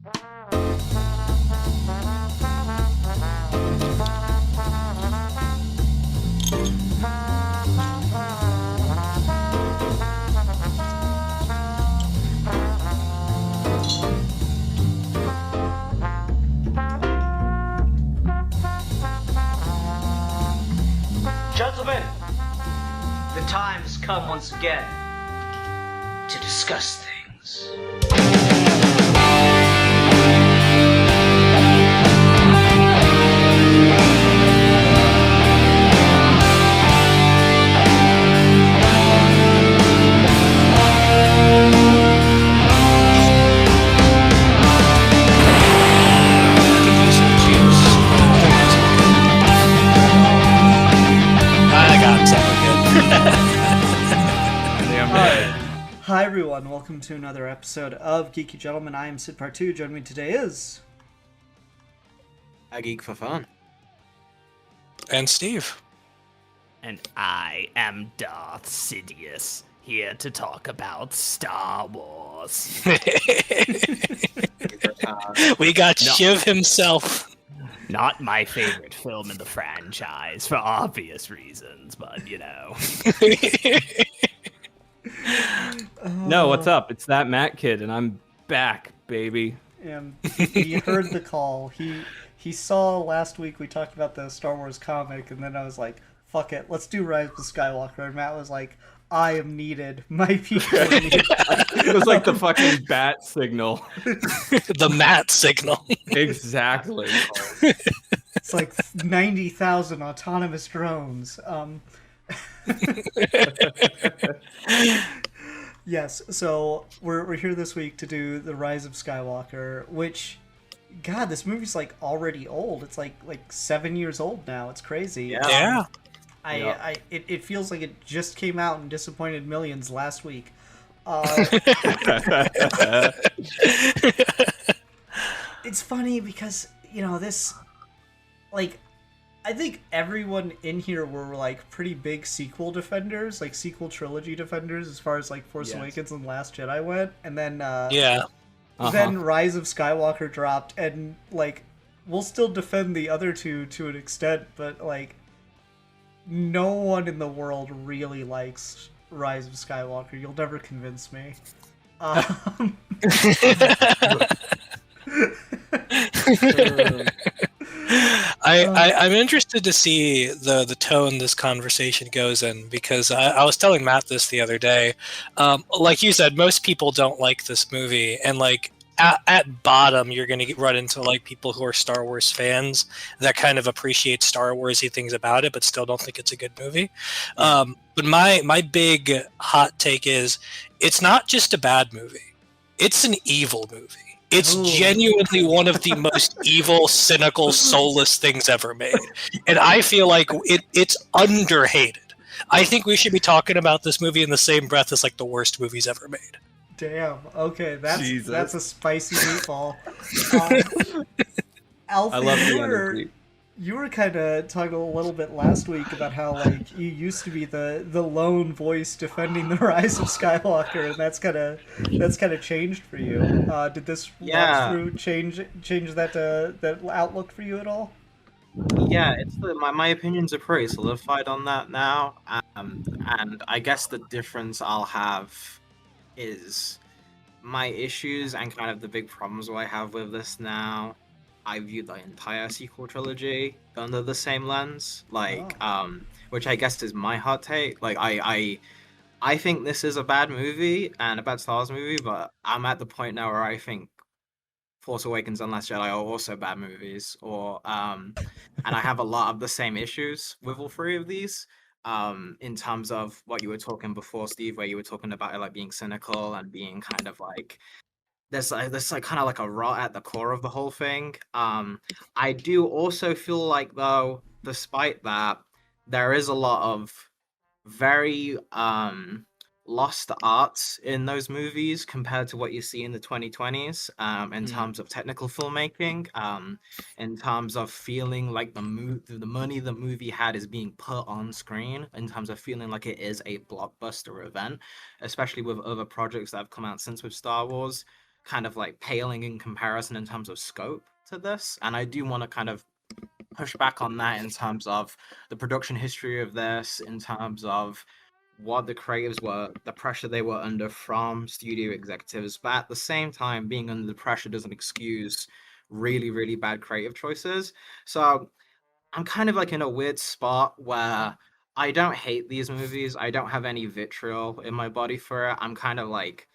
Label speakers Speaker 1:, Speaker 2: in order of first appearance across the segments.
Speaker 1: Gentlemen, the time has come once again to discuss things.
Speaker 2: Hi everyone, welcome to another episode of Geeky Gentlemen. I am Sid Part 2. Joining me today is...
Speaker 3: I geek for fun.
Speaker 4: And Steve.
Speaker 5: And I am Darth Sidious, here to talk about Star Wars.
Speaker 4: We got Shiv himself.
Speaker 5: Not my favorite film in the franchise, for obvious reasons, but you know.
Speaker 6: No, what's up? It's that Matt kid, and I'm back, baby.
Speaker 2: He heard the call. He saw last week we talked about the Star Wars comic, and then I was like, fuck it, let's do Rise of Skywalker. And Matt was like, I am needed. My people are needed.
Speaker 6: It was like the fucking bat signal.
Speaker 4: The Matt signal.
Speaker 6: Exactly.
Speaker 2: It's like 90,000 autonomous drones. Yes, so we're here this week to do the Rise of Skywalker, which, God, this movie's like already old. It's like 7 years old now. It's crazy.
Speaker 4: Yeah.
Speaker 2: It feels like it just came out and disappointed millions last week. It's funny because, you know, this, like, I think everyone in here were like pretty big sequel defenders, like sequel trilogy defenders, as far as like Force Awakens and Last Jedi went, and then then Rise of Skywalker dropped, and like we'll still defend the other two to an extent, but like no one in the world really likes Rise of Skywalker. You'll never convince me.
Speaker 4: I'm interested to see the tone this conversation goes in, because I was telling Matt this the other day. Like you said, most people don't like this movie, and like at bottom you're going to run into like people who are Star Wars fans that kind of appreciate Star Warsy things about it but still don't think it's a good movie. But my big hot take is it's not just a bad movie, it's an evil movie. It's genuinely one of the most evil, cynical, soulless things ever made. And I feel like it's underhated. I think we should be talking about this movie in the same breath as like the worst movies ever made.
Speaker 2: Damn. Okay, that's a spicy meatball. Alfie,
Speaker 6: I love the energy.
Speaker 2: You were kind of talking a little bit last week about how like you used to be the lone voice defending the Rise of Skywalker, and that's kind of changed for you. Did this walkthrough change that outlook for you at all?
Speaker 3: Yeah, it's my opinions are pretty solidified on that now, and I guess the difference I'll have is my issues and kind of the big problems I have with this now. I view the entire sequel trilogy under the same lens, like, which I guess is my hot take. Like, I think this is a bad movie and a bad Star Wars movie, but I'm at the point now where I think Force Awakens and Last Jedi are also bad movies, and I have a lot of the same issues with all three of these. In terms of what you were talking before, Steve, where you were talking about it like being cynical and being kind of like there's kind of like a rot at the core of the whole thing. I do also feel like, though, despite that, there is a lot of very lost arts in those movies compared to what you see in the 2020s, in terms of technical filmmaking, in terms of feeling like the money the movie had is being put on screen, in terms of feeling like it is a blockbuster event, especially with other projects that have come out since with Star Wars. kind of like paling in comparison in terms of scope to this. And I do want to kind of push back on that in terms of the production history of this, in terms of what the creatives were, the pressure they were under from studio executives. But at the same time, being under the pressure doesn't excuse really, really bad creative choices. So I'm kind of like in a weird spot where I don't hate these movies. I don't have any vitriol in my body for it. I'm kind of like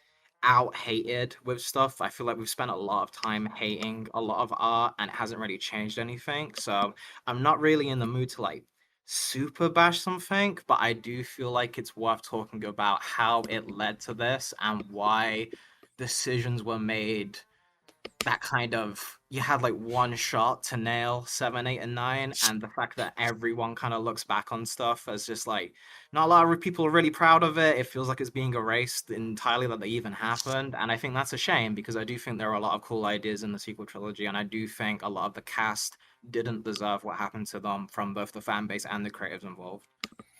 Speaker 3: out hated with stuff. I feel like we've spent a lot of time hating a lot of art and it hasn't really changed anything. So I'm not really in the mood to like super bash something, but I do feel like it's worth talking about how it led to this and why decisions were made that kind of you had like one shot to nail 7, 8, and 9, and the fact that everyone kind of looks back on stuff as just like not a lot of people are really proud of it. It feels like it's being erased entirely that they even happened, and I think that's a shame because I do think there are a lot of cool ideas in the sequel trilogy, and I do think a lot of the cast didn't deserve what happened to them from both the fan base and the creatives involved.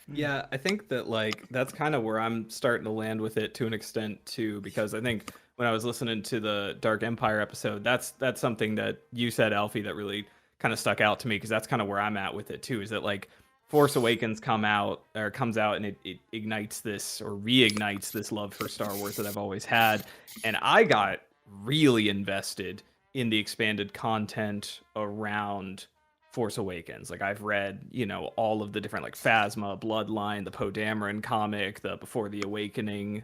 Speaker 6: Yeah, I think that like that's kind of where I'm starting to land with it to an extent too, because I think when I was listening to the Dark Empire episode, that's something that you said, Alfie, that really kind of stuck out to me because that's kind of where I'm at with it too. Is that like Force Awakens comes out and it ignites this or reignites this love for Star Wars that I've always had, and I got really invested in the expanded content around Force Awakens. Like I've read, all of the different like Phasma, Bloodline, the Poe Dameron comic, the Before the Awakening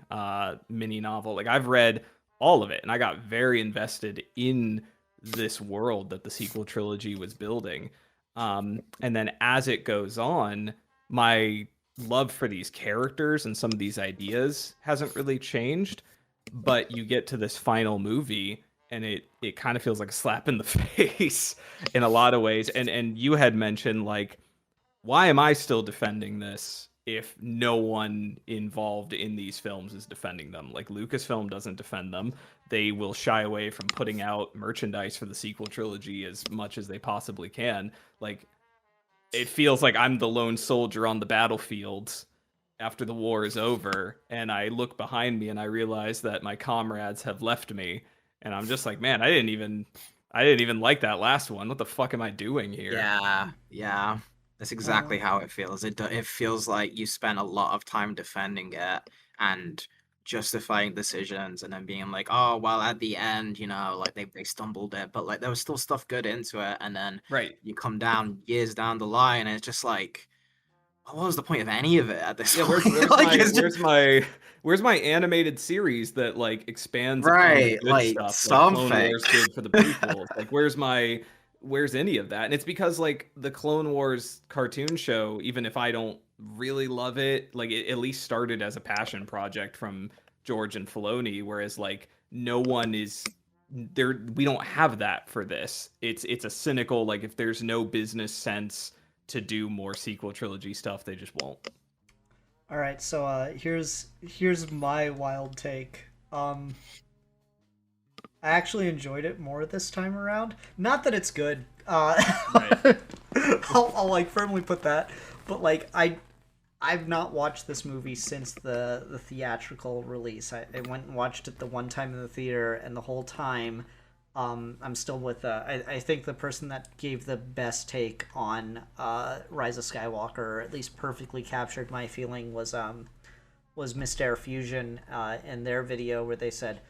Speaker 6: mini novel. Like I've read all of it, and I got very invested in this world that the sequel trilogy was building. And then as it goes on, my love for these characters and some of these ideas hasn't really changed. But you get to this final movie, and it kind of feels like a slap in the face in a lot of ways. And you had mentioned, like, why am I still defending this if no one involved in these films is defending them? Like, Lucasfilm doesn't defend them. They will shy away from putting out merchandise for the sequel trilogy as much as they possibly can. Like, it feels like I'm the lone soldier on the battlefield after the war is over, and I look behind me and I realize that my comrades have left me. And I'm just like, man, I didn't even like that last one. What the fuck am I doing here?
Speaker 3: Yeah. That's exactly how it feels. It feels like you spent a lot of time defending it and justifying decisions and then being like, oh, well, at the end, like they stumbled it, but like there was still stuff good into it. And then
Speaker 6: you
Speaker 3: come down years down the line and it's just like, what was the point of any of it at this point?
Speaker 6: Where's my animated series that like expands upon the
Speaker 3: right,
Speaker 6: good
Speaker 3: like
Speaker 6: stuff
Speaker 3: something.
Speaker 6: like Clone Wars did for the prequels? Like where's any of that? And it's because like the Clone Wars cartoon show, even if I don't really love it, like it at least started as a passion project from George and Filoni, whereas like no one is there. We don't have that for this. It's a cynical, like, if there's no business sense to do more sequel trilogy stuff, they just won't.
Speaker 2: All right, so here's my wild take. I actually enjoyed it more this time around. Not that it's good.
Speaker 6: Right.
Speaker 2: I'll like firmly put that, but like I've not watched this movie since the theatrical release. I went and watched it the one time in the theater, and the whole time I'm still with I think the person that gave the best take on Rise of Skywalker, or at least perfectly captured my feeling, was Mistair Fusion in their video, where they said,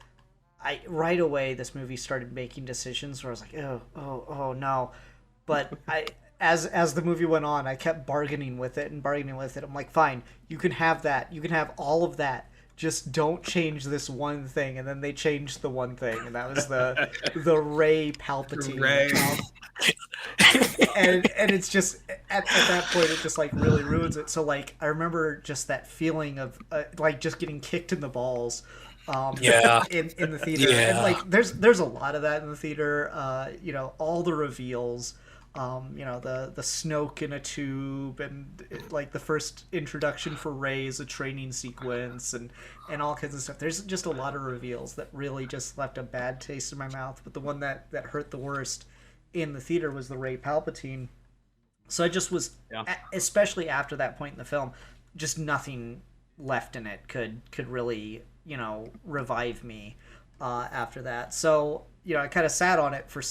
Speaker 2: right away this movie started making decisions where I was like, oh no, but as the movie went on, I kept bargaining with it. I'm like, fine, you can have that, you can have all of that, just don't change this one thing. And then they changed the one thing, and that was the Rey Palpatine. and it's just at that point it just like really ruins it. So like I remember just that feeling of like just getting kicked in the balls in the theater. And like there's a lot of that in the theater. All the reveals, the Snoke in a tube, and like the first introduction for Rey is a training sequence, and all kinds of stuff. There's just a lot of reveals that really just left a bad taste in my mouth. But the one that hurt the worst in the theater was the Rey Palpatine. So I just was, especially after that point in the film, just nothing left in it could really revive me. after that. So, I kind of sat on it for,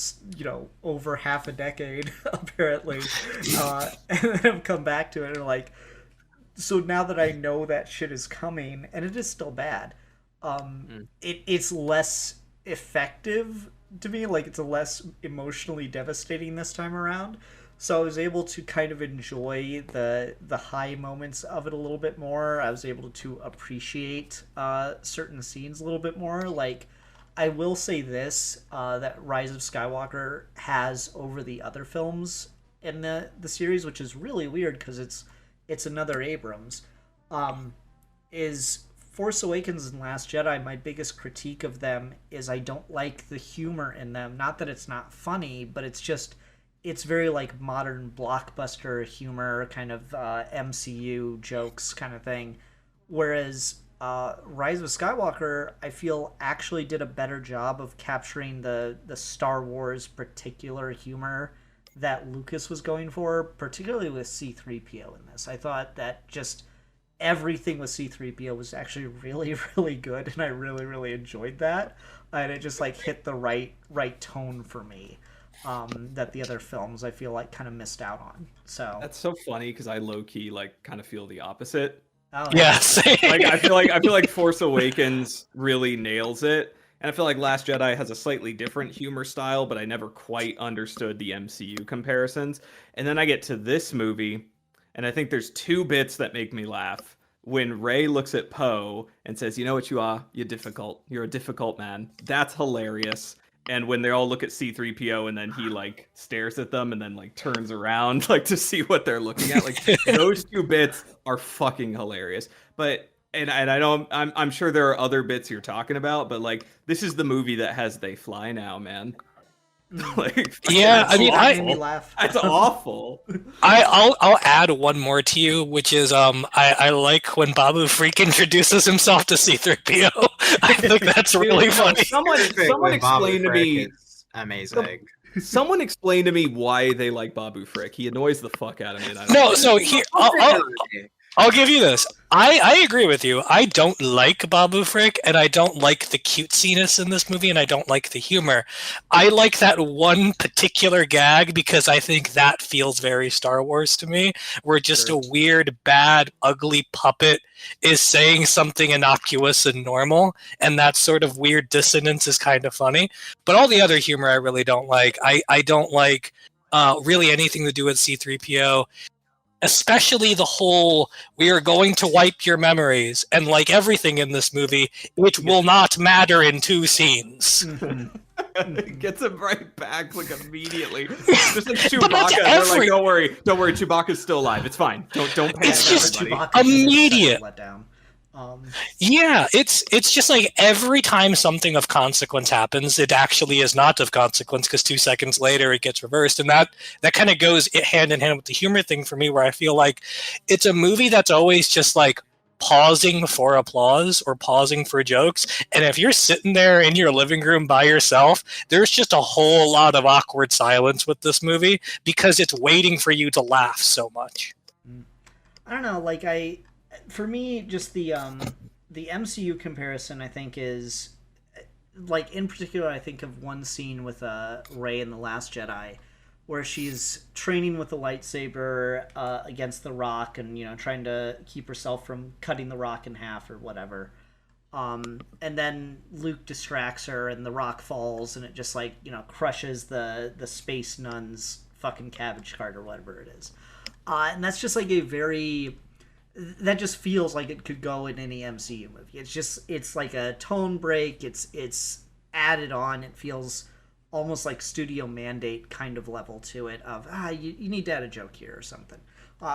Speaker 2: over half a decade, apparently. And then I've come back to it and like, so now that I know that shit is coming, and it is still bad, it's less effective to me. Like, it's a less emotionally devastating this time around. So I was able to kind of enjoy the high moments of it a little bit more. I was able to appreciate certain scenes a little bit more. Like, I will say this, that Rise of Skywalker has over the other films in the series, which is really weird because it's another Abrams, is Force Awakens and Last Jedi. My biggest critique of them is I don't like the humor in them. Not that it's not funny, but it's very like modern blockbuster humor, kind of MCU jokes kind of thing. Whereas Rise of Skywalker, I feel actually did a better job of capturing the Star Wars particular humor that Lucas was going for, particularly with C-3PO in this. I thought that just everything with C-3PO was actually really, really good, and I really, really enjoyed that. And it just like hit the right tone for me, that the other films I feel like kind of missed out on. So
Speaker 6: That's so funny because I low key like kind of feel the opposite.
Speaker 2: oh,
Speaker 4: Yeah, same.
Speaker 6: Like I feel like Force Awakens really nails it. And I feel like Last Jedi has a slightly different humor style, but I never quite understood the MCU comparisons. And then I get to this movie, and I think there's two bits that make me laugh. When Rey looks at Poe and says, "You know what you are? You're difficult. You're a difficult man." That's hilarious. And when they all look at C-3PO and then he like stares at them and then like turns around like to see what they're looking at, like those two bits are fucking hilarious. But and I know I'm sure there are other bits you're talking about, but like this is the movie that has "They Fly Now," man. Like,
Speaker 4: Yeah, I mean,
Speaker 2: made me laugh.
Speaker 6: that's awful.
Speaker 4: I'll add one more to you, which is I like when Babu Freak introduces himself to C-3PO. I think that's really funny.
Speaker 6: Someone explain to me.
Speaker 3: Amazing.
Speaker 6: Someone explain to me why they like Babu Frick. He annoys the fuck out of me. And I don't
Speaker 4: No,
Speaker 6: know.
Speaker 4: so here I'll give you this. I agree with you. I don't like Babu Frick, and I don't like the cutesiness in this movie, and I don't like the humor. I like that one particular gag because I think that feels very Star Wars to me, where just a weird, bad, ugly puppet is saying something innocuous and normal, and that sort of weird dissonance is kind of funny. But all the other humor I really don't like. I don't like really anything to do with C-3PO. Especially the whole "we are going to wipe your memories," and like everything in this movie, it will not matter in 2 scenes.
Speaker 6: Gets him right back like immediately. Just like Chewbacca,
Speaker 4: that's
Speaker 6: they're like, "Don't worry, Chewbacca's still alive. It's fine. Don't panic."
Speaker 4: It's just
Speaker 6: everybody."
Speaker 2: Chewbacca's
Speaker 4: immediate.
Speaker 2: let down.
Speaker 4: Yeah, it's just like every time something of consequence happens, it actually is not of consequence because 2 seconds later it gets reversed, and that kind of goes hand in hand with the humor thing for me, where I feel like it's a movie that's always just like pausing for applause or pausing for jokes, and if you're sitting there in your living room by yourself, there's just a whole lot of awkward silence with this movie because it's waiting for you to laugh so much.
Speaker 2: I don't know, like for me, just the MCU comparison, I think, is like, in particular, I think of one scene with Rey in The Last Jedi, where she's training with the lightsaber against the rock, and trying to keep herself from cutting the rock in half or whatever. And then Luke distracts her, and the rock falls, and it just like crushes the space nun's fucking cabbage cart or whatever it is. And that's just like that just feels like it could go in any MCU movie. It's like a tone break. It's added on. It feels almost like studio mandate kind of level to it of, you need to add a joke here or something.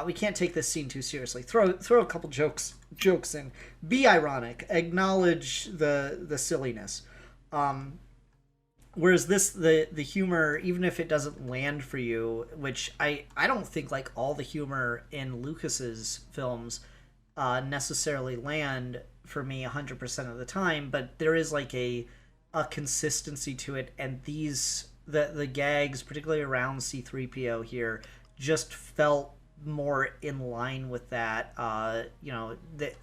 Speaker 2: We can't take this scene too seriously. Throw a couple jokes in. Be ironic. Acknowledge the silliness. Whereas the humor, even if it doesn't land for you, which I don't think like all the humor in Lucas's films necessarily land for me 100% of the time, but there is like a consistency to it, and the gags, particularly around C-3PO here, just felt more in line with that.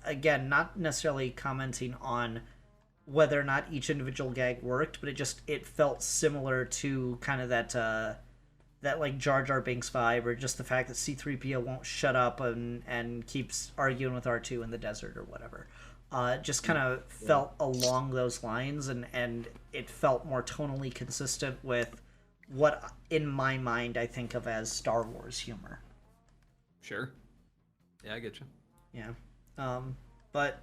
Speaker 2: Again, not necessarily commenting on whether or not each individual gag worked, but it felt similar to kind of that like Jar Jar Binks vibe, or just the fact that C-3PO won't shut up and keeps arguing with R2 in the desert or whatever. Just kind of felt along those lines, and it felt more tonally consistent with what, in my mind, I think of as Star Wars humor.
Speaker 6: Sure. Yeah, I get you.
Speaker 2: Yeah. But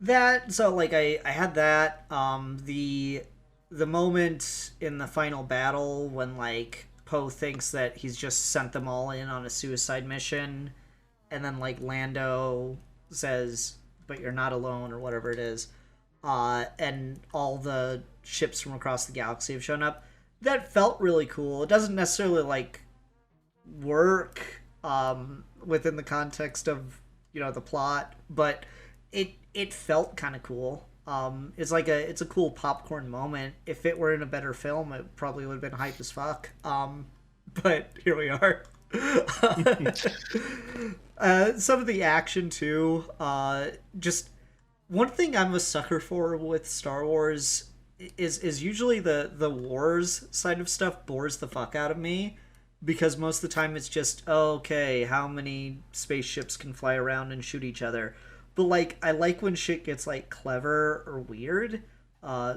Speaker 2: that, so like I had that. The moment in the final battle when like Poe thinks that he's just sent them all in on a suicide mission, and then like Lando says, "But you're not alone," or whatever it is, and all the ships from across the galaxy have shown up. That felt really cool. It doesn't necessarily like work within the context of, you know, the plot, but it felt kind of cool. It's a cool popcorn moment. If it were in a better film, it probably would have been hype as fuck. But here we are. Some of the action too. Just one thing I'm a sucker for with Star Wars is usually the wars side of stuff bores the fuck out of me, because most of the time it's just, oh, okay, how many spaceships can fly around and shoot each other. But like, I like when shit gets like clever or weird.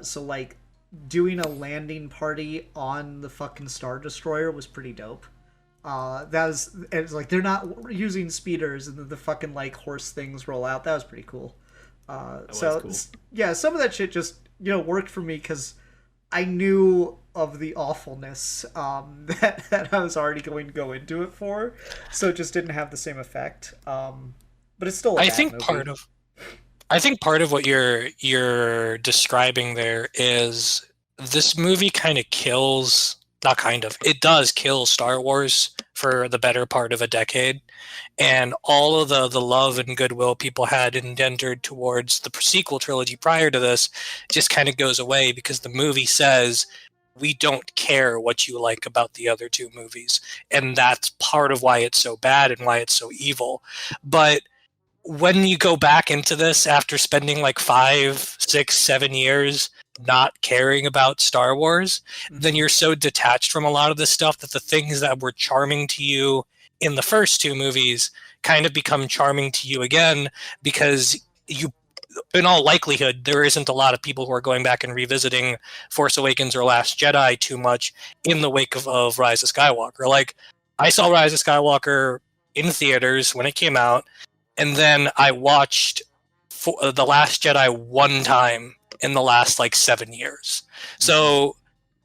Speaker 2: So like doing a landing party on the fucking Star Destroyer was pretty dope. It's like they're not using speeders and the fucking like horse things roll out. That was pretty cool. Cool. Yeah, some of that shit just, you know, worked for me because I knew of the awfulness that I was already going to go into it for, so it just didn't have the same effect. But it's still. I think
Speaker 4: part of what you're describing there is this movie kind of kills. Not kind of. It does kill Star Wars for the better part of a decade. And all of the love and goodwill people had engendered towards the sequel trilogy prior to this just kind of goes away because the movie says, we don't care what you like about the other two movies. And that's part of why it's so bad and why it's so evil. But when you go back into this after spending like 5, 6, 7 years not caring about Star Wars, then you're so detached from a lot of this stuff that the things that were charming to you in the first two movies kind of become charming to you again, because you, in all likelihood, there isn't a lot of people who are going back and revisiting Force Awakens or Last Jedi too much in the wake of Rise of Skywalker. Like, I saw Rise of Skywalker in theaters when it came out, and then I watched The Last Jedi one time in the last like 7 years. So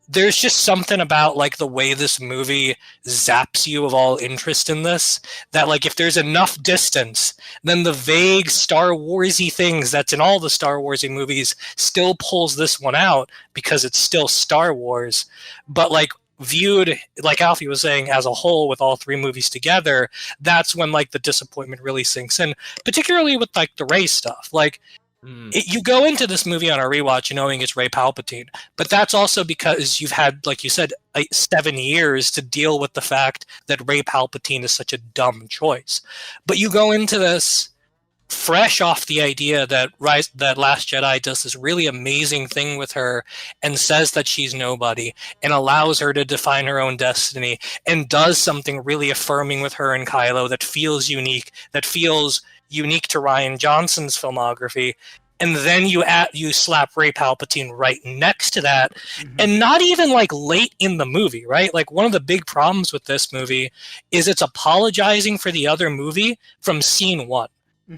Speaker 4: there's just something about like the way this movie zaps you of all interest in this, that like if there's enough distance, then the vague Star Warsy things that's in all the Star Warsy movies still pulls this one out because it's still Star Wars. But like viewed, like Alfie was saying, as a whole with all three movies together, that's when like the disappointment really sinks in, particularly with like the Rey stuff. Like, you go into this movie on a rewatch knowing it's Rey Palpatine, but that's also because you've had, like you said, 7 years to deal with the fact that Rey Palpatine is such a dumb choice. But you go into this fresh off the idea that Last Jedi does this really amazing thing with her and says that she's nobody and allows her to define her own destiny and does something really affirming with her and Kylo that feels unique to Rian Johnson's filmography, and then you slap Rey Palpatine right next to that, and not even like late in the movie, right? Like, one of the big problems with this movie is it's apologizing for the other movie from scene one,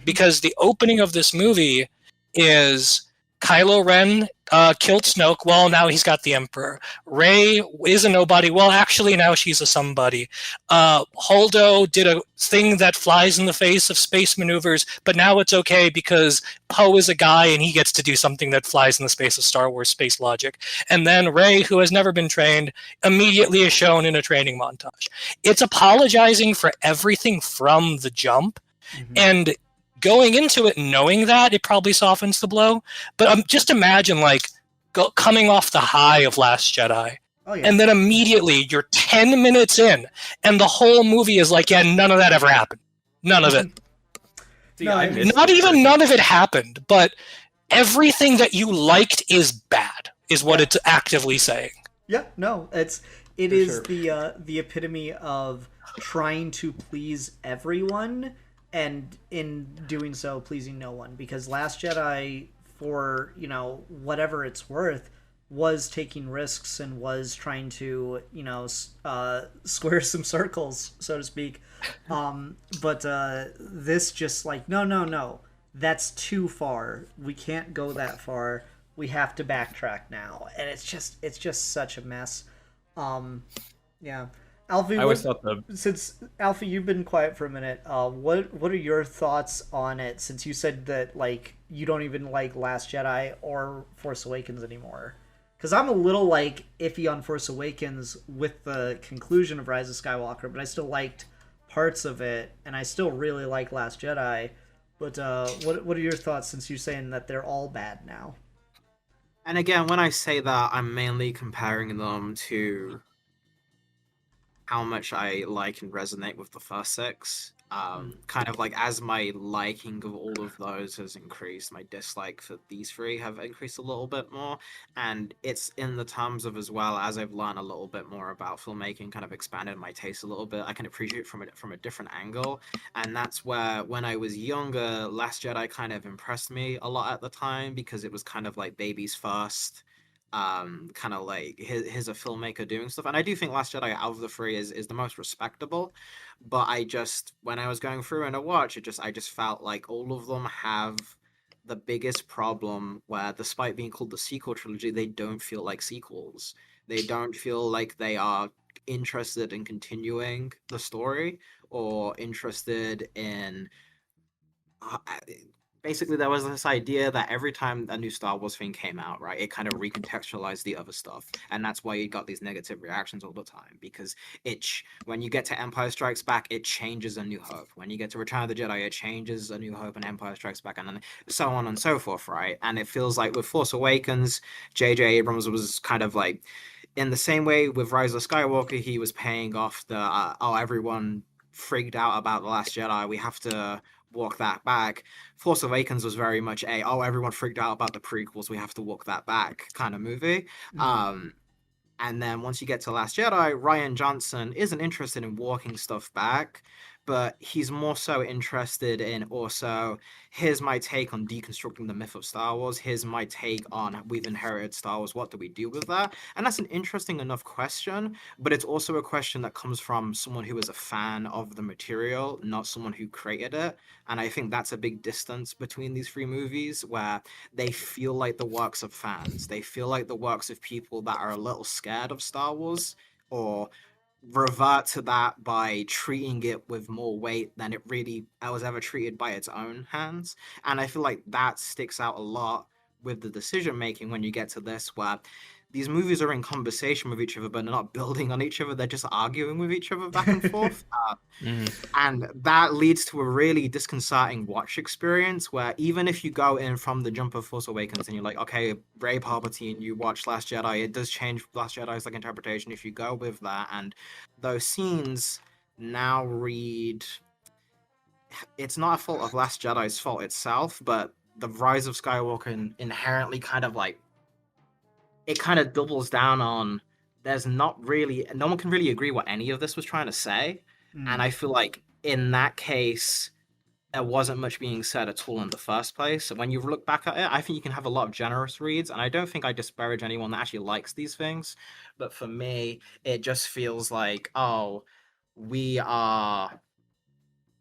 Speaker 4: because the opening of this movie is Kylo Ren killed Snoke. Well, now he's got the Emperor. Rey is a nobody. Well, actually, now she's a somebody. Holdo did a thing that flies in the face of space maneuvers, but now it's okay because Poe is a guy and he gets to do something that flies in the space of Star Wars space logic. And then Rey, who has never been trained, immediately is shown in a training montage. It's apologizing for everything from the jump, and going into it knowing that, it probably softens the blow. But just imagine, like, coming off the high of Last Jedi, and then immediately you're 10 minutes in, and the whole movie is like, yeah, none of that ever happened. None of it.
Speaker 6: See,
Speaker 4: not even none of it happened, but everything that you liked is bad, is what
Speaker 2: Yeah.
Speaker 4: it's actively saying.
Speaker 2: Yeah, no, it
Speaker 6: For
Speaker 2: is
Speaker 6: sure.
Speaker 2: the epitome of trying to please everyone, and in doing so pleasing no one. Because Last Jedi, for whatever it's worth, was taking risks and was trying to square some circles, so to speak. But this just like no, that's too far. We can't go that far. We have to backtrack now, and it's just such a mess. Yeah, Alfie.
Speaker 6: I always thought
Speaker 2: Since Alfie, you've been quiet for a minute. What are your thoughts on it? Since you said that like you don't even like Last Jedi or Force Awakens anymore. Because I'm a little like iffy on Force Awakens with the conclusion of Rise of Skywalker, but I still liked parts of it, and I still really like Last Jedi. But what are your thoughts, since you're saying that they're all bad now?
Speaker 3: And again, when I say that, I'm mainly comparing them to how much I like and resonate with the first six. Kind of like as my liking of all of those has increased, my dislike for these three have increased a little bit more. And it's in the terms of, as well as I've learned a little bit more about filmmaking, kind of expanded my taste a little bit. I can appreciate it from a different angle. And that's where, when I was younger, Last Jedi kind of impressed me a lot at the time, because it was kind of like baby's first kind of like here's a filmmaker doing stuff. And I do think Last Jedi out of the three is the most respectable, but I just, when I was going through and a watch, I just felt like all of them have the biggest problem where, despite being called the sequel trilogy, they don't feel like sequels. They don't feel like they are interested in continuing the story, or interested in basically, there was this idea that every time a new Star Wars thing came out, right, it kind of recontextualized the other stuff, and that's why you got these negative reactions all the time. Because when you get to Empire Strikes Back, it changes A New Hope. When you get to Return of the Jedi, it changes A New Hope and Empire Strikes Back, and then so on and so forth, right? And it feels like with Force Awakens, J.J. Abrams was kind of like, in the same way with Rise of Skywalker, he was paying off the everyone freaked out about The Last Jedi, we have to walk that back. Force Awakens was very much everyone freaked out about the prequels, we have to walk that back kind of movie. And then once you get to Last Jedi, Ryan Johnson isn't interested in walking stuff back, but he's more so interested in also, here's my take on deconstructing the myth of Star Wars. Here's my take on, we've inherited Star Wars. What do we do with that? And that's an interesting enough question, but it's also a question that comes from someone who is a fan of the material, not someone who created it. And I think that's a big distance between these three movies, where they feel like the works of fans. They feel like the works of people that are a little scared of Star Wars, or revert to that by treating it with more weight than it really was ever treated by its own hands. And I feel like that sticks out a lot with the decision making when you get to this, where these movies are in conversation with each other, but they're not building on each other. They're just arguing with each other back and forth. And that leads to a really disconcerting watch experience, where even if you go in from the jump of Force Awakens and you're like, okay, Rey Palpatine, you watch Last Jedi, it does change Last Jedi's like interpretation. If you go with that, and those scenes now read, it's not a fault of Last Jedi's fault itself, but the Rise of Skywalker inherently kind of like, it kind of doubles down on, there's no one can really agree what any of this was trying to say. And I feel like in that case, there wasn't much being said at all in the first place. So when you look back at it, I think you can have a lot of generous reads, and I don't think I disparage anyone that actually likes these things. But for me, it just feels like, we are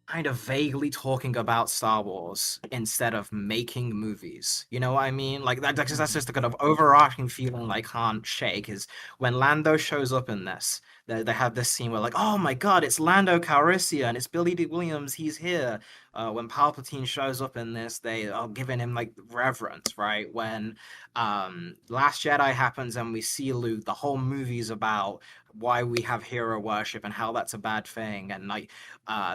Speaker 3: kind of vaguely talking about Star Wars instead of making movies. You know what I mean? Like that's just a kind of overarching feeling I can't shake. Is when Lando shows up in this, they have this scene where like, oh my god, it's Lando Calrissian, it's Billy D. Williams, he's here. When Palpatine shows up in this, they are giving him like reverence, right? When Last Jedi happens and we see Luke, the whole movie's about why we have hero worship and how that's a bad thing, and like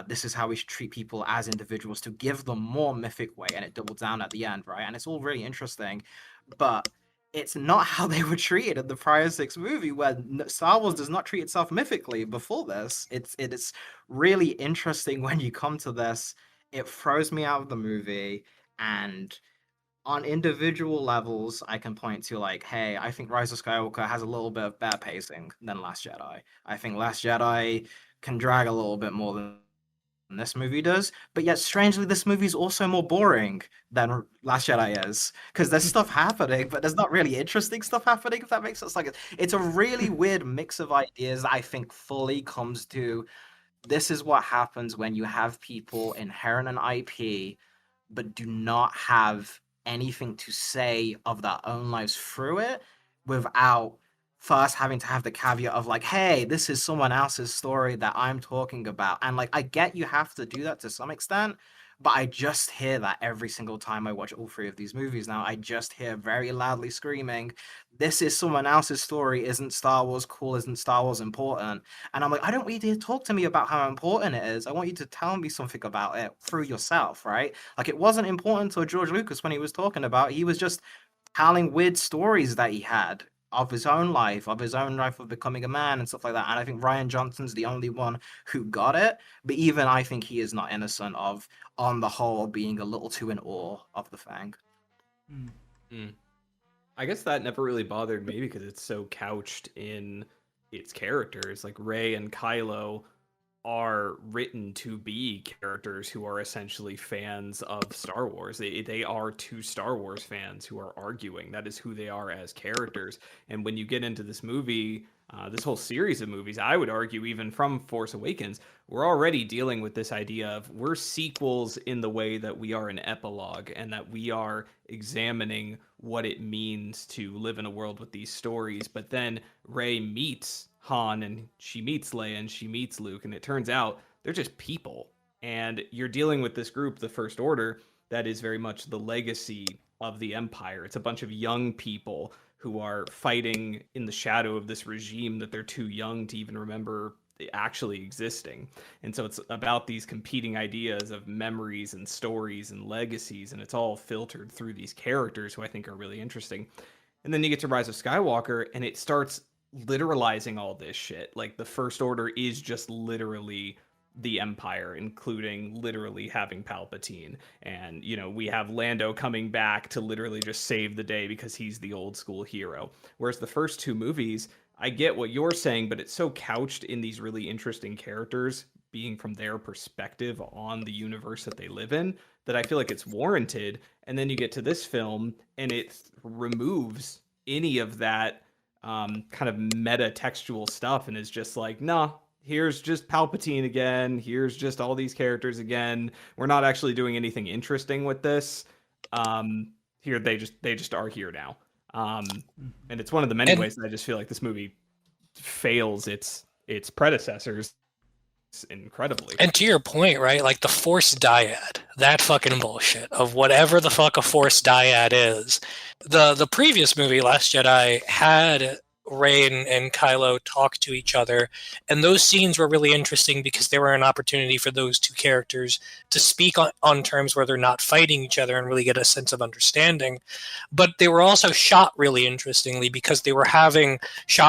Speaker 3: this is how we should treat people as individuals, to give them more mythic weight, and it doubles down at the end, right? And it's all really interesting, but it's not how they were treated in the prior six movie, where Star Wars does not treat itself mythically before this. It is really interesting when you come to this. It throws me out of the movie, and on individual levels, I can point to like, hey, I think Rise of Skywalker has a little bit of better pacing than Last Jedi. I think Last Jedi can drag a little bit more than this movie does, but yet strangely, this movie's also more boring than Last Jedi is because there's stuff happening, but there's not really interesting stuff happening. If that makes sense, like it's a really weird mix of ideas that I think fully comes to this is what happens when you have people inherit an IP but do not have anything to say of their own lives through it without first having to have the caveat of like, hey, this is someone else's story that I'm talking about. And like I get you have to do that to some extent, but I just hear that every single time I watch all three of these movies now. I just hear very loudly screaming, this is someone else's story, isn't Star Wars cool, isn't Star Wars important? And I'm like, I don't want you to talk to me about how important it is. I want you to tell me something about it through yourself, right? Like it wasn't important to George Lucas when he was talking about it. He was just telling weird stories that he had of his own life, of becoming a man and stuff like that. And I think Ryan Johnson's the only one who got it. But even I think he is not innocent of, on the whole, being a little too in awe of the Fang.
Speaker 6: I guess that never really bothered me because it's so couched in its characters. Like Rey and Kylo are written to be characters who are essentially fans of Star Wars. They are two Star Wars fans who are arguing. That is who they are as characters. And when you get into this movie, this whole series of movies, I would argue even from Force Awakens, we're already dealing with this idea of we're sequels in the way that we are an epilogue and that we are examining what it means to live in a world with these stories. But then Rey meets Han and she meets Leia and she meets Luke, and it turns out they're just people. And you're dealing with this group, the First Order, that is very much the legacy of the Empire. It's a bunch of young people who are fighting in the shadow of this regime that they're too young to even remember actually existing. And so it's about these competing ideas of memories and stories and legacies, and it's all filtered through these characters who I think are really interesting. And then you get to Rise of Skywalker, and it starts literalizing all this shit. Like the First Order is just literally the Empire, including literally having Palpatine. And, you know, we have Lando coming back to literally just save the day because he's the old school hero. Whereas the first two movies, I get what you're saying, but it's so couched in these really interesting characters being from their perspective on the universe that they live in that I feel like it's warranted. And then you get to this film and it removes any of that kind of meta textual stuff and is just like, nah, here's just Palpatine again. Here's just all these characters again. We're not actually doing anything interesting with this. Here they just are here now. And it's one of the many ways that I just feel like this movie fails its predecessors incredibly.
Speaker 4: And to your point, right? Like the Force dyad, that fucking bullshit of whatever the fuck a Force dyad is. The previous movie, Last Jedi, had Rey and Kylo talk to each other, and those scenes were really interesting because they were an opportunity for those two characters to speak on terms where they're not fighting each other and really get a sense of understanding. But they were also shot really interestingly because they were having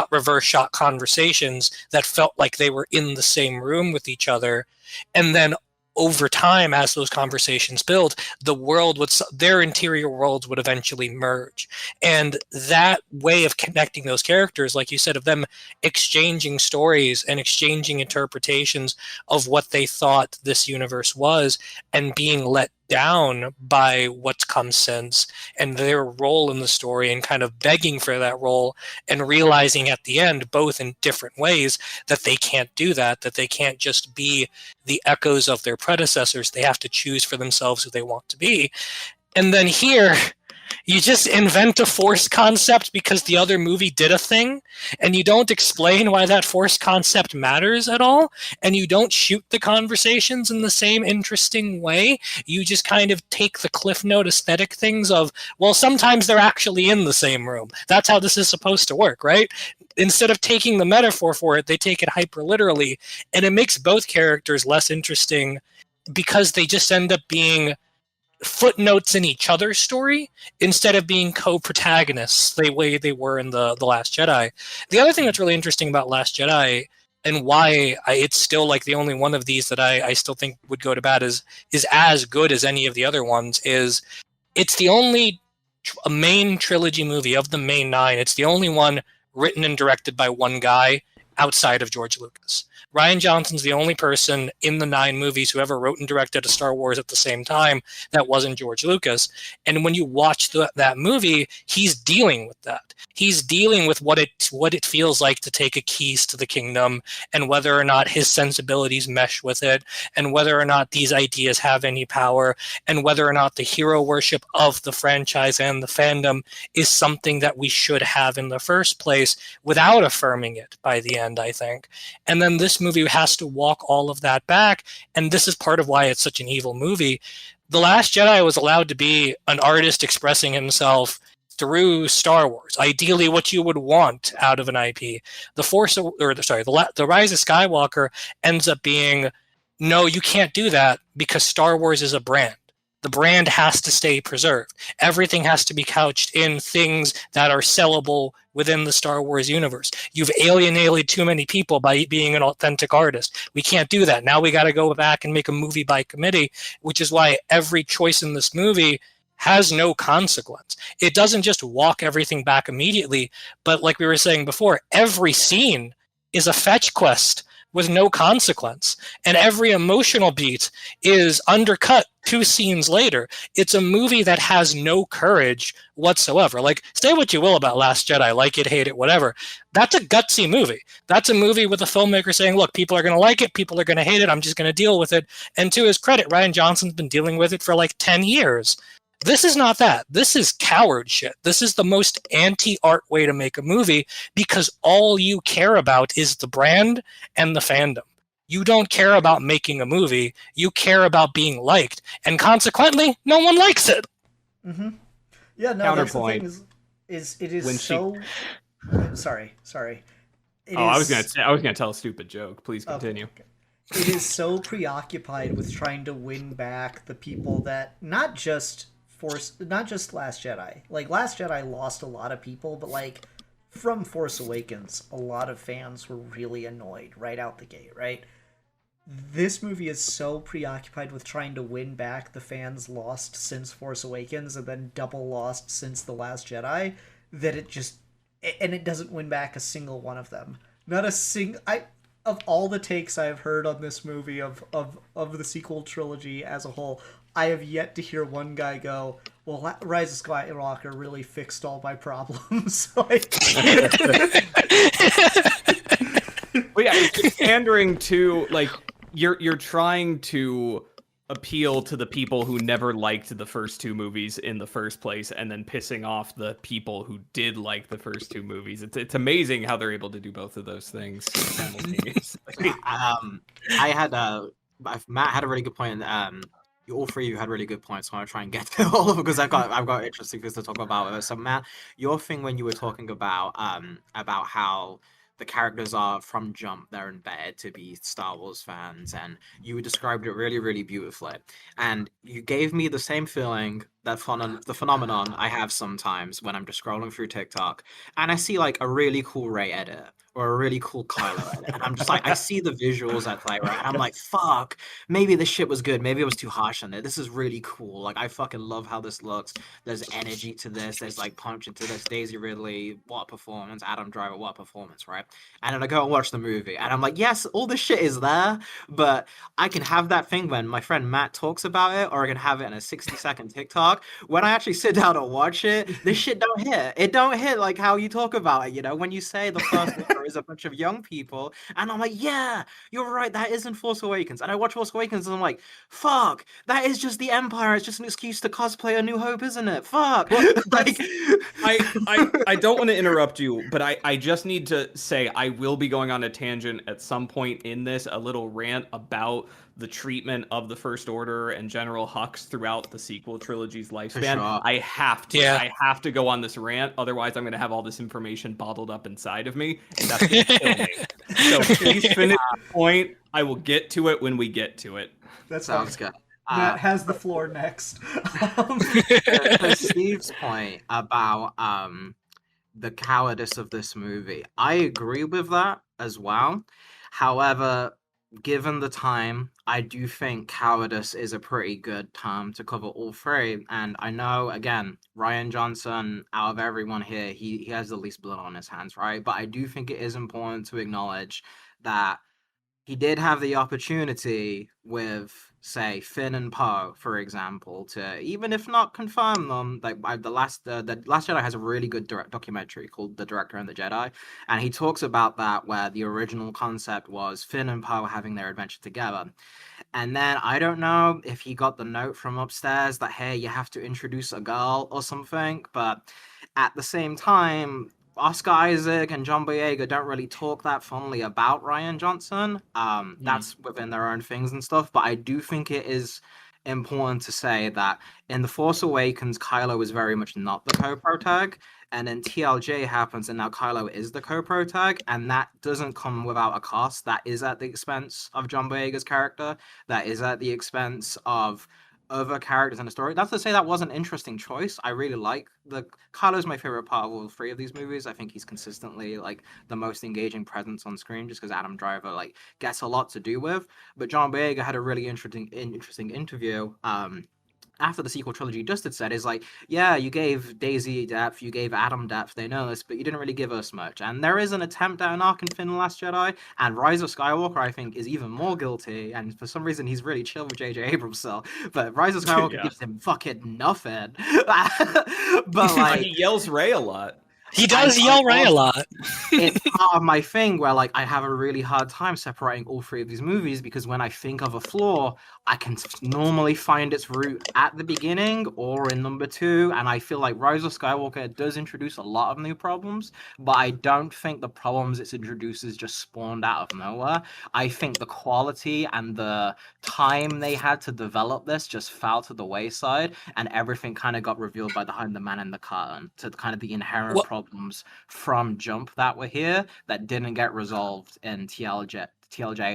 Speaker 4: reverse shot conversations that felt like they were in the same room with each other. And then over time, as those conversations build, their interior worlds would eventually merge. And that way of connecting those characters, like you said, of them exchanging stories and exchanging interpretations of what they thought this universe was and being let down by what's come since and their role in the story and kind of begging for that role and realizing at the end, both in different ways, that they can't do that they can't just be the echoes of their predecessors. They have to choose for themselves who they want to be. And then here, you just invent a Force concept because the other movie did a thing, and you don't explain why that Force concept matters at all, and you don't shoot the conversations in the same interesting way. You just kind of take the Cliff Note aesthetic things of, well, sometimes they're actually in the same room. That's how this is supposed to work, right? Instead of taking the metaphor for it, they take it hyper literally, and it makes both characters less interesting because they just end up being footnotes in each other's story instead of being co-protagonists the way they were in the Last Jedi. The other thing that's really interesting about Last Jedi and why it's still like the only one of these that I still think would go to bat is as good as any of the other ones is it's the only a main trilogy movie of the main 9. It's the only one written and directed by one guy outside of George Lucas. Rian Johnson's the only person in the 9 movies who ever wrote and directed a Star Wars at the same time that wasn't George Lucas. And when you watch that movie, he's dealing with that. He's dealing with what it feels like to take a keys to the kingdom, and whether or not his sensibilities mesh with it, and whether or not these ideas have any power, and whether or not the hero worship of the franchise and the fandom is something that we should have in the first place without affirming it by the end, I think. And then this movie has to walk all of that back, and this is part of why it's such an evil movie. The Last Jedi was allowed to be an artist expressing himself through Star Wars, ideally what you would want out of an IP. The Rise of Skywalker ends up being, no, you can't do that because Star Wars is a brand. The brand has to stay preserved. Everything has to be couched in things that are sellable within the Star Wars universe. You've alienated too many people by being an authentic artist. We can't do that. Now we got to go back and make a movie by committee, which is why every choice in this movie has no consequence. It doesn't just walk everything back immediately, but like we were saying before, every scene is a fetch quest with no consequence. And every emotional beat is undercut 2 scenes later. It's a movie that has no courage whatsoever. Like, say what you will about Last Jedi, like it, hate it, whatever. That's a gutsy movie. That's a movie with a filmmaker saying, look, people are going to like it, people are going to hate it, I'm just going to deal with it. And to his credit, Rian Johnson's been dealing with it for like 10 years. This is not that. This is coward shit. This is the most anti-art way to make a movie because all you care about is the brand and the fandom. You don't care about making a movie. You care about being liked. And consequently, no one likes it.
Speaker 2: Mm-hmm. Yeah, no,
Speaker 6: Counterpoint.
Speaker 2: that's the thing is it is
Speaker 6: When
Speaker 2: so... Sorry.
Speaker 6: I was gonna tell a stupid joke. Please continue.
Speaker 2: Okay. It is so preoccupied with trying to win back the people that not just Last Jedi. Like, Last Jedi lost a lot of people, but like from Force Awakens, a lot of fans were really annoyed right out the gate, right? This movie is so preoccupied with trying to win back the fans lost since Force Awakens and then double lost since The Last Jedi that it doesn't win back a single one of them. Not a single... Of all the takes I've heard on this movie of the sequel trilogy as a whole, I have yet to hear one guy go, well, Rise of Skywalker really fixed all my problems. Like...
Speaker 6: Well, yeah, it's pandering to, like, you're trying to appeal to the people who never liked the first 2 movies in the first place, and then pissing off the people who did like the first 2 movies. It's amazing how they're able to do both of those things simultaneously.
Speaker 3: Matt had a really good point. All 3 of you had really good points, so I'm gonna try and get to all of them because I've got interesting things to talk about. So Matt, your thing when you were talking about how the characters are from jump, they're embedded to be Star Wars fans, and you described it really, really beautifully. And you gave me the same feeling, the phenomenon I have sometimes when I'm just scrolling through TikTok and I see like a really cool Rey edit or a really cool Kylo edit, and I'm just like, I see the visuals at play, right? And I'm like, fuck, maybe this shit was good, maybe it was too harsh on it. This is really cool. Like, I fucking love how this looks. There's energy to this. There's like punch into this. Daisy Ridley, what a performance. Adam Driver, what a performance, right? And then I go and watch the movie, and I'm like, yes, all this shit is there, but I can have that thing when my friend Matt talks about it, or I can have it in a 60-second TikTok. When I actually sit down and watch it, this shit don't hit. It don't hit like how you talk about it, you know? When you say the first order is a bunch of young people, and I'm like, yeah, you're right, that isn't Force Awakens. And I watch Force Awakens, and I'm like, fuck, that is just the Empire. It's just an excuse to cosplay A New Hope, isn't it? Fuck.
Speaker 6: Well,
Speaker 3: Like,
Speaker 6: I don't want to interrupt you, but I just need to say I will be going on a tangent at some point in this, a little rant about the treatment of the First Order and General Hux throughout the sequel trilogy's lifespan.
Speaker 3: sure.
Speaker 6: I have to.
Speaker 4: Yeah.
Speaker 6: I have to go on this rant. Otherwise, I'm going to have all this information bottled up inside of me, and that's going to kill me. So please finish the point. I will get to it when we get to it.
Speaker 2: That's
Speaker 3: sounds
Speaker 2: fine.
Speaker 3: good.
Speaker 2: Matt has the floor next.
Speaker 3: To Steve's point about the cowardice of this movie, I agree with that as well. However, given the time, I do think cowardice is a pretty good term to cover all three. And I know, again, Ryan Johnson, out of everyone here, he has the least blood on his hands, right? But I do think it is important to acknowledge that he did have the opportunity with, say, Finn and Poe, for example, to even if not confirm them. Like the Last Jedi has a really good direct documentary called The Director and the Jedi, and he talks about that where the original concept was Finn and Poe having their adventure together. And then I don't know if he got the note from upstairs that, hey, you have to introduce a girl or something, but at the same time, Oscar Isaac and John Boyega don't really talk that fondly about Ryan Johnson. That's within their own things and stuff, but I do think it is important to say that in The Force Awakens, Kylo is very much not the co-protag, and then TLJ happens, and now Kylo is the co-protag, and that doesn't come without a cost. That is at the expense of John Boyega's character. That is at the expense of other characters in the story. That's to say that was an interesting choice. I really like Kylo's my favorite part of all three of these movies. I think he's consistently like the most engaging presence on screen, just because Adam Driver like gets a lot to do with. But John Boyega had a really interesting interview. After the sequel trilogy just had said is like, yeah, you gave Daisy depth, you gave Adam depth, they know this, but you didn't really give us much. And there is an attempt at an arc in Finn: The Last Jedi, and Rise of Skywalker, I think, is even more guilty. And for some reason, he's really chill with J.J. Abrams still. But Rise of Skywalker gives him fucking nothing. But like,
Speaker 6: he yells Rey a lot.
Speaker 4: He does yell Rey a lot.
Speaker 3: It's part of my thing where like I have a really hard time separating all three of these movies, because when I think of a flaw, I can normally find its root at the beginning or in number two, and I feel like Rise of Skywalker does introduce a lot of new problems, but I don't think the problems it introduces just spawned out of nowhere. I think the quality and the time they had to develop this just fell to the wayside, and everything kind of got revealed by the man in the curtain to kind of the inherent problems from Jump that were here that didn't get resolved in TLJ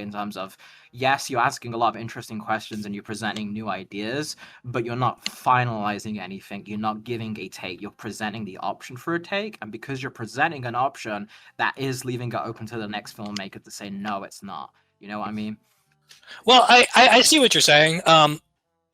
Speaker 3: in terms of, yes, you're asking a lot of interesting questions and you're presenting new ideas, but you're not finalizing anything. You're not giving a take. You're presenting the option for a take, and because you're presenting an option, that is leaving it open to the next filmmaker to say, no, it's not. You know what I mean?
Speaker 4: Well, I see what you're saying.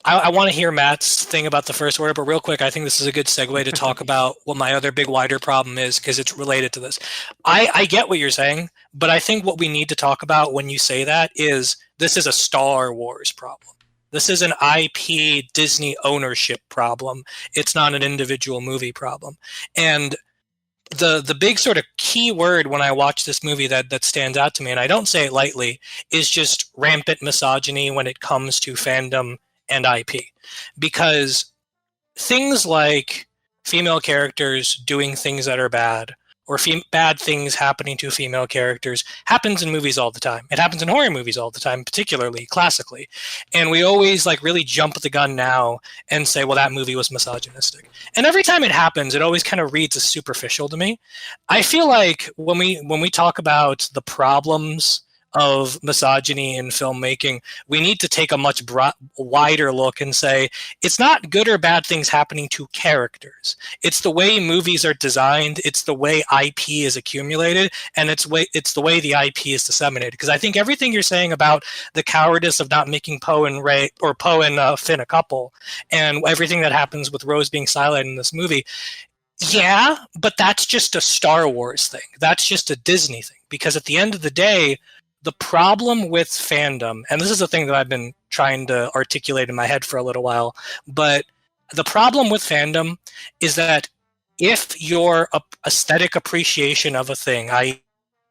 Speaker 4: I want to hear Matt's thing about the First Order, but real quick, I think this is a good segue to talk about what my other big wider problem is, because it's related to this. I get what you're saying, but I think what we need to talk about when you say that is this is a Star Wars problem. This is an IP Disney ownership problem. It's not an individual movie problem. And the big sort of key word when I watch this movie that stands out to me, and I don't say it lightly, is just rampant misogyny when it comes to fandom and IP, because things like female characters doing things that are bad, or bad things happening to female characters, happens in movies all the time. It happens in horror movies all the time, particularly classically. And we always like really jump the gun now and say, well, that movie was misogynistic. And every time it happens, it always kind of reads as superficial to me. I feel like when we talk about the problems of misogyny in filmmaking, we need to take a much wider look and say it's not good or bad things happening to characters. It's the way movies are designed, it's the way IP is accumulated, and it's the way the IP is disseminated. Because I think everything you're saying about the cowardice of not making Poe and Rey, or Poe and Finn a couple, and everything that happens with Rose being silent in this movie, yeah, but that's just a Star Wars thing. That's just a Disney thing. Because at the end of the day, the problem with fandom, and this is a thing that I've been trying to articulate in my head for a little while, but the problem with fandom is that if your aesthetic appreciation of a thing, i.e.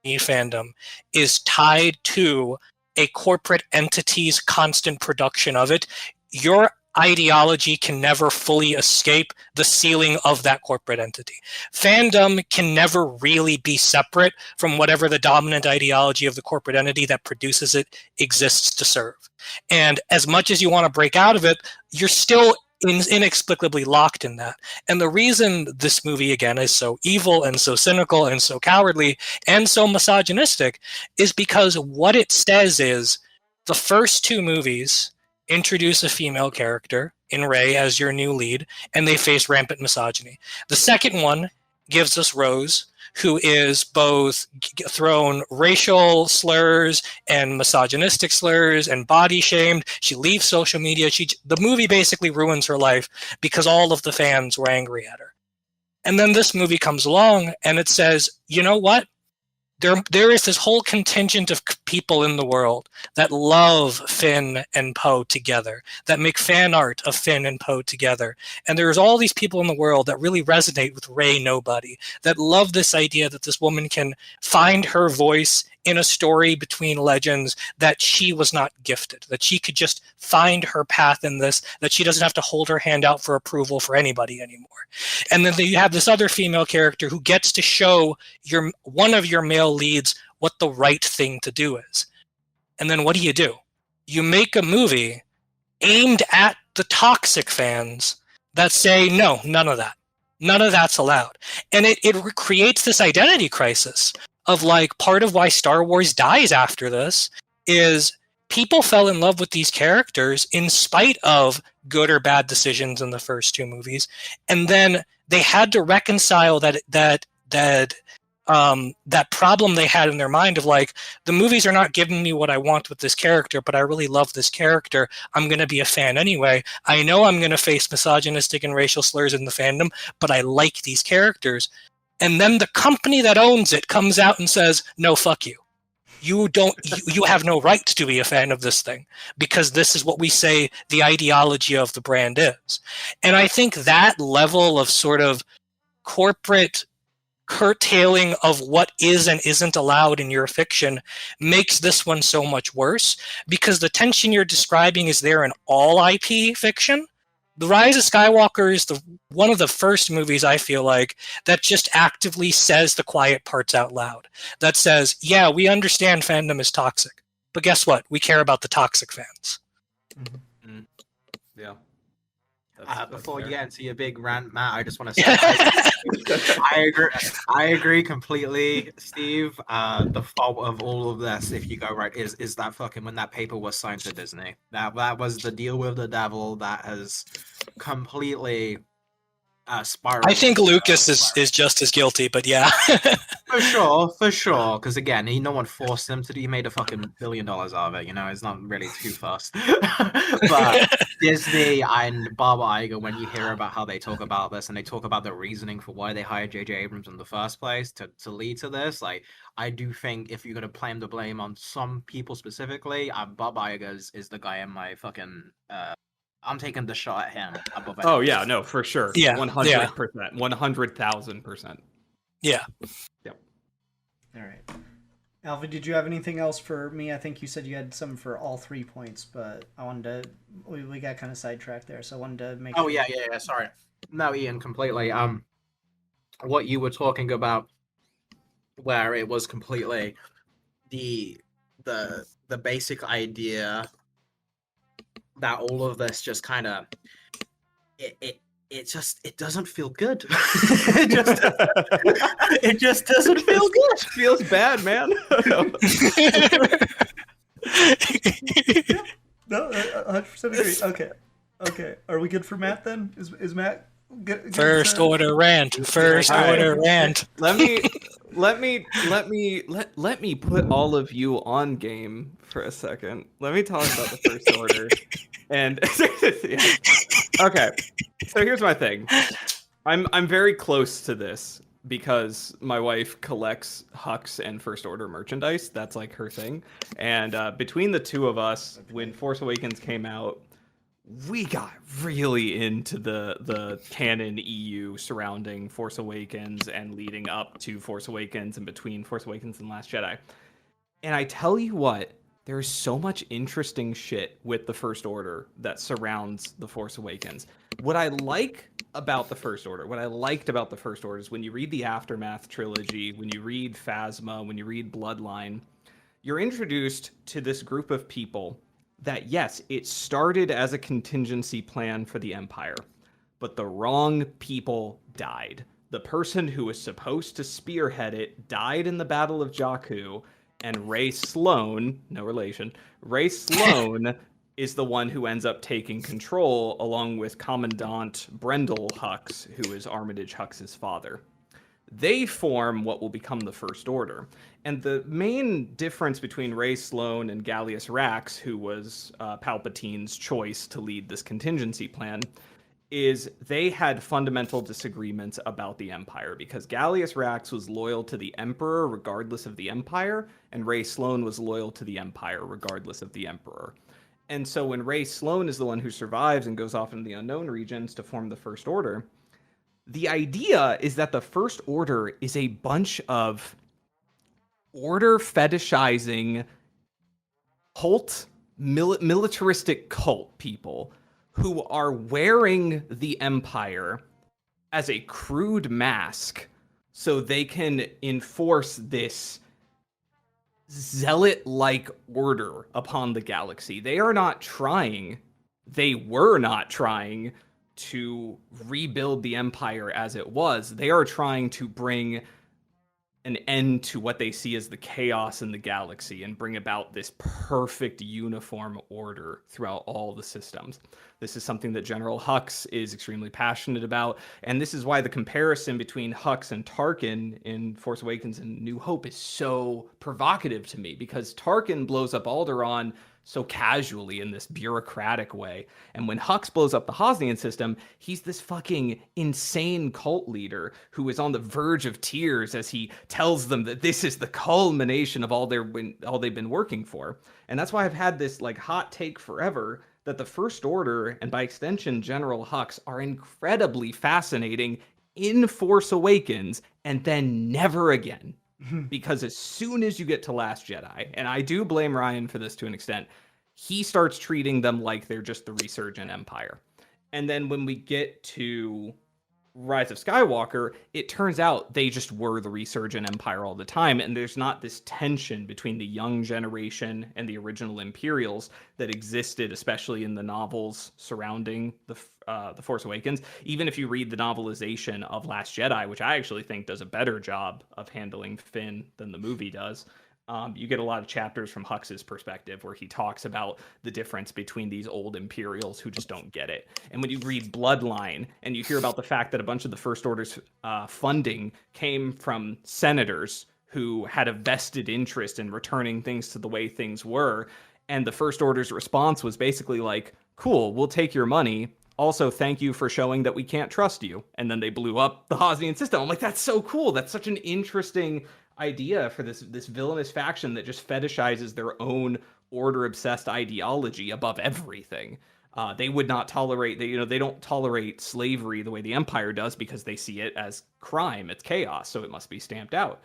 Speaker 4: fandom, is tied to a corporate entity's constant production of it, your ideology can never fully escape the ceiling of that corporate entity. Fandom can never really be separate from whatever the dominant ideology of the corporate entity that produces it exists to serve. And as much as you want to break out of it, you're still inexplicably locked in that. And the reason this movie, again, is so evil and so cynical and so cowardly and so misogynistic is because what it says is the first two movies introduce a female character in Rey as your new lead, and they face rampant misogyny. The second one gives us Rose, who is both thrown racial slurs and misogynistic slurs and body shamed. She leaves social media. The movie basically ruins her life because all of the fans were angry at her. And then this movie comes along and it says, you know what? There is this whole contingent of people in the world that love Finn and Poe together, that make fan art of Finn and Poe together. And there's all these people in the world that really resonate with Rey Nobody, that love this idea that this woman can find her voice in a story between legends, that she was not gifted, that she could just find her path in this, that she doesn't have to hold her hand out for approval for anybody anymore. And then you have this other female character who gets to show one of your male leads what the right thing to do is. And then what do? You make a movie aimed at the toxic fans that say, no, none of that. None of that's allowed. And it creates this identity crisis of like, part of why Star Wars dies after this is people fell in love with these characters in spite of good or bad decisions in the first two movies. And then they had to reconcile that problem they had in their mind of like, the movies are not giving me what I want with this character, but I really love this character. I'm going to be a fan anyway. I know I'm going to face misogynistic and racial slurs in the fandom, but I like these characters. And then the company that owns it comes out and says, no, fuck you. You have no right to be a fan of this thing because this is what we say the ideology of the brand is. And I think that level of sort of corporate curtailing of what is and isn't allowed in your fiction makes this one so much worse, because the tension you're describing is there in all IP fiction. The Rise of Skywalker is one of the first movies, I feel like, that just actively says the quiet parts out loud. That says, yeah, we understand fandom is toxic, but guess what? We care about the toxic fans.
Speaker 6: Mm-hmm. Yeah.
Speaker 3: Before you get into your big rant, Matt, I just want to say I agree completely, Steve. The fault of all of this, if you go right, is that fucking when that paper was signed to Disney. That was the deal with the devil that has completely spiraled.
Speaker 4: I think Lucas is just as guilty, but yeah.
Speaker 3: For sure. Because again, no one forced him to do. He made a fucking $1 billion out of it. You know, it's not really too fast. But Disney and Bob Iger, when you hear about how they talk about this and they talk about the reasoning for why they hired J.J. Abrams in the first place to lead to this, like, I do think if you're gonna blame the blame on some people specifically, Bob Iger is the guy in my fucking. I'm taking the shot at him.
Speaker 6: Oh yeah, no, for sure.
Speaker 4: Yeah,
Speaker 6: 100%, 100,000%.
Speaker 4: Yeah.
Speaker 6: Yep.
Speaker 2: All right. Alvin, did you have anything else for me? I think you said you had some for all 3 points, but I wanted to. We got kind of sidetracked there, so I wanted to make.
Speaker 3: Oh yeah. Sorry. No, Ian, completely. What you were talking about, where it was completely the basic idea that all of this just kind of it doesn't feel good. it just doesn't feel good.
Speaker 6: It feels bad, man.
Speaker 2: No, 100% agree. Okay. Are we good for Matt then? Is Matt good?
Speaker 4: First order rant.
Speaker 6: Let me put all of you on game for a second. Let me talk about the First Order. And yeah. Okay, so here's my thing. I'm very close to this because my wife collects Hux and First Order merchandise. That's like her thing. And between the two of us, when Force Awakens came out, we got really into the canon EU surrounding Force Awakens and leading up to Force Awakens and between Force Awakens and Last Jedi. And I tell you what, there's so much interesting shit with the First Order that surrounds the Force Awakens. What I like about the First Order, what I liked about the First Order is when you read the Aftermath trilogy, when you read Phasma, when you read Bloodline, you're introduced to this group of people that, yes, it started as a contingency plan for the Empire, but the wrong people died. The person who was supposed to spearhead it died in the Battle of Jakku, and Ray Sloan, no relation, Ray Sloan is the one who ends up taking control along with Commandant Brendel Hux, who is Armitage Hux's father. they form what will become the First Order. And the main difference between Ray Sloane and Gallius Rax, who was Palpatine's choice to lead this contingency plan, is they had fundamental disagreements about the Empire, because Gallius Rax was loyal to the Emperor regardless of the Empire, and Ray Sloane was loyal to the Empire regardless of the Emperor. And so when Ray Sloane is the one who survives and goes off into the unknown regions to form the First Order, the idea is that the First Order is a bunch of order fetishizing militaristic cult people who are wearing the Empire as a crude mask so they can enforce this zealot-like order upon the galaxy. They were not trying to rebuild the Empire as it was. They are trying to bring an end to what they see as the chaos in the galaxy and bring about this perfect uniform order throughout all the systems. This is something that General Hux is extremely passionate about, and this is why the comparison between Hux and Tarkin in Force Awakens and New Hope is so provocative to me, because Tarkin blows up Alderaan so casually in this bureaucratic way. And when Hux blows up the Hosnian system, he's this fucking insane cult leader who is on the verge of tears as he tells them that this is the culmination of all they've been working for. And that's why I've had this like hot take forever that the First Order, and by extension General Hux, are incredibly fascinating in Force Awakens and then never again. Because as soon as you get to Last Jedi, and I do blame Ryan for this to an extent, he starts treating them like they're just the resurgent Empire. And then when we get to Rise of Skywalker, it turns out they just were the resurgent Empire all the time, and there's not this tension between the young generation and the original Imperials that existed, especially in the novels surrounding the Force Awakens. Even if you read the novelization of Last Jedi, which I actually think does a better job of handling Finn than the movie does, you get a lot of chapters from Hux's perspective where he talks about the difference between these old Imperials who just don't get it. And when you read Bloodline and you hear about the fact that a bunch of the First Order's funding came from senators who had a vested interest in returning things to the way things were, and the First Order's response was basically like, cool, we'll take your money. Also, thank you for showing that we can't trust you. And then they blew up the Hosnian system. I'm like, that's so cool. That's such an interesting idea for this villainous faction that just fetishizes their own order-obsessed ideology above everything. They would not tolerate, they don't tolerate slavery the way the Empire does because they see it as crime. It's chaos, so it must be stamped out.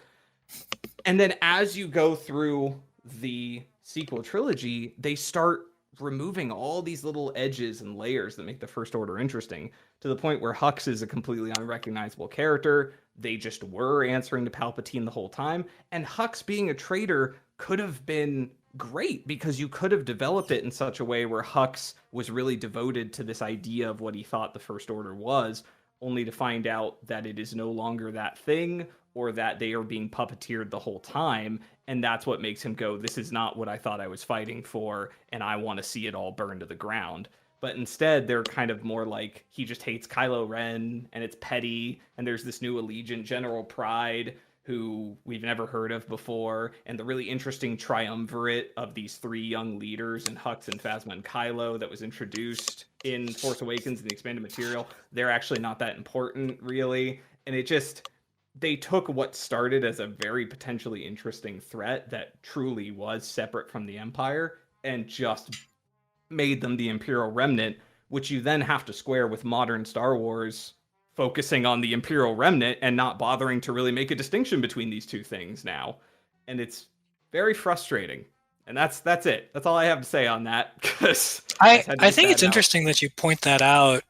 Speaker 6: And then as you go through the sequel trilogy, they start removing all these little edges and layers that make the First Order interesting, to the point where Hux is a completely unrecognizable character. They just were answering to Palpatine the whole time, and Hux being a traitor could have been great because you could have developed it in such a way where Hux was really devoted to this idea of what he thought the First Order was, only to find out that it is no longer that thing, or that they are being puppeteered the whole time. And that's what makes him go, this is not what I thought I was fighting for, and I want to see it all burn to the ground. But instead, they're kind of more like, he just hates Kylo Ren, and it's petty, and there's this new Allegiant General Pride, who we've never heard of before, and the really interesting triumvirate of these three young leaders in Hux and Phasma and Kylo that was introduced in Force Awakens and the expanded material, they're actually not that important, really. And it just, they took what started as a very potentially interesting threat that truly was separate from the Empire and just made them the Imperial Remnant, which you then have to square with modern Star Wars focusing on the Imperial Remnant and not bothering to really make a distinction between these two things now. And it's very frustrating. And that's it. That's all I have to say on that. Because
Speaker 4: I think it's interesting that you point that out,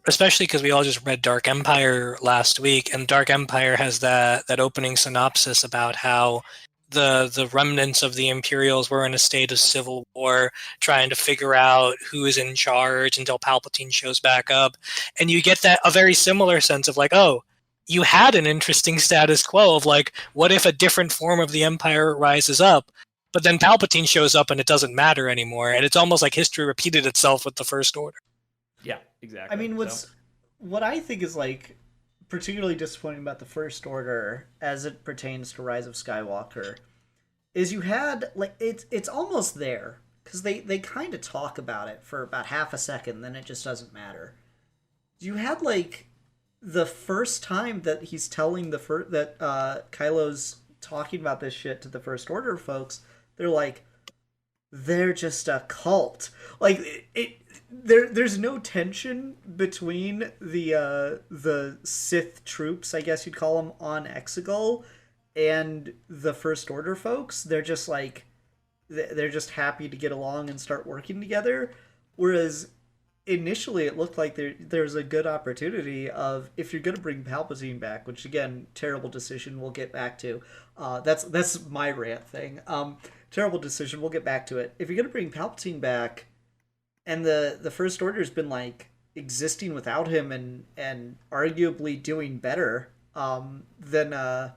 Speaker 4: especially because we all just read Dark Empire last week, and Dark Empire has that opening synopsis about how the remnants of the Imperials were in a state of civil war, trying to figure out who is in charge until Palpatine shows back up. And you get a very similar sense of like, oh, you had an interesting status quo of like, what if a different form of the Empire rises up? But then Palpatine shows up and it doesn't matter anymore. And it's almost like history repeated itself with the First Order.
Speaker 6: Yeah, exactly.
Speaker 2: I mean, what I think is like particularly disappointing about the First Order as it pertains to Rise of Skywalker is you had like it's almost there because they kind of talk about it for about half a second, then it just doesn't matter. You had like the first time that he's telling that Kylo's talking about this shit to the First Order folks, they're like, they're just a cult. Like there's no tension between the Sith troops, I guess you'd call them, on Exegol and the First Order folks. They're just like, they're just happy to get along and start working together. Whereas initially it looked like there's a good opportunity of, if you're going to bring Palpatine back, which again, terrible decision, we'll get back to. That's my rant thing. Terrible decision, we'll get back to it. If you're going to bring Palpatine back, and the First Order's been like existing without him and arguably doing better, then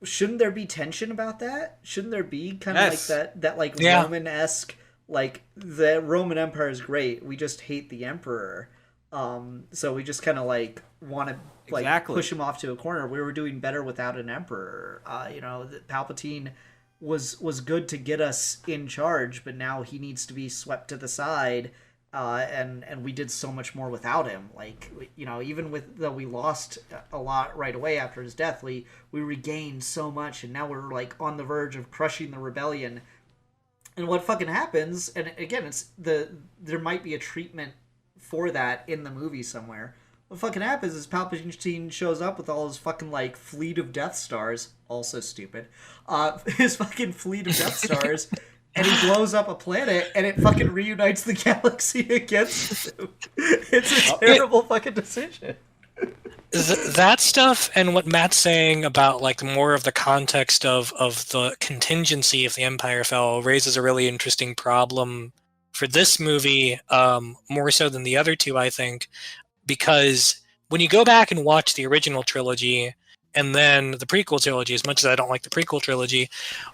Speaker 2: shouldn't there be tension about that? Shouldn't there be kind of like that like Roman-esque, like the Roman Empire is great, we just hate the Emperor, so we just kind of like want to like push him off to a corner. We were doing better without an Emperor. Palpatine was good to get us in charge, but now he needs to be swept to the side, and we did so much more without him. Like, even though we lost a lot right away after his death, we regained so much, and now we're like on the verge of crushing the rebellion. And what fucking happens, and again, there might be a treatment for that in the movie somewhere. What fucking happens is Palpatine shows up with all his fucking like fleet of Death Stars, also stupid, his fucking fleet of Death Stars, and he blows up a planet, and it fucking reunites the galaxy against him. It's a terrible fucking decision.
Speaker 4: That stuff and what Matt's saying about like more of the context of the contingency if the Empire fell raises a really interesting problem for this movie, more so than the other two, I think, because when you go back and watch the original trilogy and then the prequel trilogy, as much as I don't like the prequel trilogy,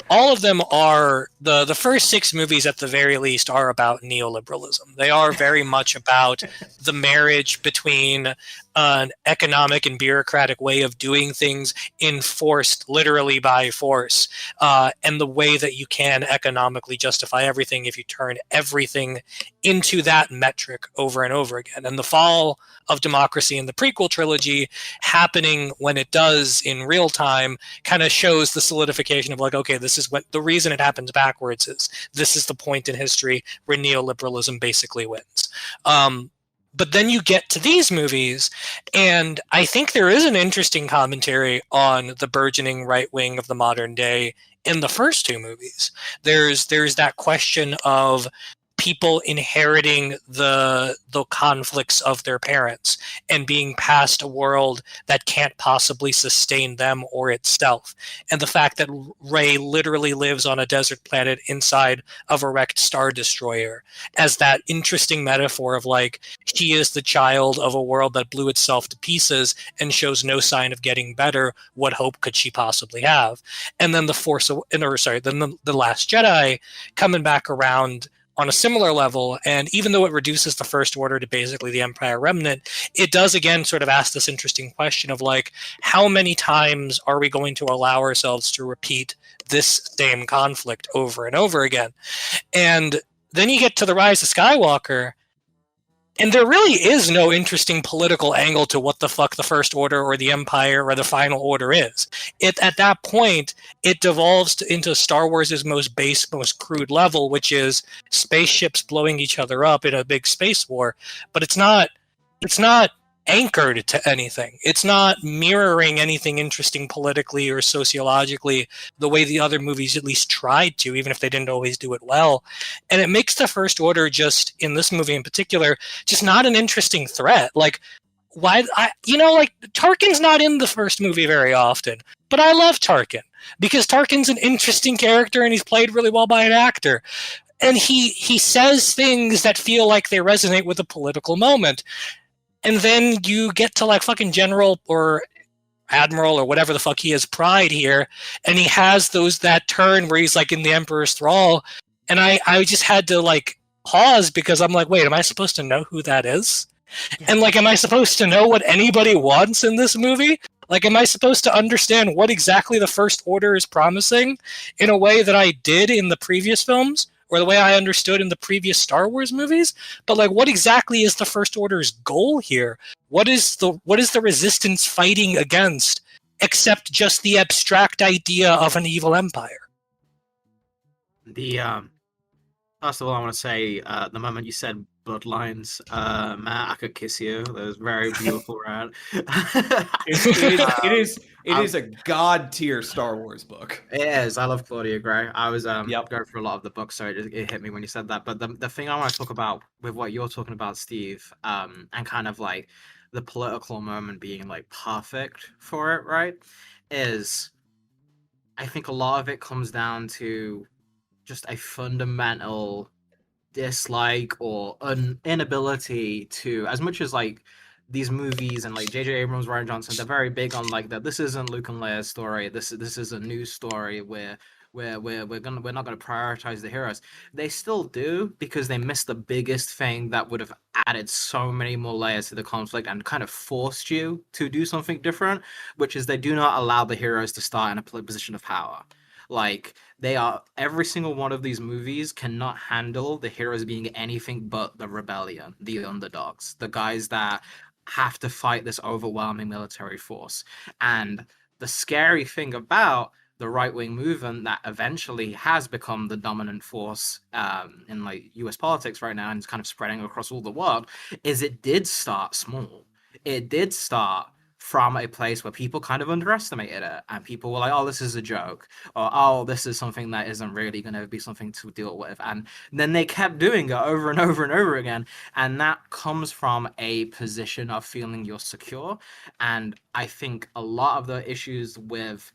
Speaker 4: all of them are, the first 6 movies at the very least are about neoliberalism. They are very much about the marriage between an economic and bureaucratic way of doing things enforced literally by force, and the way that you can economically justify everything if you turn everything into that metric over and over again. And the fall of democracy in the prequel trilogy happening when it does in real time kind of shows the solidification of like, okay, this is what the reason it happens backwards is. This is the point in history where neoliberalism basically wins. But then you get to these movies, and I think there is an interesting commentary on the burgeoning right wing of the modern day in the first 2 movies. There's that question of people inheriting the conflicts of their parents and being passed a world that can't possibly sustain them or itself. And the fact that Rey literally lives on a desert planet inside of a wrecked Star Destroyer as that interesting metaphor of like, she is the child of a world that blew itself to pieces and shows no sign of getting better. What hope could she possibly have? And then the Last Jedi coming back around on a similar level, and even though it reduces the First Order to basically the Empire Remnant, it does again sort of ask this interesting question of like, how many times are we going to allow ourselves to repeat this same conflict over and over again? And then you get to the Rise of Skywalker, and there really is no interesting political angle to what the fuck the First Order or the Empire or the Final Order is. At that point, it devolves into Star Wars' most base, most crude level, which is spaceships blowing each other up in a big space war. But it's not anchored to anything. It's not mirroring anything interesting politically or sociologically the way the other movies at least tried to, even if they didn't always do it well. And it makes the First Order, just in this movie in particular, just not an interesting threat. Like, Tarkin's not in the first movie very often, but I love Tarkin because Tarkin's an interesting character and he's played really well by an actor. And he says things that feel like they resonate with a political moment. And then you get to like fucking General or Admiral or whatever the fuck he is, Pride here, and he has that turn where he's like in the Emperor's thrall, and I just had to like pause because I'm like, wait, am I supposed to know who that is? And like, am I supposed to know what anybody wants in this movie? Like, am I supposed to understand what exactly the First Order is promising in a way that I did in the previous films, or the way I understood in the previous Star Wars movies? But like, what exactly is the First Order's goal here? What is the Resistance fighting against, except just the abstract idea of an evil empire?
Speaker 3: The First of all, I want to say the moment you said bloodlines, Matt, I could kiss you. That was very beautiful, right?
Speaker 6: It is a god tier Star Wars book.
Speaker 3: It is. I love Claudia Gray. I was
Speaker 6: Yep.
Speaker 3: going through a lot of the books, so it hit me when you said that. But the thing I want to talk about with what you're talking about, Steve, and kind of like the political moment being like perfect for it, right? Is I think a lot of it comes down to just a fundamental dislike or inability to, as much as like these movies and like J.J. Abrams, Ryan Johnson, they're very big on like that. This isn't Luke and Leia's story. This is a new story where we're not gonna prioritize the heroes. They still do, because they missed the biggest thing that would have added so many more layers to the conflict and kind of forced you to do something different, which is they do not allow the heroes to start in a position of power. Like, every single one of these movies cannot handle the heroes being anything but the rebellion, the underdogs, the guys that have to fight this overwhelming military force. And the scary thing about the right-wing movement that eventually has become the dominant force in like US politics right now, and it's kind of spreading across all the world, is it did start small. It did start from a place where people kind of underestimated it, and people were like, oh, this is a joke, or oh, this is something that isn't really going to be something to deal with. And then they kept doing it over and over and over again, and that comes from a position of feeling you're secure. And I think a lot of the issues with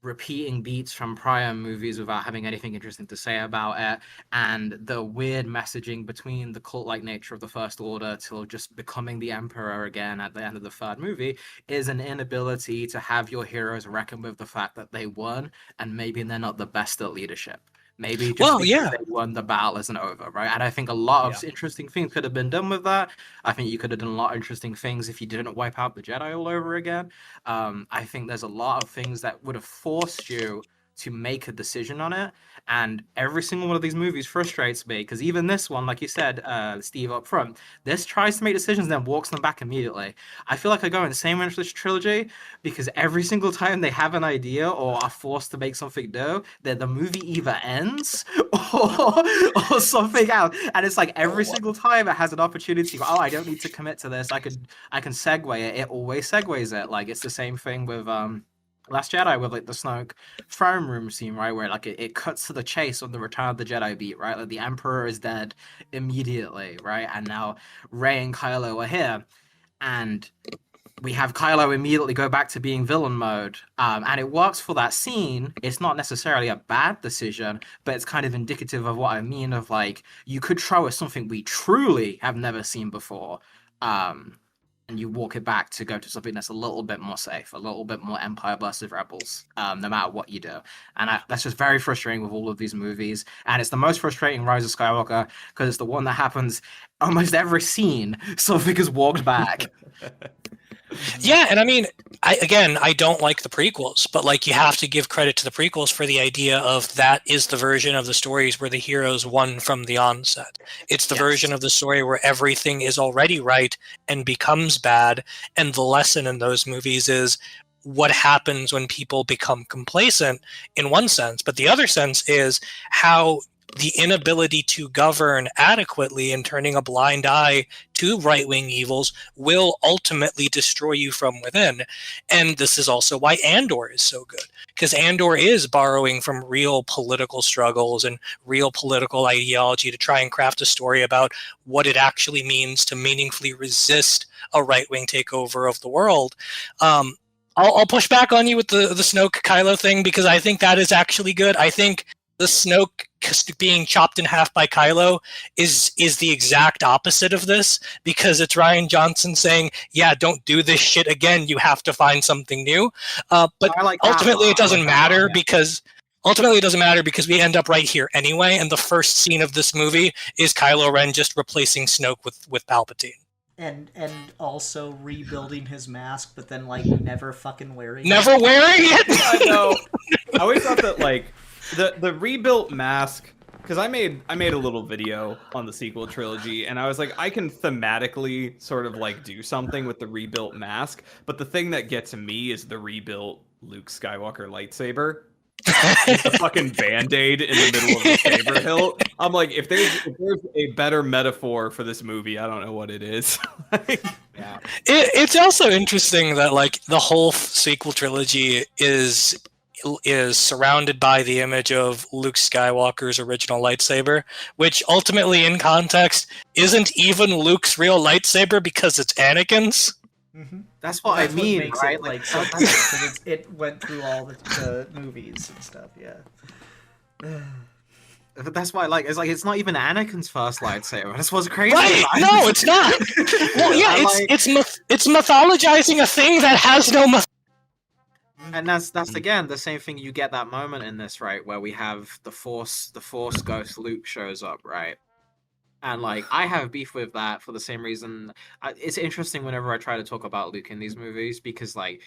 Speaker 3: repeating beats from prior movies without having anything interesting to say about it, and the weird messaging between the cult-like nature of the First Order till just becoming the Emperor again at the end of the third movie, is an inability to have your heroes reckon with the fact that they won, and maybe they're not the best at leadership. Maybe just because they won, the battle isn't over, right? And I think a lot of interesting things could have been done with that. I think you could have done a lot of interesting things if you didn't wipe out the Jedi all over again. I think there's a lot of things that would have forced you to make a decision on it. And every single one of these movies frustrates me, because even this one, like you said, Steve, up front, this tries to make decisions and then walks them back immediately. I feel like I go insane with this trilogy, because every single time they have an idea or are forced to make something new, that the movie either ends or something else. And it's like every single time it has an opportunity, oh, I don't need to commit to this, I can segue it. It always segues it. Like, it's the same thing with Last Jedi with like the Snoke throne room scene, right, where like it cuts to the chase on the Return of the Jedi beat, right? Like the Emperor is dead immediately, right? And now Rey and Kylo are here, and we have Kylo immediately go back to being villain mode, and it works for that scene. It's not necessarily a bad decision, but it's kind of indicative of what I mean. Of like, you could throw us something we truly have never seen before, and you walk it back to go to something that's a little bit more safe, a little bit more Empire versus Rebels, no matter what you do. And that's just very frustrating with all of these movies. And it's the most frustrating Rise of Skywalker, because it's the one that happens almost every scene. Something is walked back.
Speaker 4: Yeah, and I mean, I don't like the prequels, but like, you have to give credit to the prequels for the idea of that is the version of the stories where the heroes won from the onset. It's the version of the story where everything is already right and becomes bad, and the lesson in those movies is what happens when people become complacent, in one sense, but the other sense is how the inability to govern adequately and turning a blind eye to right-wing evils will ultimately destroy you from within. And this is also why Andor is so good, because Andor is borrowing from real political struggles and real political ideology to try and craft a story about what it actually means to meaningfully resist a right-wing takeover of the world. I'll push back on you with the Snoke Kylo thing, because I think that is actually good. I think the Snoke being chopped in half by Kylo is the exact opposite of this, because it's Ryan Johnson saying, yeah, don't do this shit again, you have to find something new. But ultimately it doesn't matter, because we end up right here anyway, and the first scene of this movie is Kylo Ren just replacing Snoke with Palpatine.
Speaker 2: and also rebuilding his mask, but then like never fucking wearing
Speaker 4: Never wearing it.
Speaker 6: I know. I always thought that like the rebuilt mask, because I made a little video on the sequel trilogy, and I was like, I can thematically sort of like do something with the rebuilt mask, but the thing that gets me is the rebuilt Luke Skywalker lightsaber. With the fucking band-aid in the middle of the saber hilt. I'm like, if there's a better metaphor for this movie, I don't know what it is.
Speaker 3: Yeah.
Speaker 4: It's also interesting that like the whole sequel trilogy is surrounded by the image of Luke Skywalker's original lightsaber, which ultimately in context isn't even Luke's real lightsaber because it's Anakin's.
Speaker 2: Mm-hmm.
Speaker 3: That's what I mean, right?
Speaker 2: It, like, so because it went through all the movies and stuff. Yeah.
Speaker 3: But that's why, like, it's not even Anakin's first lightsaber. That's what's crazy.
Speaker 4: Right? No, it's not. Well, yeah, it's mythologizing a thing that has no myth.
Speaker 3: And that's again the same thing. You get that moment in this, right, where we have the Force ghost Luke shows up, right? And like, I have beef with that for the same reason. It's interesting whenever I try to talk about Luke in these movies, because like,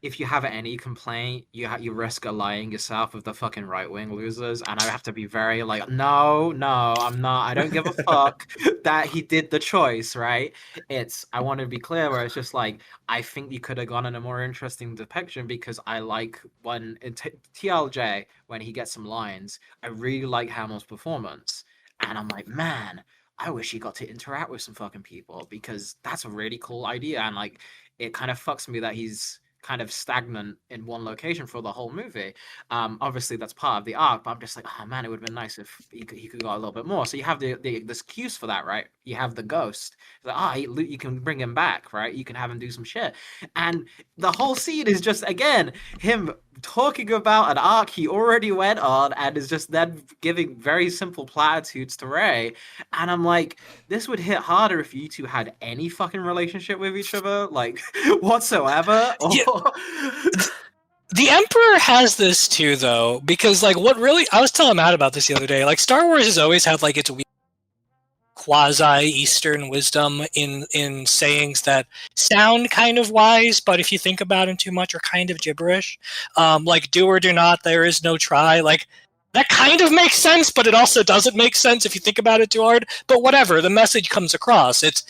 Speaker 3: if you have any complaint, you risk allying yourself with the fucking right-wing losers, and I have to be very like, no, I'm not. I don't give a fuck that he did the choice, right? I want to be clear where it's just like, I think you could have gone in a more interesting depiction, because I like when in TLJ, when he gets some lines, I really like Hamill's performance, and I'm like, man, I wish he got to interact with some fucking people, because that's a really cool idea, and like, it kind of fucks me that he's kind of stagnant in one location for the whole movie. Obviously that's part of the arc, but I'm just like, oh man, it would have been nice if he could go a little bit more. So you have the excuse for that, right? You have the ghost. It's like, you can bring him back, right? You can have him do some shit. And the whole scene is just, again, him talking about an arc he already went on, and is just then giving very simple platitudes to Rey. And I'm like, this would hit harder if you two had any fucking relationship with each other, like, whatsoever.
Speaker 4: Yeah. The Emperor has this too, though, because like what really I was telling Matt about this the other day. Like Star Wars has always had like its quasi-Eastern wisdom in sayings that sound kind of wise, but if you think about them too much, are kind of gibberish. Like do or do not, there is no try. Like that kind of makes sense, but it also doesn't make sense if you think about it too hard. But whatever, the message comes across. It's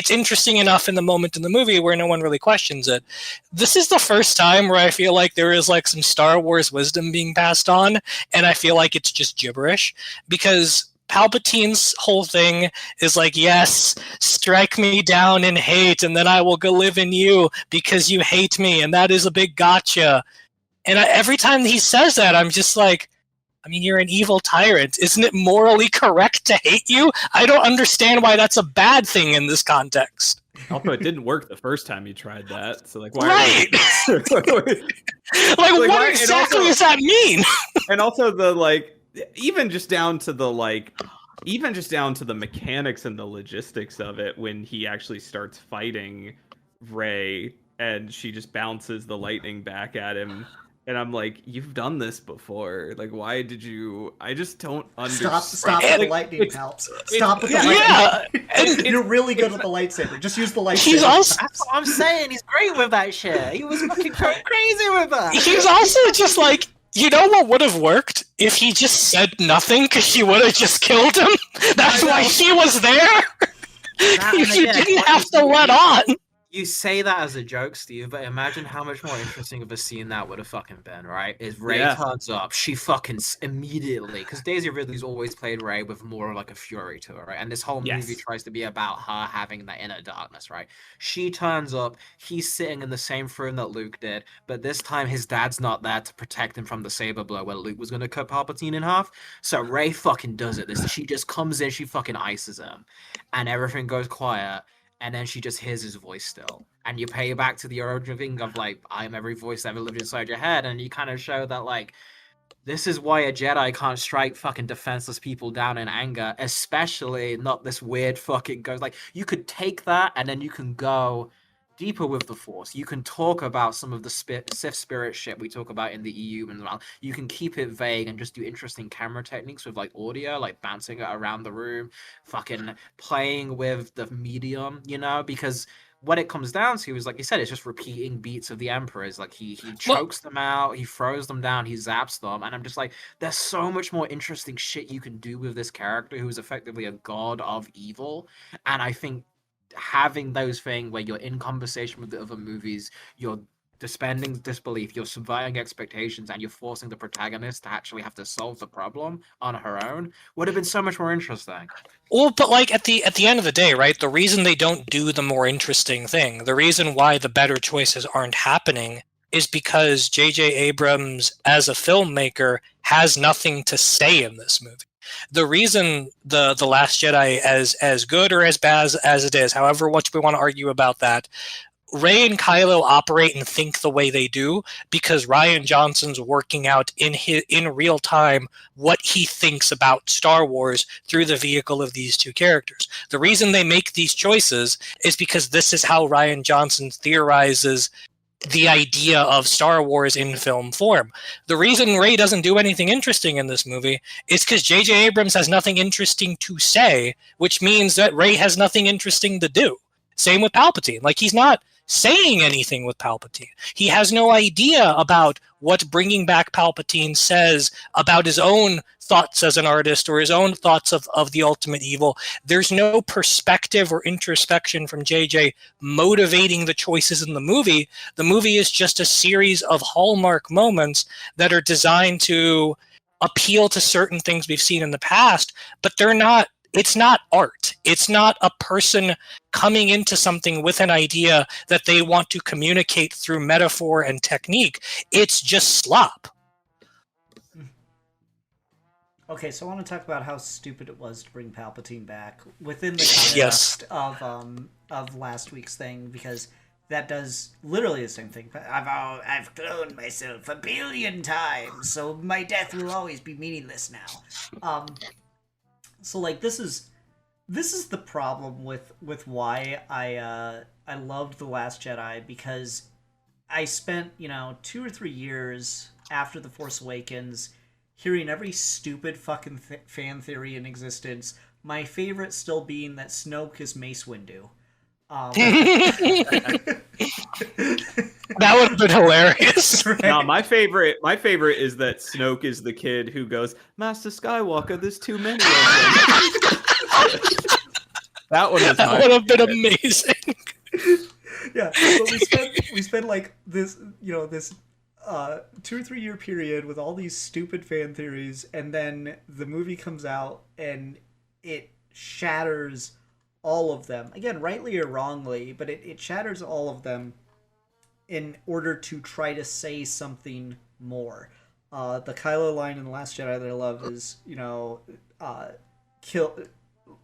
Speaker 4: interesting enough in the moment in the movie where no one really questions it. This is the first time where I feel like there is like some Star Wars wisdom being passed on, and I feel like it's just gibberish, because Palpatine's whole thing is like, yes, strike me down in hate, and then I will go live in you because you hate me, and that is a big gotcha. And every time he says that, I'm just like, I mean, you're an evil tyrant. Isn't it morally correct to hate you? I don't understand why that's a bad thing in this context.
Speaker 6: Also, it didn't work the first time you tried that. So, like, why?
Speaker 4: Right. Like, what exactly does that mean?
Speaker 6: And also the like, even just down to the mechanics and the logistics of it, when he actually starts fighting Rey and she just bounces the lightning back at him. And I'm like, you've done this before. Like, why did you? I just don't understand.
Speaker 2: Stop with the lightning, pal. Stop with the lightning.
Speaker 4: Yeah, and
Speaker 2: you're really good with the lightsaber. Just use the lightsaber.
Speaker 4: He's also.
Speaker 3: That's what I'm saying. He's great with that shit. He was fucking crazy with that.
Speaker 4: He's also just like, you know what would have worked if he just said nothing, because she would have just killed him. That's why he was there. You didn't have to let on.
Speaker 3: You say that as a joke, Steve, but imagine how much more interesting of a scene that would have fucking been, right? Is Rey turns up, she fucking immediately, because Daisy Ridley's always played Rey with more of like a fury to her, right? And this whole movie tries to be about her having that inner darkness, right? She turns up, he's sitting in the same throne that Luke did, but this time his dad's not there to protect him from the saber blow where Luke was going to cut Palpatine in half. So Rey fucking does it. She just comes in, she fucking ices him, and everything goes quiet. And then she just hears his voice still. And you pay back to the original thing of like, I am every voice that ever lived inside your head. And you kind of show that like, this is why a Jedi can't strike fucking defenseless people down in anger, especially not this weird fucking ghost. Like, you could take that and then you can go deeper with the Force. You can talk about some of the Sith spirit shit we talk about in the EU and well. You can keep it vague and just do interesting camera techniques with like audio, like bouncing it around the room, fucking playing with the medium, you know, because what it comes down to is, like you said, it's just repeating beats of the Emperors. Like he chokes them out, he throws them down, he zaps them, and I'm just like, there's so much more interesting shit you can do with this character who is effectively a god of evil. And I think having those things where you're in conversation with the other movies, you're suspending disbelief, you're subverting expectations, and you're forcing the protagonist to actually have to solve the problem on her own would have been so much more interesting.
Speaker 4: Well, but like at the end of the day, right? The reason they don't do the more interesting thing, the reason why the better choices aren't happening, is because J.J. Abrams, as a filmmaker, has nothing to say in this movie. The reason the Last Jedi, as good or as bad as it is, however much we want to argue about that, Rey and Kylo operate and think the way they do because Rian Johnson's working out in real time what he thinks about Star Wars through the vehicle of these two characters. The reason they make these choices is because this is how Rian Johnson theorizes the idea of Star Wars in film form. The reason Rey doesn't do anything interesting in this movie is because J.J. Abrams has nothing interesting to say, which means that Rey has nothing interesting to do. Same with Palpatine. Like, he's not saying anything with Palpatine. He has no idea about what bringing back Palpatine says about his own thoughts as an artist or his own thoughts of the ultimate evil. There's no perspective or introspection from JJ motivating the choices in the movie. The movie is just a series of hallmark moments that are designed to appeal to certain things we've seen in the past, but they're not. It's not art. It's not a person coming into something with an idea that they want to communicate through metaphor and technique. It's just slop.
Speaker 2: Okay, so I want to talk about how stupid it was to bring Palpatine back within the context of last week's thing, because that does literally the same thing. I've cloned myself 1 billion times, so my death will always be meaningless now. So like this is the problem with why I loved The Last Jedi, because I spent 2 or 3 years after The Force Awakens hearing every stupid fucking fan theory in existence. My favorite still being that Snoke is Mace Windu.
Speaker 4: That would have been hilarious.
Speaker 2: Right?
Speaker 6: No, my favorite is that Snoke is the kid who goes, Master Skywalker, there's too many of them. That one was
Speaker 4: That would have been amazing.
Speaker 2: Yeah, but we spent like this, this 2 or 3 year period with all these stupid fan theories, and then the movie comes out and it shatters all of them. Again, rightly or wrongly, but it shatters all of them in order to try to say something more. The Kylo line in The Last Jedi that I love is,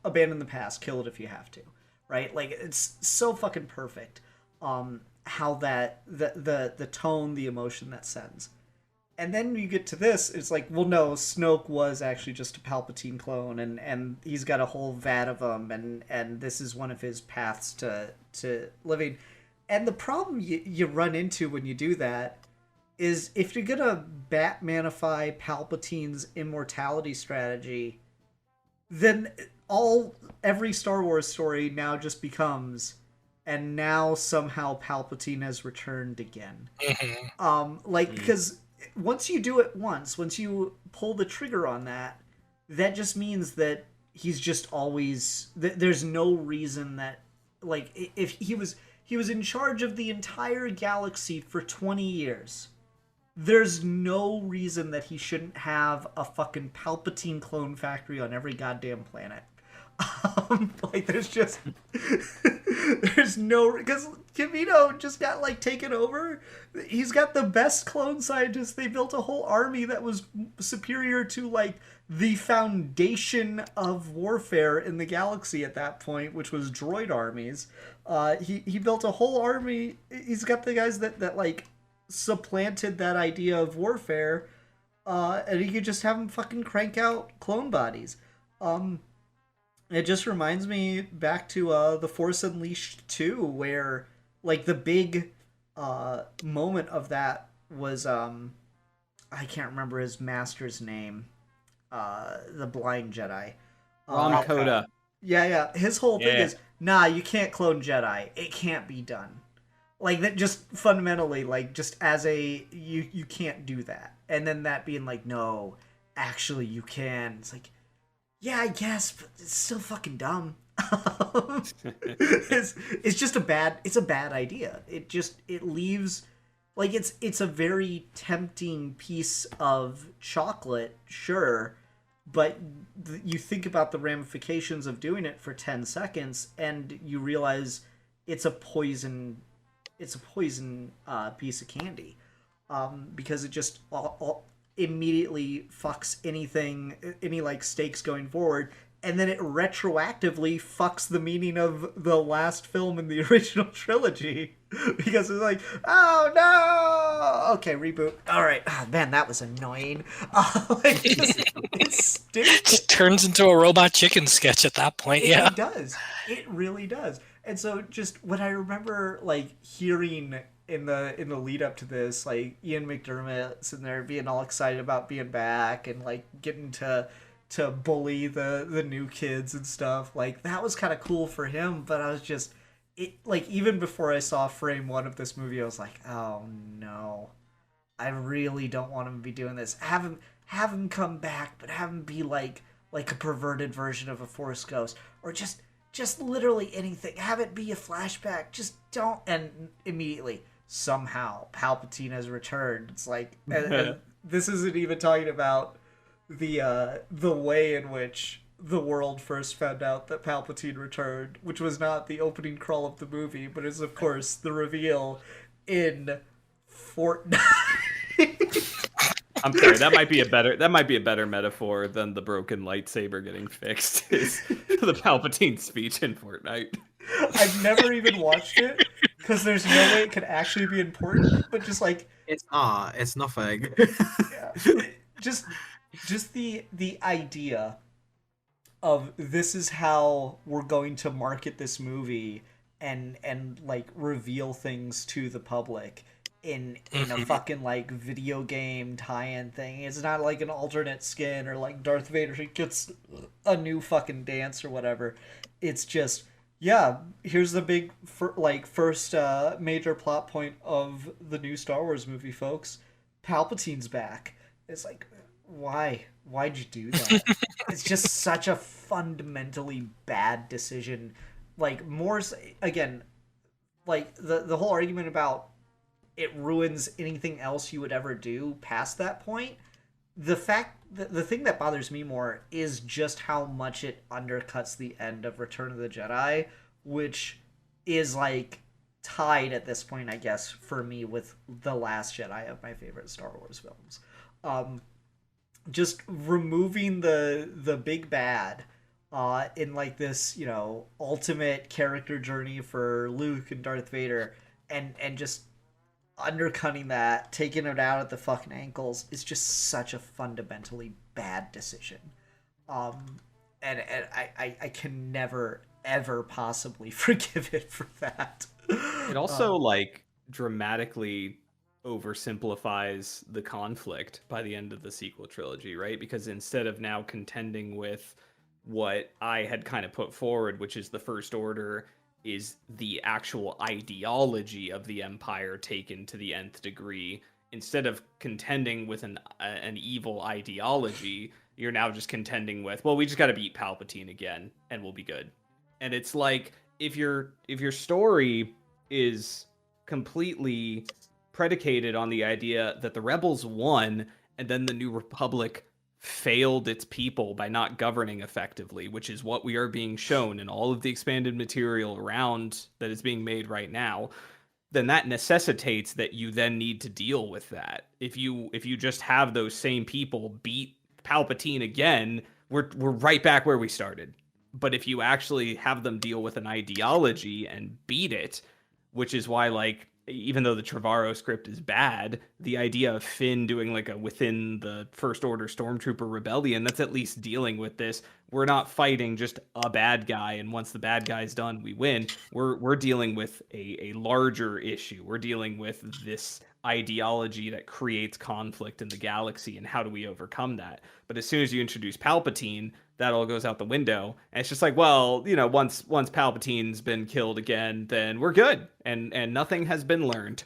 Speaker 2: abandon the past, kill it if you have to, right? Like, it's so fucking perfect. How that the tone, the emotion that sends. And then you get to this, it's like, well, no, Snoke was actually just a Palpatine clone, and he's got a whole vat of them, and this is one of his paths to living. And the problem you run into when you do that is, if you're gonna Batmanify Palpatine's immortality strategy, then every Star Wars story now just becomes, and now somehow Palpatine has returned again.
Speaker 4: Mm-hmm.
Speaker 2: Because once you do it once you pull the trigger on that, that just means that he's just always, there's no reason that, like, if he was in charge of the entire galaxy for 20 years, there's no reason that he shouldn't have a fucking Palpatine clone factory on every goddamn planet. There's no, because Kamino just got taken over. He's got the best clone scientists. They built a whole army that was superior to the foundation of warfare in the galaxy at that point, which was droid armies. He built a whole army. He's got the guys that supplanted that idea of warfare, and he could just have them fucking crank out clone bodies. It just reminds me back to The Force Unleashed 2, where like the big moment of that was I can't remember his master's name, the blind Jedi.
Speaker 6: Ram Koda.
Speaker 2: Yeah. His whole thing
Speaker 6: Yeah.
Speaker 2: is, nah, you can't clone Jedi. It can't be done. Like that, just fundamentally, like just as a you can't do that. And then that being like, no, actually you can. It's like, yeah, I guess, but it's still fucking dumb. It's just a bad idea. It leaves, like, it's a very tempting piece of chocolate, sure, but you think about the ramifications of doing it for 10 seconds and you realize it's a poison piece of candy, because it just immediately fucks any like stakes going forward, and then it retroactively fucks the meaning of the last film in the original trilogy, because it's like, oh no, okay, reboot, all right. Man, that was annoying. Like, it's stupid.
Speaker 4: Just turns into a Robot Chicken sketch at that point. Yeah.
Speaker 2: It does. It really does. And so just when I remember like hearing in the lead up to this, like Ian McDermott sitting there being all excited about being back and like getting to bully the new kids and stuff, like that was kind of cool for him. But I was just, it, like, even before I saw frame one of this movie, I was like, oh no, I really don't want him to be doing this. Have him come back, but have him be like a perverted version of a Force Ghost, or just literally anything. Have it be a flashback. Just don't. And immediately, somehow, Palpatine has returned. It's like, and this isn't even talking about the way in which the world first found out that Palpatine returned, which was not the opening crawl of the movie, but is of course the reveal in Fortnite.
Speaker 6: I'm sorry, that might be a better metaphor than the broken lightsaber getting fixed. Is the Palpatine speech in Fortnite.
Speaker 2: I've never even watched it because there's no way it could actually be important. But just like
Speaker 3: it's nothing.
Speaker 2: yeah, just the idea of this is how we're going to market this movie and like reveal things to the public in a fucking like video game tie-in thing. It's not like an alternate skin or like Darth Vader gets a new fucking dance or whatever. It's just, yeah, here's the big first major plot point of the new Star Wars movie, folks. Palpatine's back. It's like, why'd you do that? It's just such a fundamentally bad decision. Like, more again, like the whole argument about it ruins anything else you would ever do past that point. The thing that bothers me more is just how much it undercuts the end of Return of the Jedi, which is like tied at this point, I guess, for me with The Last Jedi of my favorite Star Wars films. Just removing the big bad in like this, you know, ultimate character journey for Luke and Darth Vader, and just undercutting that, taking it out at the fucking ankles, is just such a fundamentally bad decision. And I can never ever possibly forgive it for that.
Speaker 6: It also like dramatically oversimplifies the conflict by the end of the sequel trilogy, right? Because instead of now contending with what I had kind of put forward, which is the First Order is the actual ideology of the Empire taken to the nth degree, instead of contending with an evil ideology, you're now just contending with, well, we just got to beat Palpatine again and we'll be good. And it's like, if your story is completely predicated on the idea that the rebels won and then the New Republic failed its people by not governing effectively, which is what we are being shown in all of the expanded material around that is being made right now, then that necessitates that you then need to deal with that. If you just have those same people beat Palpatine again, we're right back where we started. But if you actually have them deal with an ideology and beat it, which is why, like, even though the Trevorrow script is bad, the idea of Finn doing like a within the First Order Stormtrooper rebellion, that's at least dealing with this. We're not fighting just a bad guy, and once the bad guy's done, we win. We're dealing with a larger issue. We're dealing with this ideology that creates conflict in the galaxy, and how do we overcome that? But as soon as you introduce Palpatine, that all goes out the window. And it's just like, well, once Palpatine's been killed again, then we're good, and nothing has been learned.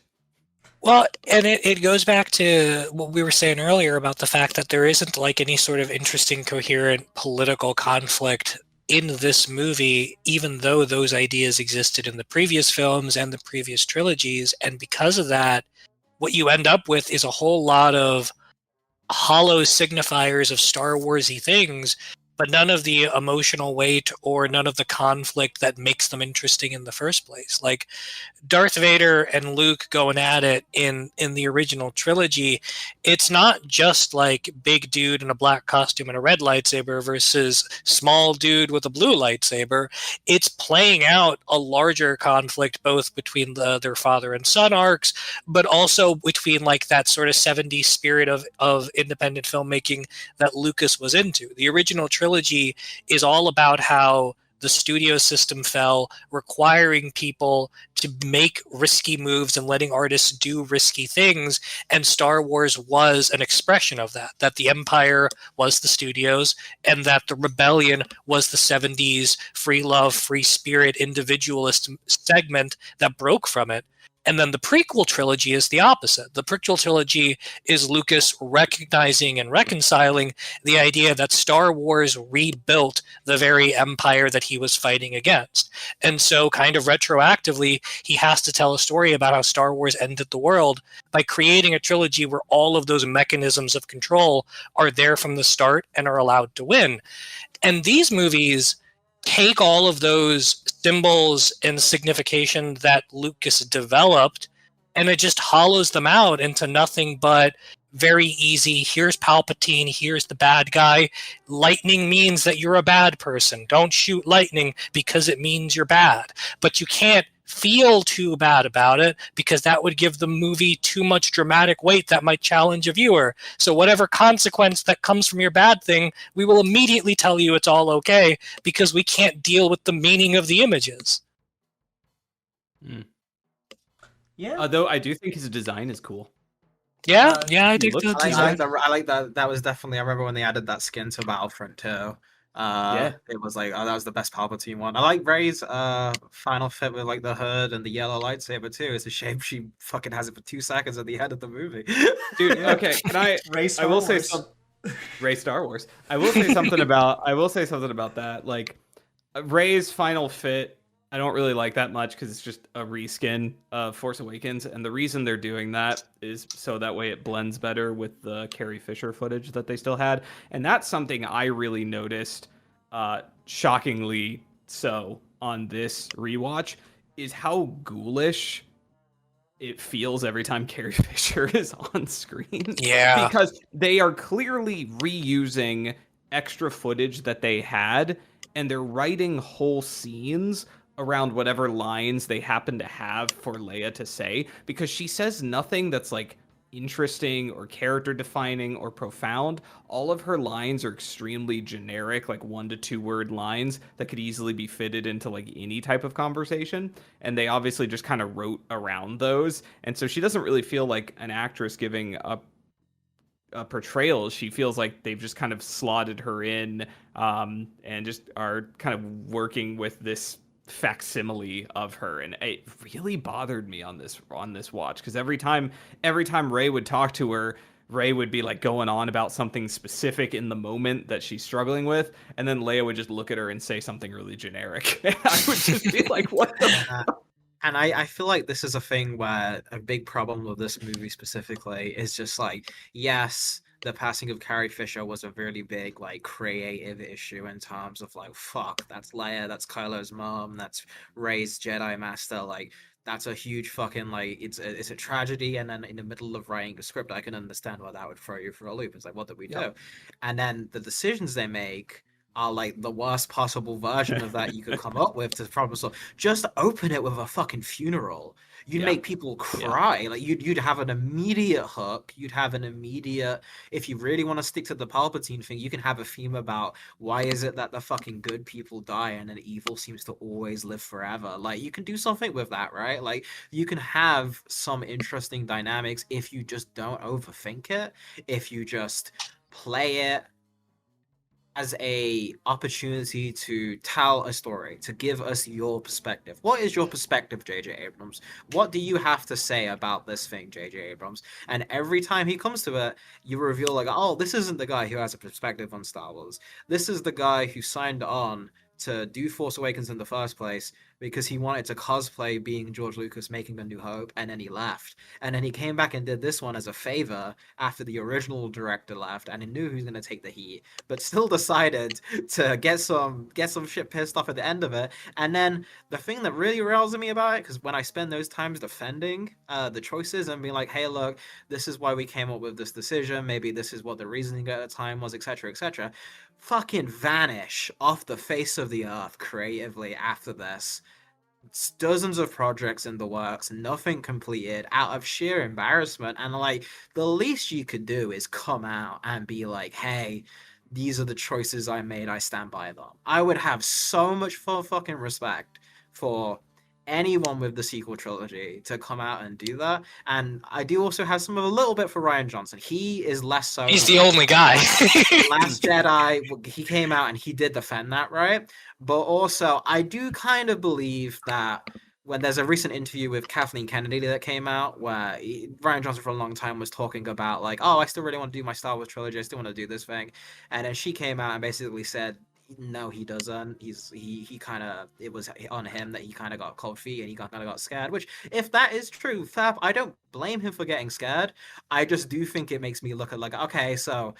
Speaker 4: Well, and it goes back to what we were saying earlier about the fact that there isn't like any sort of interesting, coherent political conflict in this movie, even though those ideas existed in the previous films and the previous trilogies. And because of that, what you end up with is a whole lot of hollow signifiers of Star Warsy things, but none of the emotional weight or none of the conflict that makes them interesting in the first place. Like Darth Vader and Luke going at it in the original trilogy, it's not just like big dude in a black costume and a red lightsaber versus small dude with a blue lightsaber. It's playing out a larger conflict both between their father and son arcs, but also between like that sort of 70s spirit of independent filmmaking that Lucas was into. The original trilogy is all about how the studio system fell, requiring people to make risky moves and letting artists do risky things. And Star Wars was an expression of that the Empire was the studios and that the rebellion was the 70s free love, free spirit, individualist segment that broke from it. And then the prequel trilogy is the opposite. The prequel trilogy is Lucas recognizing and reconciling the idea that Star Wars rebuilt the very empire that he was fighting against. And so kind of retroactively, he has to tell a story about how Star Wars ended the world by creating a trilogy where all of those mechanisms of control are there from the start and are allowed to win. And these movies take all of those symbols and signification that Lucas developed, and it just hollows them out into nothing but very easy. Here's Palpatine. Here's the bad guy. Lightning means that you're a bad person. Don't shoot lightning because it means you're bad. But you can't feel too bad about it because that would give the movie too much dramatic weight that might challenge a viewer. So whatever consequence that comes from your bad thing, we will immediately tell you it's all okay because we can't deal with the meaning of the images.
Speaker 2: Yeah.
Speaker 6: Although I do think his design is cool.
Speaker 4: Yeah, I think
Speaker 6: looks
Speaker 4: that's
Speaker 3: I
Speaker 6: design.
Speaker 3: like that. That was definitely. I remember when they added that skin to Battlefront too.
Speaker 6: Yeah.
Speaker 3: It was like, oh, that was the best Palpatine one. I like Rey's final fit with like the hood and the yellow lightsaber too. It's a shame she fucking has it for 2 seconds at the end of the movie.
Speaker 6: Dude, okay, can I
Speaker 2: Rey Star
Speaker 6: I will say
Speaker 2: Wars.
Speaker 6: some Rey Star Wars. I will say something about that. Like Rey's final fit, I don't really like that much because it's just a reskin of Force Awakens, and the reason they're doing that is so that way it blends better with the Carrie Fisher footage that they still had, and that's something I really noticed, shockingly so, on this rewatch, is how ghoulish it feels every time Carrie Fisher is on screen.
Speaker 4: Yeah.
Speaker 6: Because they are clearly reusing extra footage that they had, and they're writing whole scenes around whatever lines they happen to have for Leia to say, because she says nothing that's like interesting or character defining or profound. All of her lines are extremely generic, like 1 to 2 word lines that could easily be fitted into like any type of conversation, and they obviously just kind of wrote around those, and so she doesn't really feel like an actress giving a portrayal. She feels like they've just kind of slotted her in, and just are kind of working with this facsimile of her, and it really bothered me on this watch, because every time Rey would talk to her, Rey would be like going on about something specific in the moment that she's struggling with, and then Leia would just look at her and say something really generic. I would just be like, what the
Speaker 3: And I feel like this is a thing where a big problem with this movie specifically is just like, yes, the passing of Carrie Fisher was a really big like creative issue in terms of like, fuck, that's Leia, that's Kylo's mom, that's Rey's Jedi Master, like that's a huge fucking like it's a tragedy. And then in the middle of writing a script, I can understand why that would throw you for a loop. It's like, what did we do? And then the decisions they make are like the worst possible version of that you could come up with to problem solve. Just open it with a fucking funeral. You'd make people cry. Like you'd have an immediate hook. You'd have an immediate. If you really want to stick to the Palpatine thing, you can have a theme about why is it that the fucking good people die and then evil seems to always live forever. Like you can do something with that, right? Like you can have some interesting dynamics if you just don't overthink it. If you just play it as a opportunity to tell a story, to give us your perspective. What is your perspective, J.J. Abrams? What do you have to say about this thing, J.J. Abrams? And every time he comes to it, you reveal like, oh, this isn't the guy who has a perspective on Star Wars. This is the guy who signed on to do Force Awakens in the first place because he wanted to cosplay being George Lucas making A New Hope, and then he left. And then he came back and did this one as a favor after the original director left, and he knew he was going to take the heat, but still decided to get some shit pissed off at the end of it. And then the thing that really riles me about it, because when I spend those times defending the choices and being like, hey, look, this is why we came up with this decision, maybe this is what the reasoning at the time was, etc., fucking vanish off the face of the earth creatively after this. It's dozens of projects in the works, nothing completed out of sheer embarrassment. And like, the least you could do is come out and be like, hey, these are the choices I made, I stand by them. I would have so much fucking respect for anyone with the sequel trilogy to come out and do that. And I do also have some of a little bit for Rian Johnson. He is less so.
Speaker 4: He's the only guy.
Speaker 3: Last Jedi, he came out and he did defend that, right? But also, I do kind of believe that when there's a recent interview with Kathleen Kennedy that came out where Rian Johnson for a long time was talking about like, oh, I still really want to do my Star Wars trilogy. I still want to do this thing. And then she came out and basically said, no, he doesn't. He kind of, it was on him that he kind of got cold feet and he kind of got scared, which if that is true, Fab, I don't blame him for getting scared. I just do think it makes me look at like, okay, so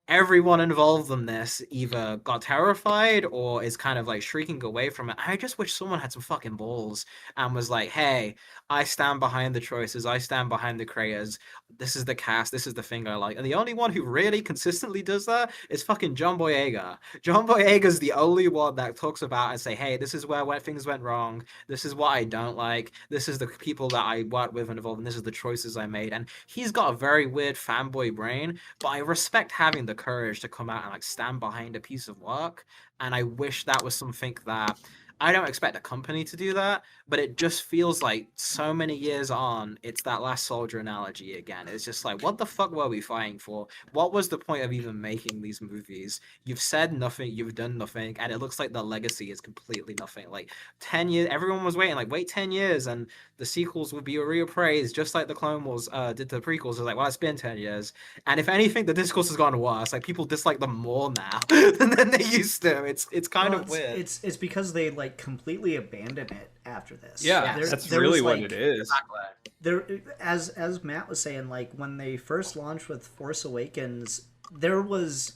Speaker 3: everyone involved in this either got terrified or is kind of like shrieking away from it. I just wish someone had some fucking balls and was like, hey, I stand behind the choices, I stand behind the creators, this is the cast, this is the thing I like. And the only one who really consistently does that is fucking John Boyega. John Boyega's the only one that talks about and say, hey, this is where things went wrong, this is what I don't like, this is the people that I worked with and involved, and this is the choices I made. And he's got a very weird fanboy brain, but I respect having the courage to come out and like stand behind a piece of work. And I wish that was something that I don't expect a company to do that, but it just feels like so many years on, it's that last soldier analogy again. It's just like, what the fuck were we fighting for? What was the point of even making these movies? You've said nothing, you've done nothing, and it looks like the legacy is completely nothing. Like 10 years, everyone was waiting, like wait 10 years and the sequels would be reappraised just like the Clone Wars did to the prequels. It's like, well, it's been 10 years. And if anything, the discourse has gone worse. Like people dislike them more now than they used to. It's kind of weird.
Speaker 2: It's because they like completely abandon it after this.
Speaker 6: Yeah, that's really what it is.
Speaker 2: There, as Matt was saying, like when they first launched with Force Awakens, there was,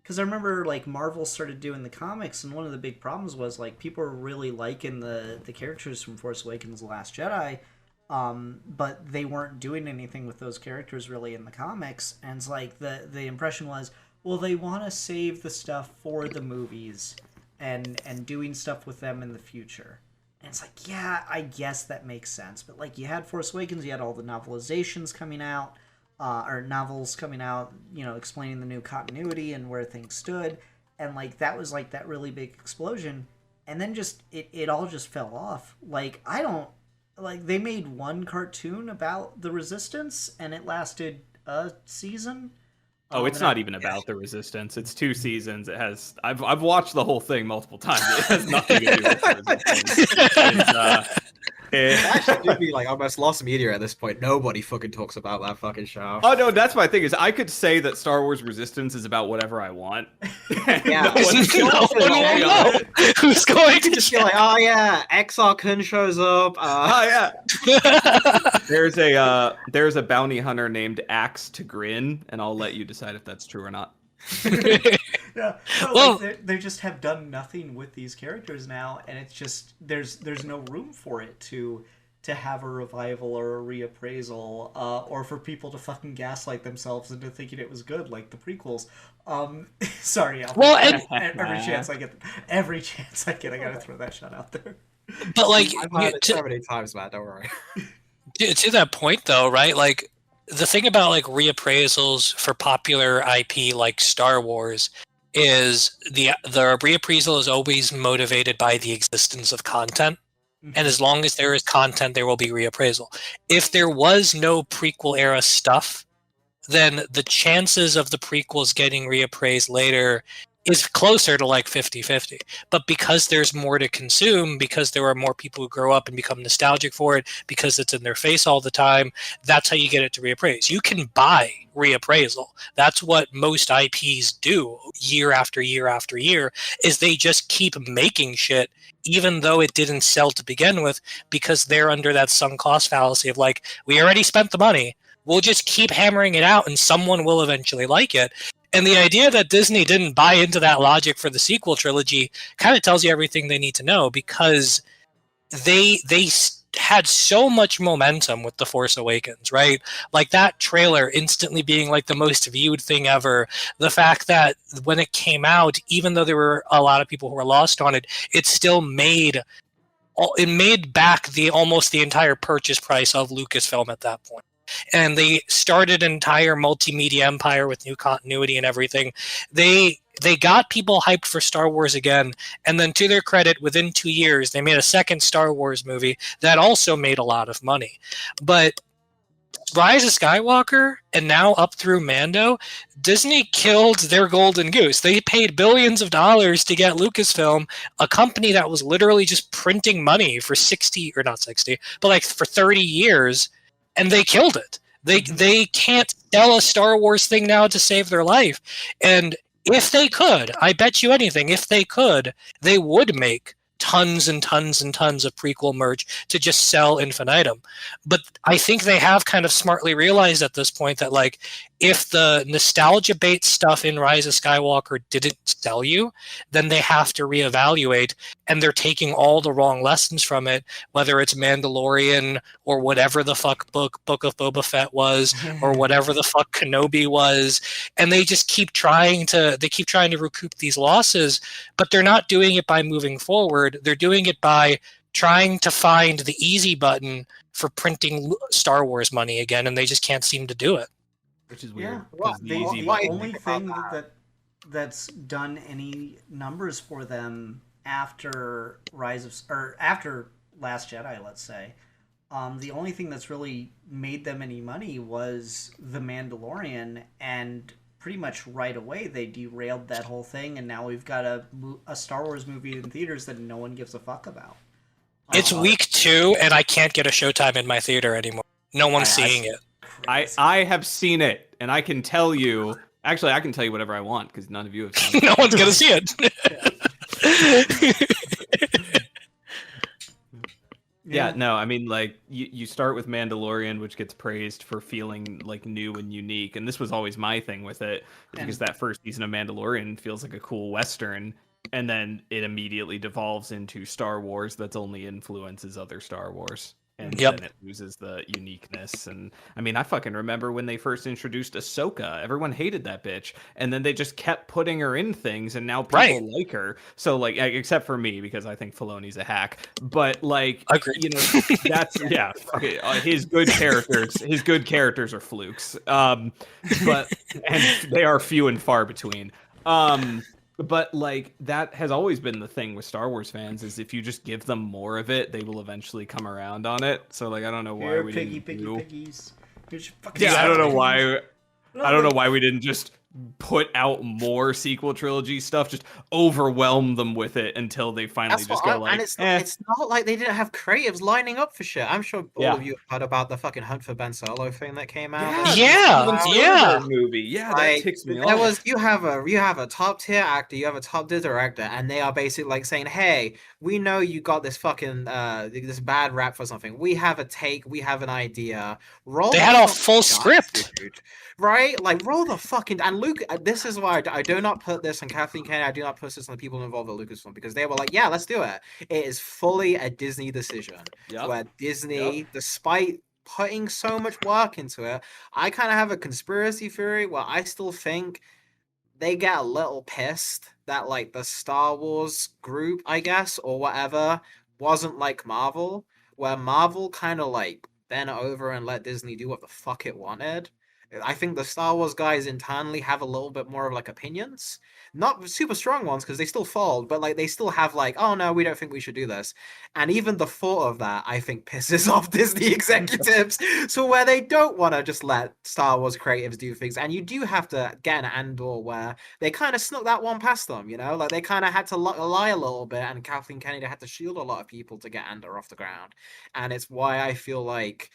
Speaker 2: because I remember like Marvel started doing the comics, and one of the big problems was like people were really liking the characters from Force Awakens, The Last Jedi, but they weren't doing anything with those characters really in the comics, and it's like the impression was, well, they want to save the stuff for the movies and doing stuff with them in the future. And it's like, yeah, I guess that makes sense. But like you had Force Awakens, you had all the novelizations coming out, or novels coming out, you know, explaining the new continuity and where things stood. And like that was like that really big explosion. And then just it all just fell off. Like I don't like they made one cartoon about the Resistance and it lasted a season.
Speaker 6: Oh, it's not even about the Resistance. It's 2 seasons. It has. I've watched the whole thing multiple times. It has nothing to do with the Resistance.
Speaker 3: It actually would be like almost lost media at this point. Nobody fucking talks about that fucking show.
Speaker 6: Oh no, that's my thing. Is I could say that Star Wars Resistance is about whatever I want.
Speaker 3: Yeah,
Speaker 4: no one will know who's going to
Speaker 3: just be like, oh yeah, Exar Kun shows up.
Speaker 6: Oh yeah. There's a bounty hunter named Axe to Grin, and I'll let you decide if that's true or not.
Speaker 2: Yeah, so well, like they just have done nothing with these characters now, and it's just there's no room for it to to have a revival or a reappraisal, or for people to fucking gaslight themselves into thinking it was good, like the prequels. Sorry, Alfred.
Speaker 4: Well, and
Speaker 2: every chance I get, I gotta throw that shot out there.
Speaker 4: but like
Speaker 3: I've heard it so many times, man. Don't worry.
Speaker 4: to that point though, right? Like the thing about like reappraisals for popular IP like Star Wars is the reappraisal is always motivated by the existence of content. And as long as there is content, there will be reappraisal. If there was no prequel era stuff, then the chances of the prequels getting reappraised later is closer to like 50-50. But because there's more to consume, because there are more people who grow up and become nostalgic for it, because it's in their face all the time, that's how you get it to reappraise. You can buy reappraisal. That's what most IPs do year after year after year, is they just keep making shit even though it didn't sell to begin with, because they're under that sunk cost fallacy of like, we already spent the money, we'll just keep hammering it out and someone will eventually like it. And the idea that Disney didn't buy into that logic for the sequel trilogy kind of tells you everything they need to know, because they had so much momentum with The Force Awakens, right? Like that trailer instantly being like the most viewed thing ever. The fact that when it came out, even though there were a lot of people who were lost on it, it still made back almost the entire purchase price of Lucasfilm at that point. And they started an entire multimedia empire with new continuity and everything. They got people hyped for Star Wars again, and then to their credit, within 2 years, they made a second Star Wars movie that also made a lot of money. But Rise of Skywalker, and now up through Mando, Disney killed their golden goose. They paid billions of dollars to get Lucasfilm, a company that was literally just printing money for 30 years, and they killed it. They can't sell a Star Wars thing now to save their life. And if they could, I bet you anything, if they could, they would make tons and tons and tons of prequel merch to just sell infinitum. But I think they have kind of smartly realized at this point that, like, if the nostalgia bait stuff in Rise of Skywalker didn't sell you, then they have to reevaluate, and they're taking all the wrong lessons from it, whether it's Mandalorian or whatever the fuck book of Boba Fett was, or whatever the fuck Kenobi was, and they just keep trying to recoup these losses, but they're not doing it by moving forward. They're doing it by trying to find the easy button for printing Star Wars money again, and they just can't seem to do it.
Speaker 6: Which is weird.
Speaker 2: Yeah,
Speaker 6: The
Speaker 2: only thing that's done any numbers for them after after Last Jedi, let's say, the only thing that's really made them any money was The Mandalorian, and pretty much right away they derailed that whole thing, and now we've got a Star Wars movie in theaters that no one gives a fuck about.
Speaker 4: It's week 2, and I can't get a showtime in my theater anymore. No one's seeing it.
Speaker 6: I have seen it, and I can tell you. Actually, I can tell you whatever I want because none of you have seen it.
Speaker 4: No one's gonna see it.
Speaker 6: Yeah, no, I mean, like, you start with Mandalorian, which gets praised for feeling, like, new and unique, and this was always my thing with it, because that first season of Mandalorian feels like a cool Western, and then it immediately devolves into Star Wars that's only influences other Star Wars. And then it loses the uniqueness. And I mean, I fucking remember when they first introduced Ahsoka. Everyone hated that bitch. And then they just kept putting her in things, and now people like her. So, like, except for me, because I think Filoni's a hack. But, like, you know, that's, yeah, his good characters are flukes. And they are few and far between. But, like, that has always been the thing with Star Wars fans, is if you just give them more of it, they will eventually come around on it. So, like, I don't know why we didn't
Speaker 2: piggies.
Speaker 6: Yeah, I don't know why. I don't know why we didn't just put out more sequel trilogy stuff, just overwhelm them with it until they finally go like,
Speaker 3: and it's not like they didn't have creatives lining up for shit. I'm sure all of you have heard about the fucking Hunt for Ben Solo thing that came out.
Speaker 4: Yeah.
Speaker 6: Movie. Yeah, that ticks me off.
Speaker 3: You have a top tier actor, you have a top tier director, and they are basically like saying, "Hey, we know you got this fucking this bad rap for something. We have a take, we have an idea.
Speaker 4: They had a full script."
Speaker 3: Dude. Right? Like, roll the fucking... And Luke. This is why I do not put this on Kathleen Kennedy. I do not put this on the people involved at Lucasfilm because they were like, "Yeah, let's do it." It is fully a Disney decision.
Speaker 6: Yep.
Speaker 3: Where Disney, despite putting so much work into it, I kind of have a conspiracy theory where I still think they get a little pissed that like the Star Wars group, I guess, or whatever, wasn't like Marvel, where Marvel kind of like bent over and let Disney do what the fuck it wanted. I think the Star Wars guys internally have a little bit more of like opinions, not super strong ones because they still fold, but like they still have like, oh no, we don't think we should do this. And even the thought of that, I think, pisses off Disney executives. So where they don't want to just let Star Wars creatives do things, and you do have to get an Andor where they kind of snuck that one past them, you know, like they kind of had to lie a little bit, and Kathleen Kennedy had to shield a lot of people to get Andor off the ground, and it's why I feel like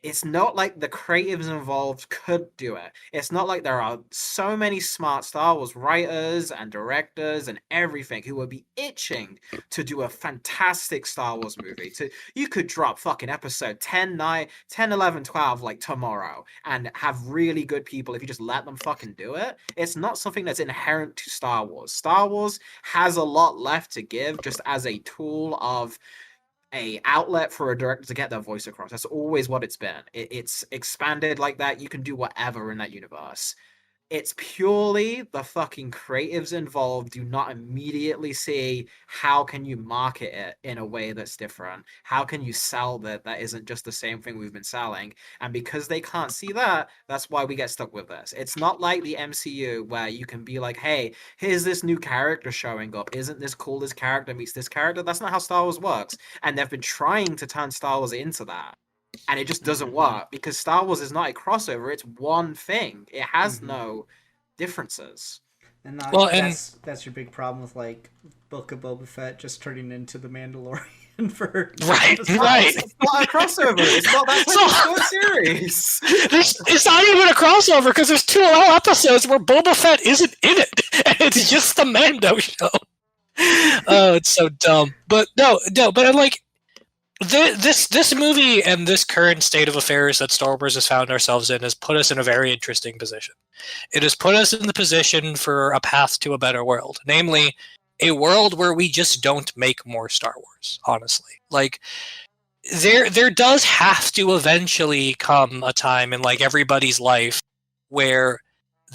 Speaker 3: it's not like the creatives involved could do it. It's not like there are so many smart Star Wars writers and directors and everything who would be itching to do a fantastic Star Wars movie. You could drop fucking episode 10, 9, 10, 11, 12 like tomorrow and have really good people if you just let them fucking do it. It's not something that's inherent to Star Wars. Star Wars has a lot left to give just as a tool of a outlet for a director to get their voice across. That's always what it's been. It's expanded like that. You can do whatever in that universe. It's purely the fucking creatives involved do not immediately see how can you market it in a way that's different. How can you sell that isn't just the same thing we've been selling? And because they can't see that, that's why we get stuck with this. It's not like the MCU where you can be like, hey, here's this new character showing up. Isn't this cool? This character meets this character. That's not how Star Wars works. And they've been trying to turn Star Wars into that. And it just doesn't work because Star Wars is not a crossover. It's one thing. It has no differences.
Speaker 2: And that's your big problem with like Book of Boba Fett just turning into the Mandalorian for
Speaker 4: right.
Speaker 3: It's not a crossover. It's not that type of series.
Speaker 4: It's not even a crossover because there's 2 whole episodes where Boba Fett isn't in it, and it's just the Mando show. Oh, it's so dumb. But no, but like. This movie and this current state of affairs that Star Wars has found ourselves in has put us in a very interesting position. It has put us in the position for a path to a better world, namely a world where we just don't make more Star Wars, honestly. Like, there does have to eventually come a time in like everybody's life where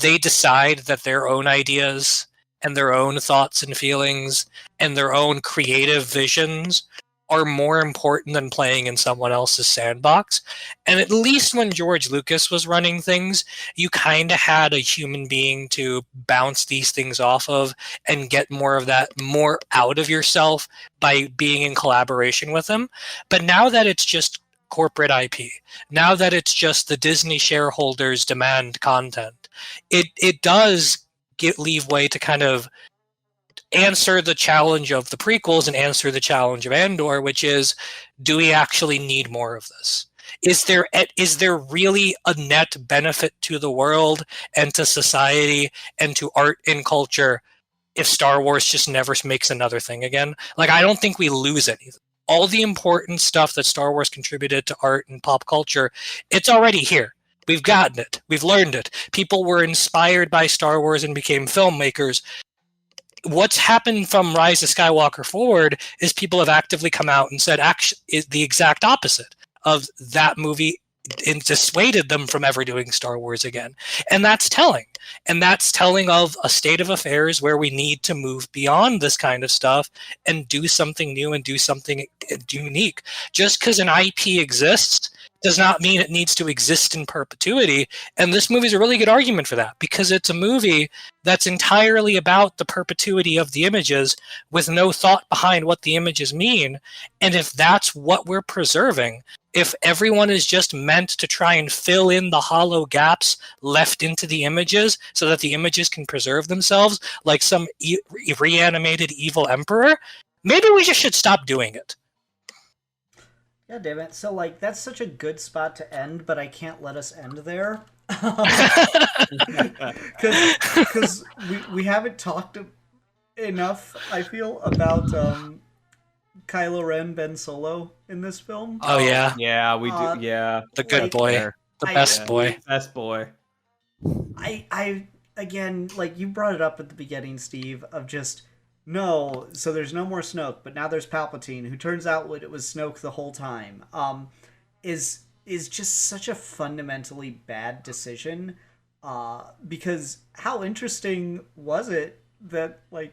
Speaker 4: they decide that their own ideas and their own thoughts and feelings and their own creative visions are more important than playing in someone else's sandbox. And at least when George Lucas was running things, you kind of had a human being to bounce these things off of and get more of that, more out of yourself by being in collaboration with him. But now that it's just corporate IP, now that it's just the Disney shareholders demand content, it does leave way to kind of answer the challenge of the prequels and answer the challenge of Andor, which is, do we actually need more of this? Is there really a net benefit to the world and to society and to art and culture if Star Wars just never makes another thing again? Like, I don't think we lose anything. All the important stuff that Star Wars contributed to art and pop culture, it's already here. We've gotten it. We've learned it. People were inspired by Star Wars and became filmmakers. What's happened from Rise of Skywalker forward is people have actively come out and said actually is the exact opposite of that movie and dissuaded them from ever doing Star Wars again. And that's telling. And that's telling of a state of affairs where we need to move beyond this kind of stuff and do something new and do something unique. Just because an IP exists does not mean it needs to exist in perpetuity. And this movie is a really good argument for that, because it's a movie that's entirely about the perpetuity of the images with no thought behind what the images mean. And if that's what we're preserving, if everyone is just meant to try and fill in the hollow gaps left into the images so that the images can preserve themselves like some reanimated evil emperor, maybe we just should stop doing it.
Speaker 2: Yeah, damn it. So, like, that's such a good spot to end, but I can't let us end there. Because we haven't talked enough, I feel, about Kylo Ren, Ben Solo in this film.
Speaker 4: Oh, yeah.
Speaker 6: Yeah, we do. Yeah.
Speaker 4: The good boy. The best boy.
Speaker 6: Best boy.
Speaker 2: I again, like you brought it up at the beginning, Steve, of just no. So there's no more Snoke, but now there's Palpatine, who turns out it was Snoke the whole time. Is just such a fundamentally bad decision. Because how interesting was it that like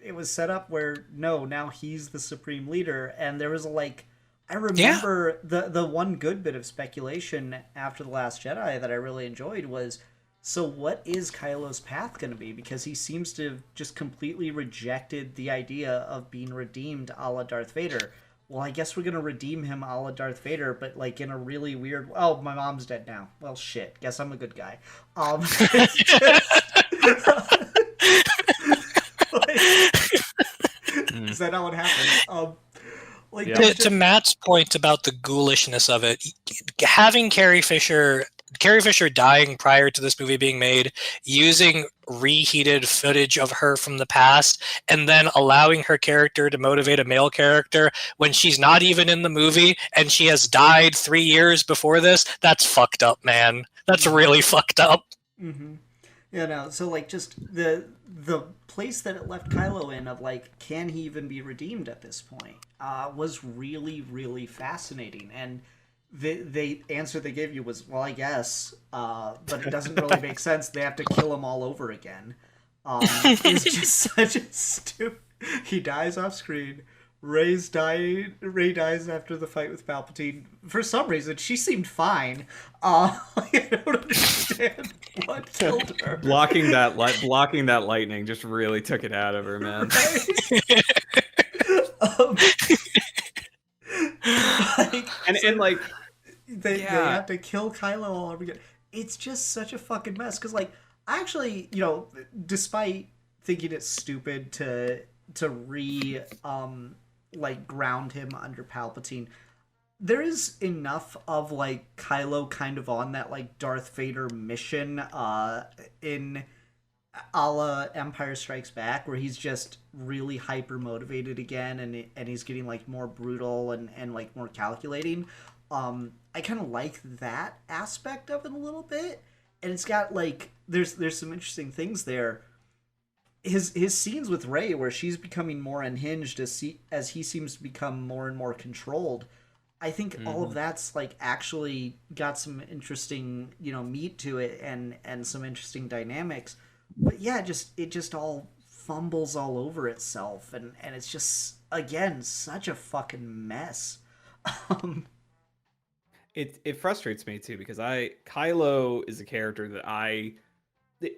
Speaker 2: it was set up where no, now he's the supreme leader, and there was like I remember the one good bit of speculation after The Last Jedi that I really enjoyed was, so what is Kylo's path going to be? Because he seems to have just completely rejected the idea of being redeemed a la Darth Vader. Well, I guess we're going to redeem him a la Darth Vader, but like in a really weird... Oh, my mom's dead now. Well, shit. Guess I'm a good guy. Is that not what happened?
Speaker 4: To Matt's point about the ghoulishness of it, having Carrie Fisher dying prior to this movie being made, using reheated footage of her from the past, and then allowing her character to motivate a male character when she's not even in the movie and she has died 3 years before this, that's fucked up, man. That's really fucked up.
Speaker 2: Mm-hmm. Yeah, no, so like just the place that it left Kylo in of like, can he even be redeemed at this point, was really, really fascinating. And the answer they gave you was, well, I guess, but it doesn't really make sense. They have to kill him all over again. It's just such a stupid... He dies off screen. Rey dies after the fight with Palpatine. For some reason, she seemed fine. I don't understand what killed her.
Speaker 6: Blocking that lightning just really took it out of her, man.
Speaker 2: Right? They have to kill Kylo all over again. It's just such a fucking mess. Because like, actually, despite thinking it's stupid to ground him under Palpatine, there is enough of like Kylo kind of on that like Darth Vader mission in a la Empire Strikes Back, where he's just really hyper motivated again, and he's getting like more brutal and like more calculating. I kind of like that aspect of it a little bit, and it's got like there's some interesting things there. His scenes with Rey, where she's becoming more unhinged as he seems to become more and more controlled. I think all of that's like actually got some interesting meat to it and some interesting dynamics. But yeah, it just all fumbles all over itself, and it's just again such a fucking mess.
Speaker 6: It frustrates me too, because Kylo is a character that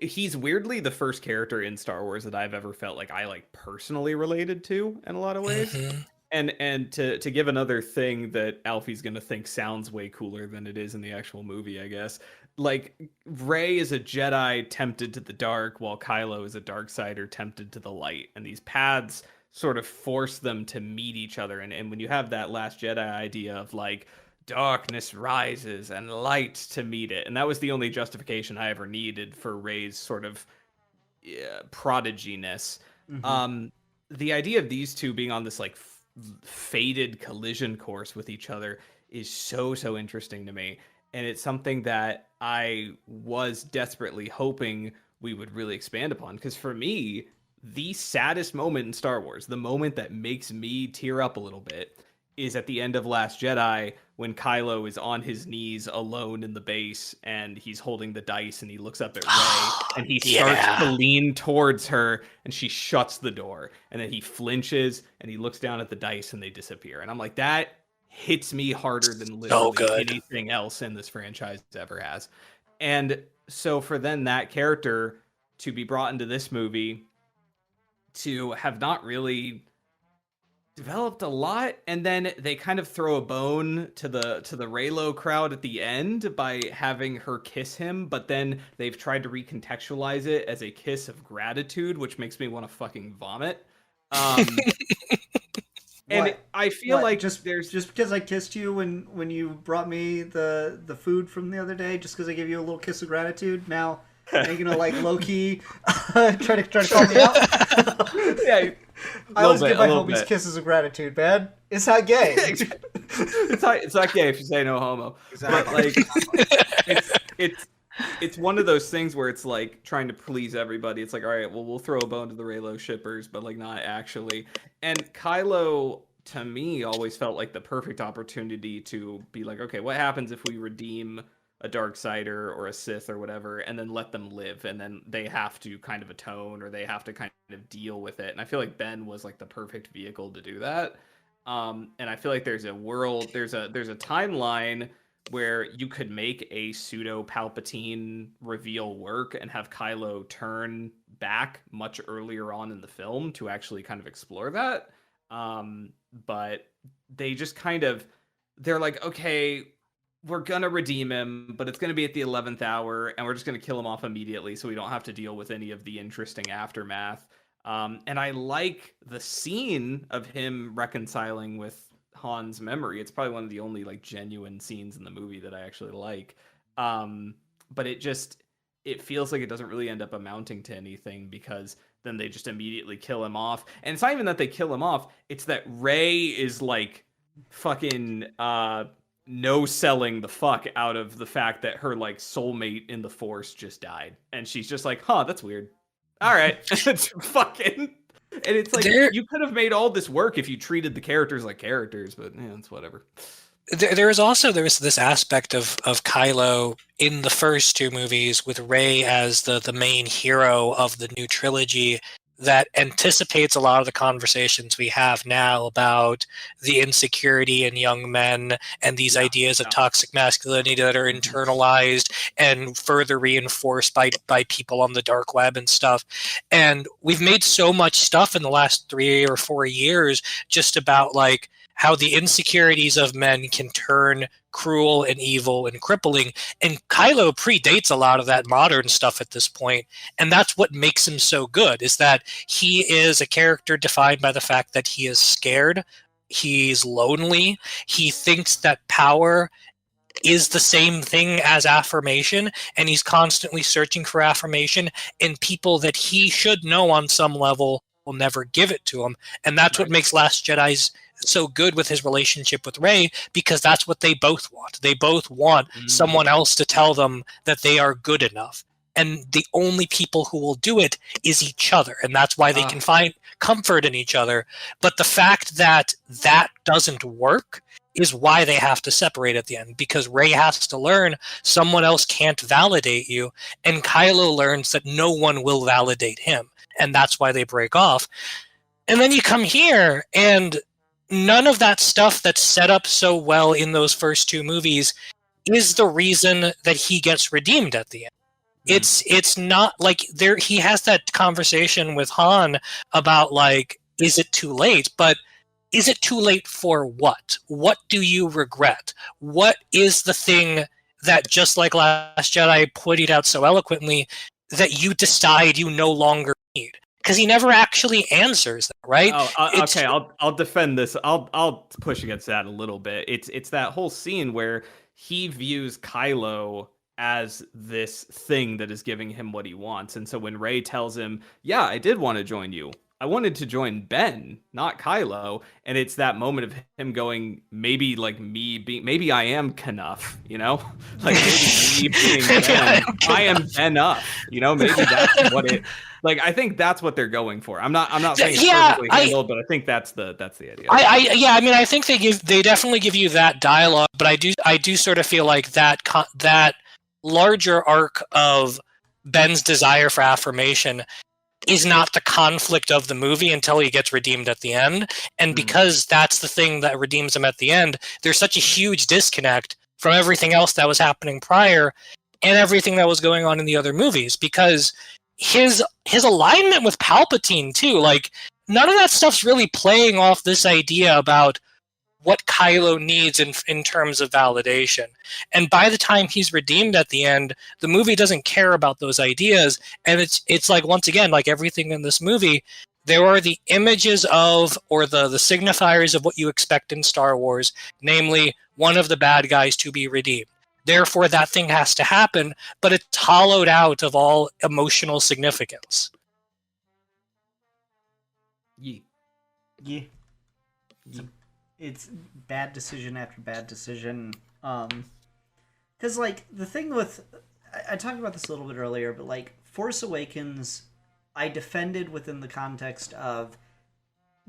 Speaker 6: he's weirdly the first character in Star Wars that I've ever felt like I like personally related to in a lot of ways.
Speaker 4: Mm-hmm.
Speaker 6: And to give another thing that Alfie's gonna think sounds way cooler than it is in the actual movie, I guess. Like, Rey is a Jedi tempted to the dark, while Kylo is a Darksider tempted to the light. And these paths sort of force them to meet each other. And when you have that Last Jedi idea of like, darkness rises and light to meet it, and that was the only justification I ever needed for Rey's sort of prodiginess. Mm-hmm. The idea of these two being on this like fated collision course with each other is so interesting to me, and it's something that I was desperately hoping we would really expand upon, because for me, the saddest moment in Star Wars, the moment that makes me tear up a little bit, is at the end of Last Jedi, when Kylo is on his knees alone in the base, and he's holding the dice, and he looks up at Rey, and he starts to lean towards her, and she shuts the door, and then he flinches, and he looks down at the dice, and they disappear. And I'm like, that hits me harder than literally anything else in this franchise ever has. And so for then that character to be brought into this movie, to have not really developed a lot, and then they kind of throw a bone to the Reylo crowd at the end by having her kiss him, but then they've tried to recontextualize it as a kiss of gratitude, which makes me want to fucking vomit. And I feel like
Speaker 2: just because I kissed you when you brought me the food from the other day, just because I gave you a little kiss of gratitude, now are you gonna like low key try to call me out?
Speaker 6: Yeah.
Speaker 2: I always give my homies kisses of gratitude, man. It's not gay.
Speaker 6: It's not gay if you say no homo.
Speaker 3: Exactly.
Speaker 6: But like, it's one of those things where it's like trying to please everybody. It's like, all right, well, we'll throw a bone to the Reylo shippers, but like not actually. And Kylo, to me, always felt like the perfect opportunity to be like, okay, what happens if we redeem a Darksider or a Sith or whatever, and then let them live, and then they have to kind of atone or they have to kind of deal with it. And I feel like Ben was like the perfect vehicle to do that. And I feel like there's a timeline where you could make a pseudo Palpatine reveal work and have Kylo turn back much earlier on in the film to actually kind of explore that. But they just they're like, okay, we're gonna redeem him, but it's gonna be at the 11th hour, and we're just gonna kill him off immediately so we don't have to deal with any of the interesting aftermath. And I like the scene of him reconciling with Han's memory. It's probably one of the only like genuine scenes in the movie that I actually like. But it feels like it doesn't really end up amounting to anything, because then they just immediately kill him off. And it's not even that they kill him off, it's that Rey is like fucking no selling the fuck out of the fact that her like soulmate in the Force just died. And she's just like, huh, that's weird. All right. It's fucking. And it's like, you could have made all this work if you treated the characters like characters, but it's whatever.
Speaker 4: There was this aspect of Kylo in the first two movies with Rey as the main hero of the new trilogy that anticipates a lot of the conversations we have now about the insecurity in young men and these ideas of toxic masculinity that are internalized and further reinforced by people on the dark web and stuff. And we've made so much stuff in the last 3 or 4 years just about like how the insecurities of men can turn cruel and evil and crippling. And Kylo predates a lot of that modern stuff at this point. And that's what makes him so good, is that he is a character defined by the fact that he is scared, he's lonely, he thinks that power is the same thing as affirmation, and he's constantly searching for affirmation in people that he should know on some level will never give it to him. And that's what makes Last Jedi's so good with his relationship with Rey, because that's what they both want. They both want someone else to tell them that they are good enough. And the only people who will do it is each other. And that's why they can find comfort in each other. But the fact that that doesn't work is why they have to separate at the end, because Rey has to learn someone else can't validate you. And Kylo learns that no one will validate him. And that's why they break off. And then you come here, and none of that stuff that's set up so well in those first two movies is the reason that he gets redeemed at the end. It's not like he has that conversation with Han about like, is it too late? But is it too late for what? What do you regret? What is the thing that, just like Last Jedi pointed out so eloquently, that you decide you no longer need? Because he never actually answers that, right?
Speaker 6: Okay, I'll defend this. I'll push against that a little bit. It's that whole scene where he views Kylo as this thing that is giving him what he wants. And so when Rey tells him, yeah, I did want to join you, I wanted to join Ben, not Kylo. And it's that moment of him going, maybe like maybe I am Knuff, you know? Like maybe me being Ben, I am enough, you know? Maybe that's what it, like, I think that's what they're going for. I'm not saying it's perfectly handled, but I think that's the idea.
Speaker 4: I mean, I think they definitely give you that dialogue, but I do sort of feel like that larger arc of Ben's desire for affirmation is not the conflict of the movie until he gets redeemed at the end. And because that's the thing that redeems him at the end, there's such a huge disconnect from everything else that was happening prior and everything that was going on in the other movies, because his alignment with Palpatine too, like none of that stuff's really playing off this idea about what Kylo needs in terms of validation. And by the time he's redeemed at the end, the movie doesn't care about those ideas. And it's like, once again, like everything in this movie, there are the images of, or the signifiers of what you expect in Star Wars, namely one of the bad guys to be redeemed. Therefore, that thing has to happen, but it's hollowed out of all emotional significance.
Speaker 2: Yeah. It's bad decision after bad decision. Because, like, the thing with... I talked about this a little bit earlier, but like Force Awakens, I defended within the context of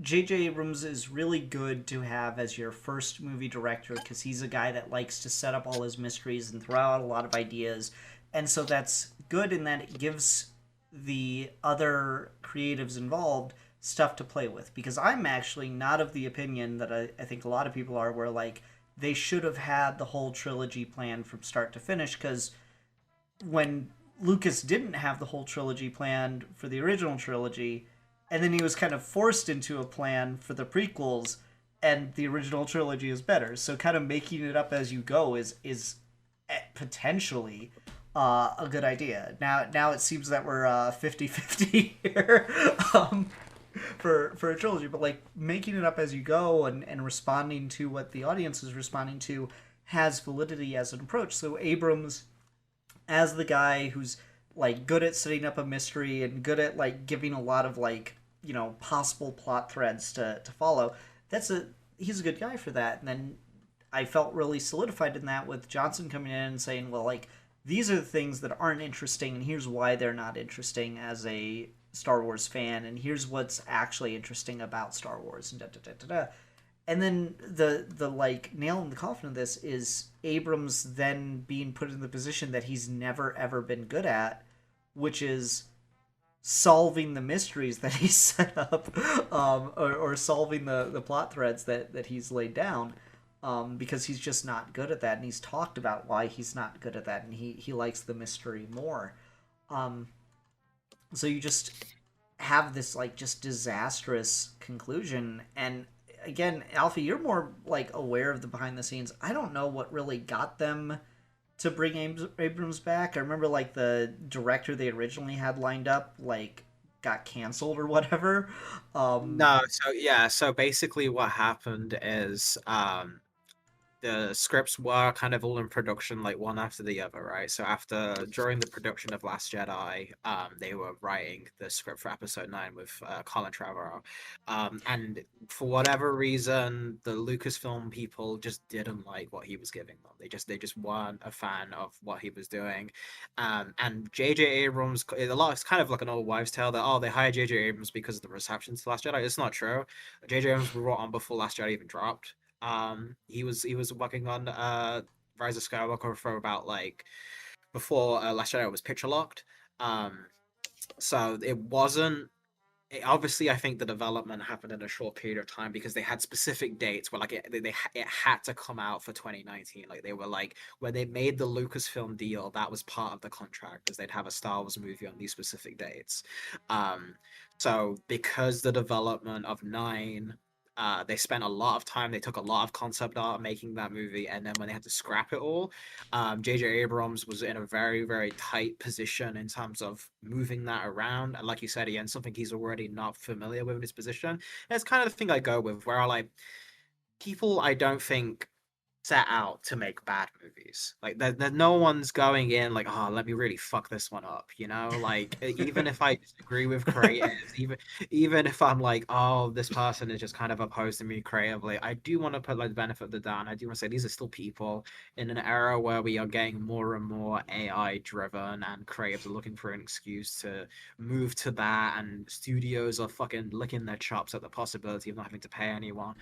Speaker 2: J.J. Abrams is really good to have as your first movie director because he's a guy that likes to set up all his mysteries and throw out a lot of ideas. And so that's good in that it gives the other creatives involved stuff to play with. Because I'm actually not of the opinion that I think a lot of people are, where like they should have had the whole trilogy planned from start to finish. Because when Lucas didn't have the whole trilogy planned for the original trilogy, and then he was kind of forced into a plan for the prequels, and the original trilogy is better. So kind of making it up as you go is potentially a good idea. Now it seems that we're 50-50 here for a trilogy, but like making it up as you go and responding to what the audience is responding to has validity as an approach. So Abrams, as the guy who's like good at setting up a mystery and good at like giving a lot of like, you know, possible plot threads to follow, he's a good guy for that. And then I felt really solidified in that with Johnson coming in and saying, well, like these are the things that aren't interesting and here's why they're not interesting as a Star Wars fan, and here's what's actually interesting about Star Wars, and da da da da da. And then the like nail in the coffin of this is Abrams then being put in the position that he's never ever been good at, which is solving the mysteries that he's set up, or solving the plot threads that he's laid down, because he's just not good at that, and he's talked about why he's not good at that, and he likes the mystery more. So you just have this like just disastrous conclusion. And again, Alfie, you're more like aware of the behind the scenes. I don't know what really got them to bring Abrams back. I remember like the director they originally had lined up like got canceled or whatever.
Speaker 3: No, so basically what happened is the scripts were kind of all in production like one after the other, right? So during the production of Last Jedi, they were writing the script for Episode 9 with Colin Trevorrow, and for whatever reason, the Lucasfilm people just didn't like what he was giving them. They just weren't a fan of what he was doing, and J.J. Abrams, it's kind of like an old wives' tale that they hired J.J. Abrams because of the reception to Last Jedi. It's not true. J.J. Abrams was brought on before Last Jedi even dropped. He was working on Rise of Skywalker for about like before Last Jedi was picture locked. So it wasn't. Obviously, I think the development happened in a short period of time because they had specific dates where like it had to come out for 2019. Like they were like when they made the Lucasfilm deal, that was part of the contract, because they'd have a Star Wars movie on these specific dates. So because the development of 9, they spent a lot of time. They took a lot of concept art making that movie, and then when they had to scrap it all, J.J. Abrams was in a very, very tight position in terms of moving that around. And like you said, again, something he's already not familiar with in his position. And it's kind of the thing I go with, where I like people I don't think set out to make bad movies. Like no one's going in like, oh, let me really fuck this one up, you know? Like even if I disagree with creatives, even if I'm like, oh, this person is just kind of opposed to me creatively, I do want to put like the benefit of the doubt. And I do want to say these are still people in an era where we are getting more and more AI driven, and creatives are looking for an excuse to move to that, and studios are fucking licking their chops at the possibility of not having to pay anyone.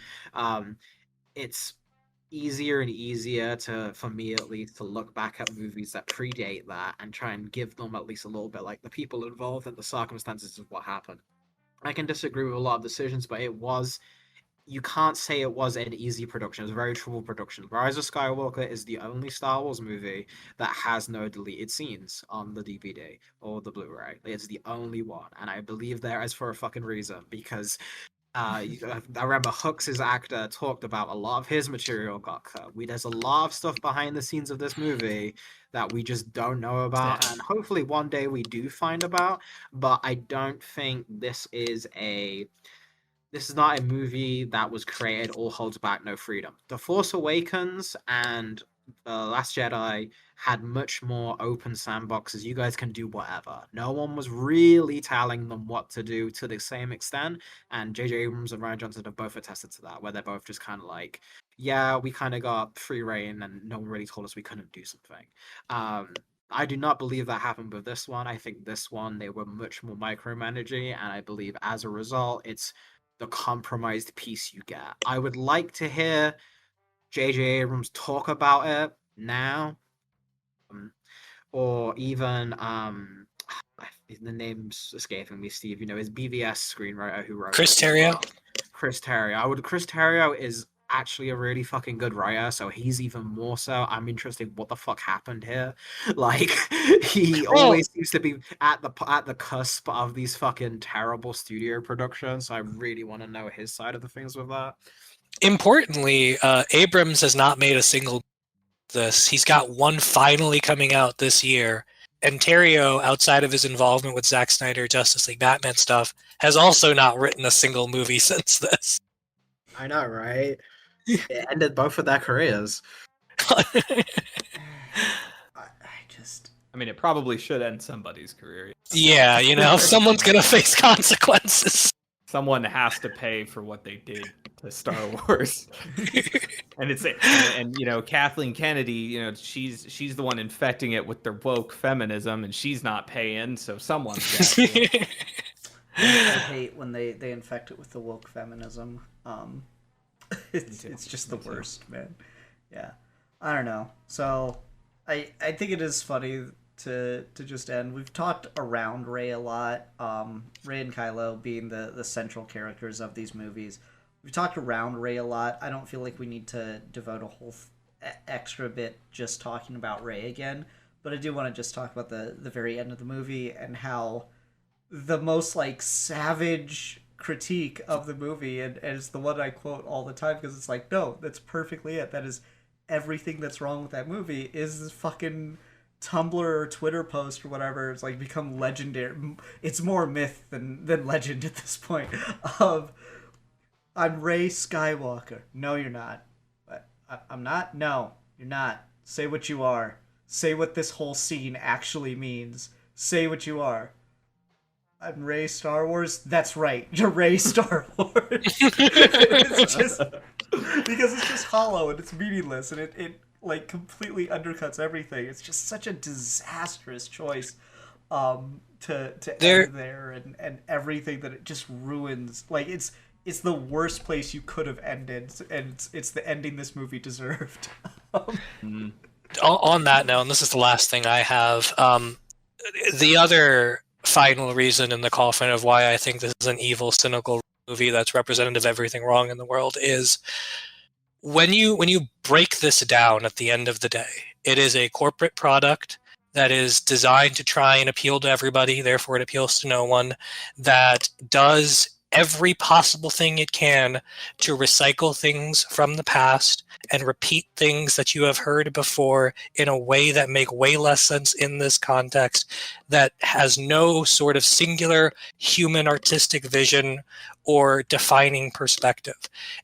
Speaker 3: It's easier and easier for me at least, to look back at movies that predate that and try and give them at least a little bit like the people involved and the circumstances of what happened. I can disagree with a lot of decisions, but you can't say it was an easy production. It was a very trouble production. Rise of Skywalker is the only Star Wars movie that has no deleted scenes on the DVD or the Blu-ray. It's the only one, and I believe there is for a fucking reason, because I remember Hooks' actor talked about a lot of his material got cut. There's a lot of stuff behind the scenes of this movie that we just don't know about, and hopefully one day we do find about. But I don't think this is not a movie that was created all holds back, no freedom. The Force Awakens and Last Jedi had much more open sandboxes. You guys can do whatever. No one was really telling them what to do to the same extent. And J.J. Abrams and Ryan Johnson have both attested to that, where they're both just kind of like, yeah, we kind of got free reign and no one really told us we couldn't do something. I do not believe that happened with this one. I think this one they were much more micromanaging, and I believe as a result, it's the compromised piece you get. I would like to hear J.J. Abrams talk about it now, or even the name's escaping me, Steve. You know, his BVS screenwriter who wrote
Speaker 4: Chris
Speaker 3: it as
Speaker 4: Terrio.
Speaker 3: well. Chris Terrio. Chris Terrio is actually a really fucking good writer, so he's even more so. I'm interested in what the fuck happened here. Like he
Speaker 4: Well-
Speaker 3: always seems to be at the cusp of these fucking terrible studio productions. So I really want to know his side of the things with that.
Speaker 4: Importantly, Abrams has not made a single this. He's got one finally coming out this year. And Terrio, outside of his involvement with Zack Snyder, Justice League, Batman stuff, has also not written a single movie since this.
Speaker 3: I know, right? It ended both of their careers.
Speaker 2: I just.
Speaker 6: I mean, it probably should end somebody's career.
Speaker 4: Yeah, you know, someone's gonna face consequences.
Speaker 6: Someone has to pay for what they did to Star Wars. And you know, Kathleen Kennedy, you know, she's the one infecting it with their woke feminism, and she's not paying, so someone's got to.
Speaker 2: I hate when they infect it with the woke feminism. It's just the worst, man. Yeah, I don't know. So I think it is funny to just end. We've talked around Rey a lot. Rey and Kylo being the central characters of these movies. We've talked around Rey a lot. I don't feel like we need to devote a whole extra bit just talking about Rey again. But I do want to just talk about the very end of the movie and how the most like savage critique of the movie, and it's the one I quote all the time because it's like, no, that's perfectly it. That is everything that's wrong with that movie is this fucking Tumblr or Twitter post or whatever. It's like become legendary. It's more myth than legend at this point. Of I'm Rey Skywalker. No, you're not. But I'm not. No, you're not. Say what you are. Say what this whole scene actually means. Say what you are. I'm Rey Star Wars. That's right. You're Rey Star Wars. It's just because it's just hollow and it's meaningless and it like completely undercuts everything. It's just such a disastrous choice to end there and everything that it just ruins. Like it's the worst place you could have ended, and it's the ending this movie deserved.
Speaker 4: On that note, and this is the last thing I have, the other final reason in the coffin of why I think this is an evil, cynical movie that's representative of everything wrong in the world is when you break this down at the end of the day, it is a corporate product that is designed to try and appeal to everybody, therefore it appeals to no one, that does every possible thing it can to recycle things from the past and repeat things that you have heard before in a way that make way less sense in this context, that has no sort of singular human artistic vision or defining perspective.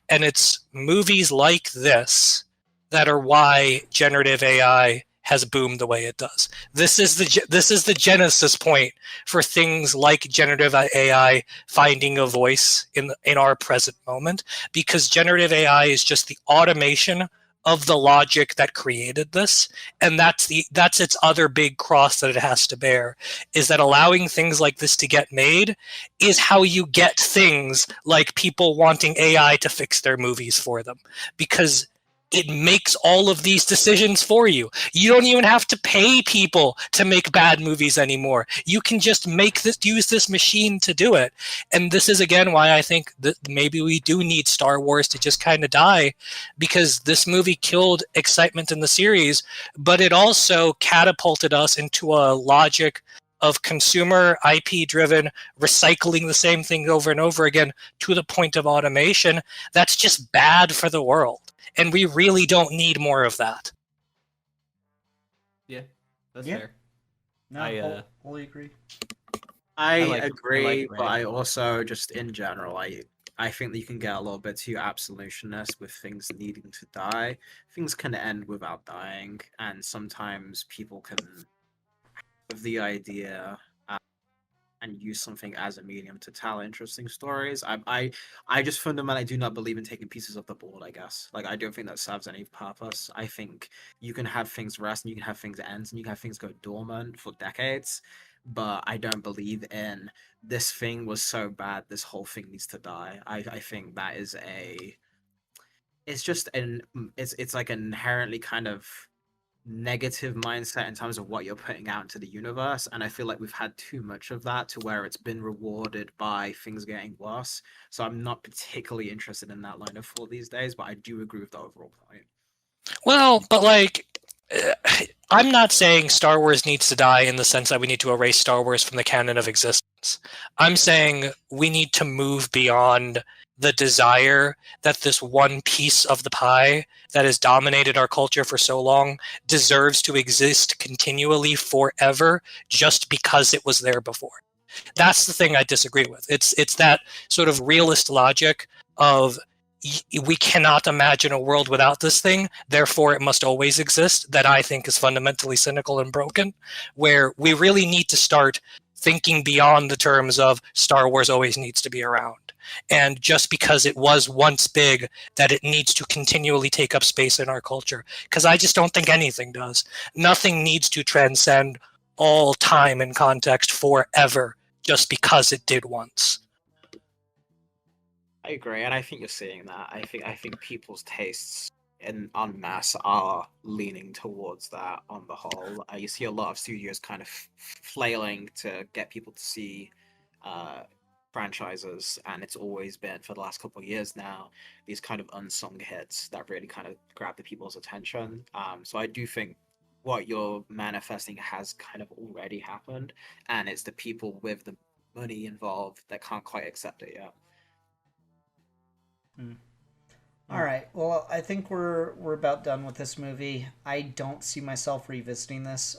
Speaker 4: And it's movies like this that are why generative AI has boomed the way it does. This is the genesis point for things like generative AI finding a voice in our present moment, because generative AI is just the automation of the logic that created this, and that's its other big cross that it has to bear, is that allowing things like this to get made is how you get things like people wanting AI to fix their movies for them, because it makes all of these decisions for you. You don't even have to pay people to make bad movies anymore. You can just use this machine to do it. And this is, again, why I think that maybe we do need Star Wars to just kind of die, because this movie killed excitement in the series, but it also catapulted us into a logic of consumer IP-driven recycling the same thing over and over again to the point of automation. That's just bad for the world. And we really don't need more of that.
Speaker 6: Yeah, that's
Speaker 2: Yeah.
Speaker 6: fair.
Speaker 2: No,
Speaker 6: I
Speaker 2: wholly agree.
Speaker 3: I
Speaker 6: like
Speaker 3: agree, but
Speaker 6: Rey.
Speaker 3: I also just in general, I think that you can get a little bit too absolutionist with things needing to die. Things can end without dying, and sometimes people can have the idea and use something as a medium to tell interesting stories. I just fundamentally do not believe in taking pieces off the board, I guess. Like, I don't think that serves any purpose. I think you can have things rest and you can have things end and you can have things go dormant for decades. But I don't believe in this thing was so bad, this whole thing needs to die. I think that is it's just it's like an inherently kind of negative mindset in terms of what you're putting out into the universe, and I feel like we've had too much of that to where it's been rewarded by things getting worse. So I'm not particularly interested in that line of thought these days, but I do agree with the overall point.
Speaker 4: Well, but like, I'm not saying Star Wars needs to die in the sense that we need to erase Star Wars from the canon of existence. I'm saying we need to move beyond the desire that this one piece of the pie that has dominated our culture for so long deserves to exist continually forever just because it was there before. That's the thing I disagree with. It's that sort of realist logic of we cannot imagine a world without this thing, therefore it must always exist, that I think is fundamentally cynical and broken, where we really need to start thinking beyond the terms of Star Wars always needs to be around. And just because it was once big, that it needs to continually take up space in our culture. Because I just don't think anything does. Nothing needs to transcend all time and context forever just because it did once.
Speaker 3: I agree, and I think you're seeing that. I think people's tastes en masse are leaning towards that on the whole. You see a lot of studios kind of flailing to get people to see franchises, and it's always been, for the last couple of years now, these kind of unsung hits that really kind of grab the people's attention. So I do think what you're manifesting has kind of already happened, and it's the people with the money involved that can't quite accept it yet.
Speaker 2: All right. Well, I think we're about done with this movie. I don't see myself revisiting this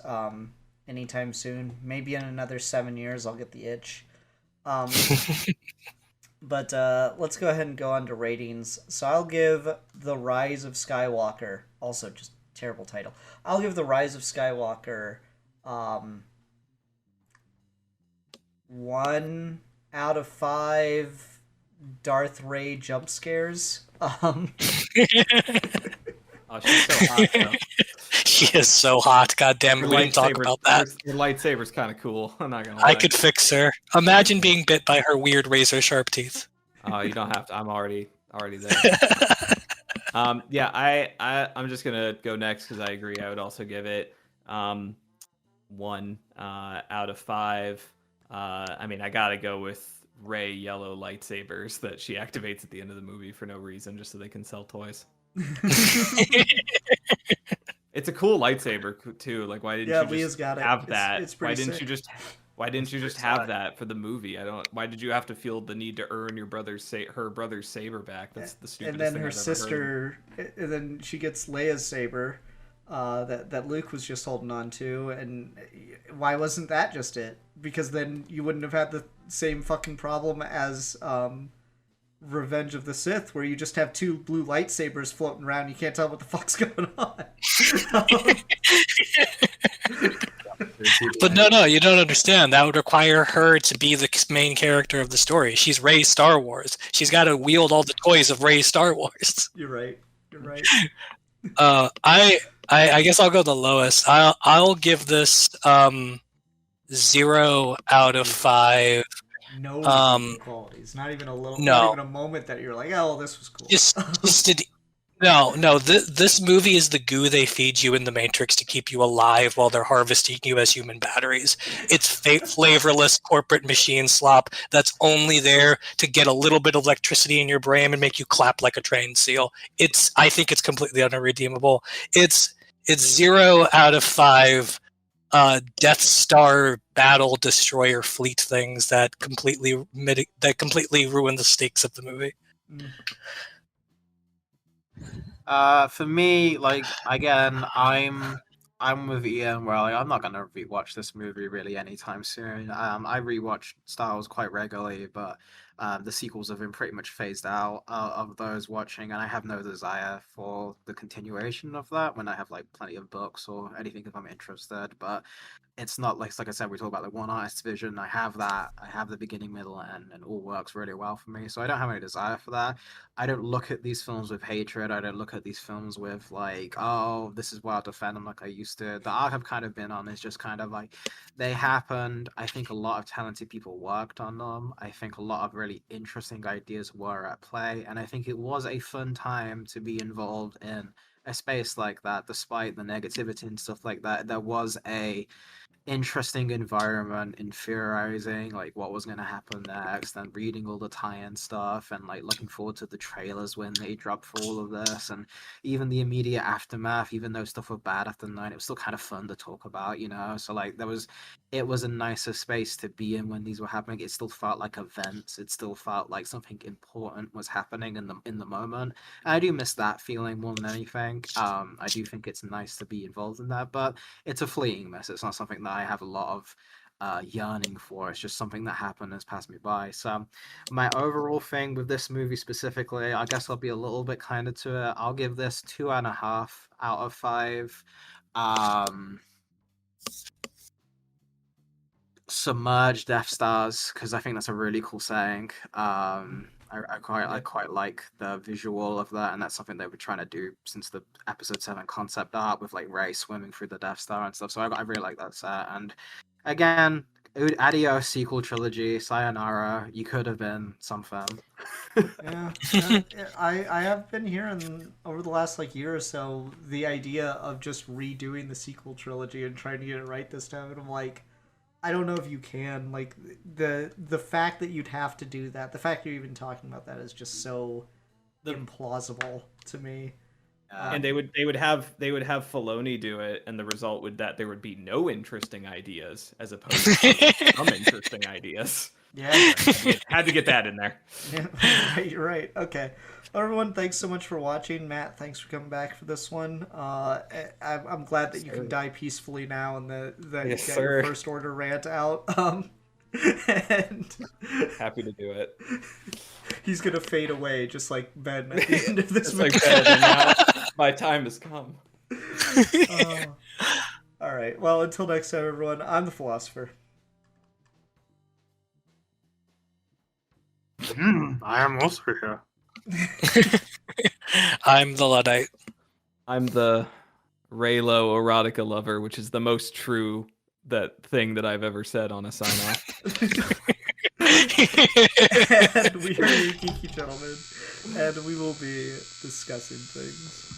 Speaker 2: anytime soon. Maybe in another 7 years, I'll get the itch. But let's go ahead and go on to ratings. So I'll give The Rise of Skywalker, also just terrible title. I'll give The Rise of Skywalker 1 out of 5 Darth Ray jump scares.
Speaker 6: Oh, she's so hot, though.
Speaker 4: She is so hot. God damn it, we didn't talk about that.
Speaker 6: Her lightsaber's kind of cool. I'm not gonna lie.
Speaker 4: I could fix her. Imagine being bit by her weird razor-sharp teeth.
Speaker 6: Oh, you don't have to. I'm already there. Yeah, I'm just gonna go next because I agree. I would also give it 1 out of 5. I mean, I gotta go with Rey yellow lightsabers that she activates at the end of the movie for no reason, just so they can sell toys. It's a cool lightsaber too. Like, why didn't you just have that?
Speaker 2: It's
Speaker 6: why
Speaker 2: pretty
Speaker 6: didn't
Speaker 2: sick.
Speaker 6: you just have that for the movie? Why did you have to feel the need to earn your her brother's saber back? That's the stupidest
Speaker 2: And then
Speaker 6: thing
Speaker 2: her
Speaker 6: I've ever
Speaker 2: sister, and then she gets Leia's saber that Luke was just holding on to. And why wasn't that just it? Because then you wouldn't have had the same fucking problem as Revenge of the Sith, where you just have 2 blue lightsabers floating around. You can't tell what the fuck's going on.
Speaker 4: But no, you don't understand. That would require her to be the main character of the story. She's Rey Star Wars. She's got to wield all the toys of Rey Star Wars.
Speaker 2: You're right.
Speaker 4: I guess I'll go the lowest. I'll give this 0 out of 5.
Speaker 2: No redeeming qualities. Not even a little.
Speaker 4: No.
Speaker 2: Not even a moment that you're like, oh, this was cool.
Speaker 4: This movie is the goo they feed you in the Matrix to keep you alive while they're harvesting you as human batteries. It's flavorless corporate machine slop that's only there to get a little bit of electricity in your brain and make you clap like a trained seal. I think it's completely unredeemable. It's 0 out of 5 Death Star battle destroyer fleet things that completely ruin the stakes of the movie.
Speaker 3: For me, like, again, I'm I'm with Ian. Where I'm not gonna rewatch this movie really anytime soon. I rewatch Star Wars quite regularly, but the sequels have been pretty much phased out of those watching, and I have no desire for the continuation of that. When I have like plenty of books or anything if I'm interested, but it's not like I said, we talk about the one artist vision. I have that. I have the beginning, middle, and end, and all works really well for me. So I don't have any desire for that. I don't look at these films with hatred. I don't look at these films with like, oh, this is why I'll defend them like I used to. The arc I've kind of been on is just kind of like they happened. I think a lot of talented people worked on them. I think a lot of really interesting ideas were at play, and I think it was a fun time to be involved in a space like that, despite the negativity and stuff like that. There was a interesting environment, infuriating, like what was going to happen next, and reading all the tie-in stuff, and like looking forward to the trailers when they dropped for all of this, and even the immediate aftermath. Even though stuff was bad after the night, it was still kind of fun to talk about, you know. So like it was a nicer space to be in when these were happening. It still felt like events. It still felt like something important was happening in the moment. And I do miss that feeling more than anything. I do think it's nice to be involved in that, but it's a fleeting miss. It's not something that I have a lot of yearning for. It's just something that happened and has passed me by. So my overall thing with this movie specifically, I guess I'll be a little bit kinder to it. I'll give this 2.5 out of 5. Submerged Death Stars, because I think that's a really cool saying. I quite like the visual of that, and that's something they were trying to do since the episode 7 concept art with like Rey swimming through the Death Star and stuff. So I really like that set. And again, adios sequel trilogy, sayonara. You could have been something.
Speaker 2: Yeah, I have been hearing over the last like year or so the idea of just redoing the sequel trilogy and trying to get it right this time, and I'm like, I don't know if you can. Like the fact that you'd have to do that, the fact you're even talking about that is just so implausible to me.
Speaker 6: And they would have Filoni do it, and the result would that there would be no interesting ideas as opposed to some interesting ideas.
Speaker 2: Yeah,
Speaker 6: had to get that in there.
Speaker 2: Yeah, you're right. Okay, well, everyone, thanks so much for watching. Matt, thanks for coming back for this one. I'm glad that you can die peacefully now, and that you got your first order rant out. And
Speaker 6: happy to do it.
Speaker 2: He's gonna fade away, just like Ben at the end of this
Speaker 6: movie.
Speaker 2: Like
Speaker 6: Ben, and now my time has come.
Speaker 2: All right. Well, until next time, everyone. I'm the Philosopher.
Speaker 3: I am also here.
Speaker 4: I'm the Luddite.
Speaker 6: I'm the Raylo erotica lover, which is the most true thing that I've ever said on a sign-off.
Speaker 2: And we are your Geeky Gentlemen, and we will be discussing things.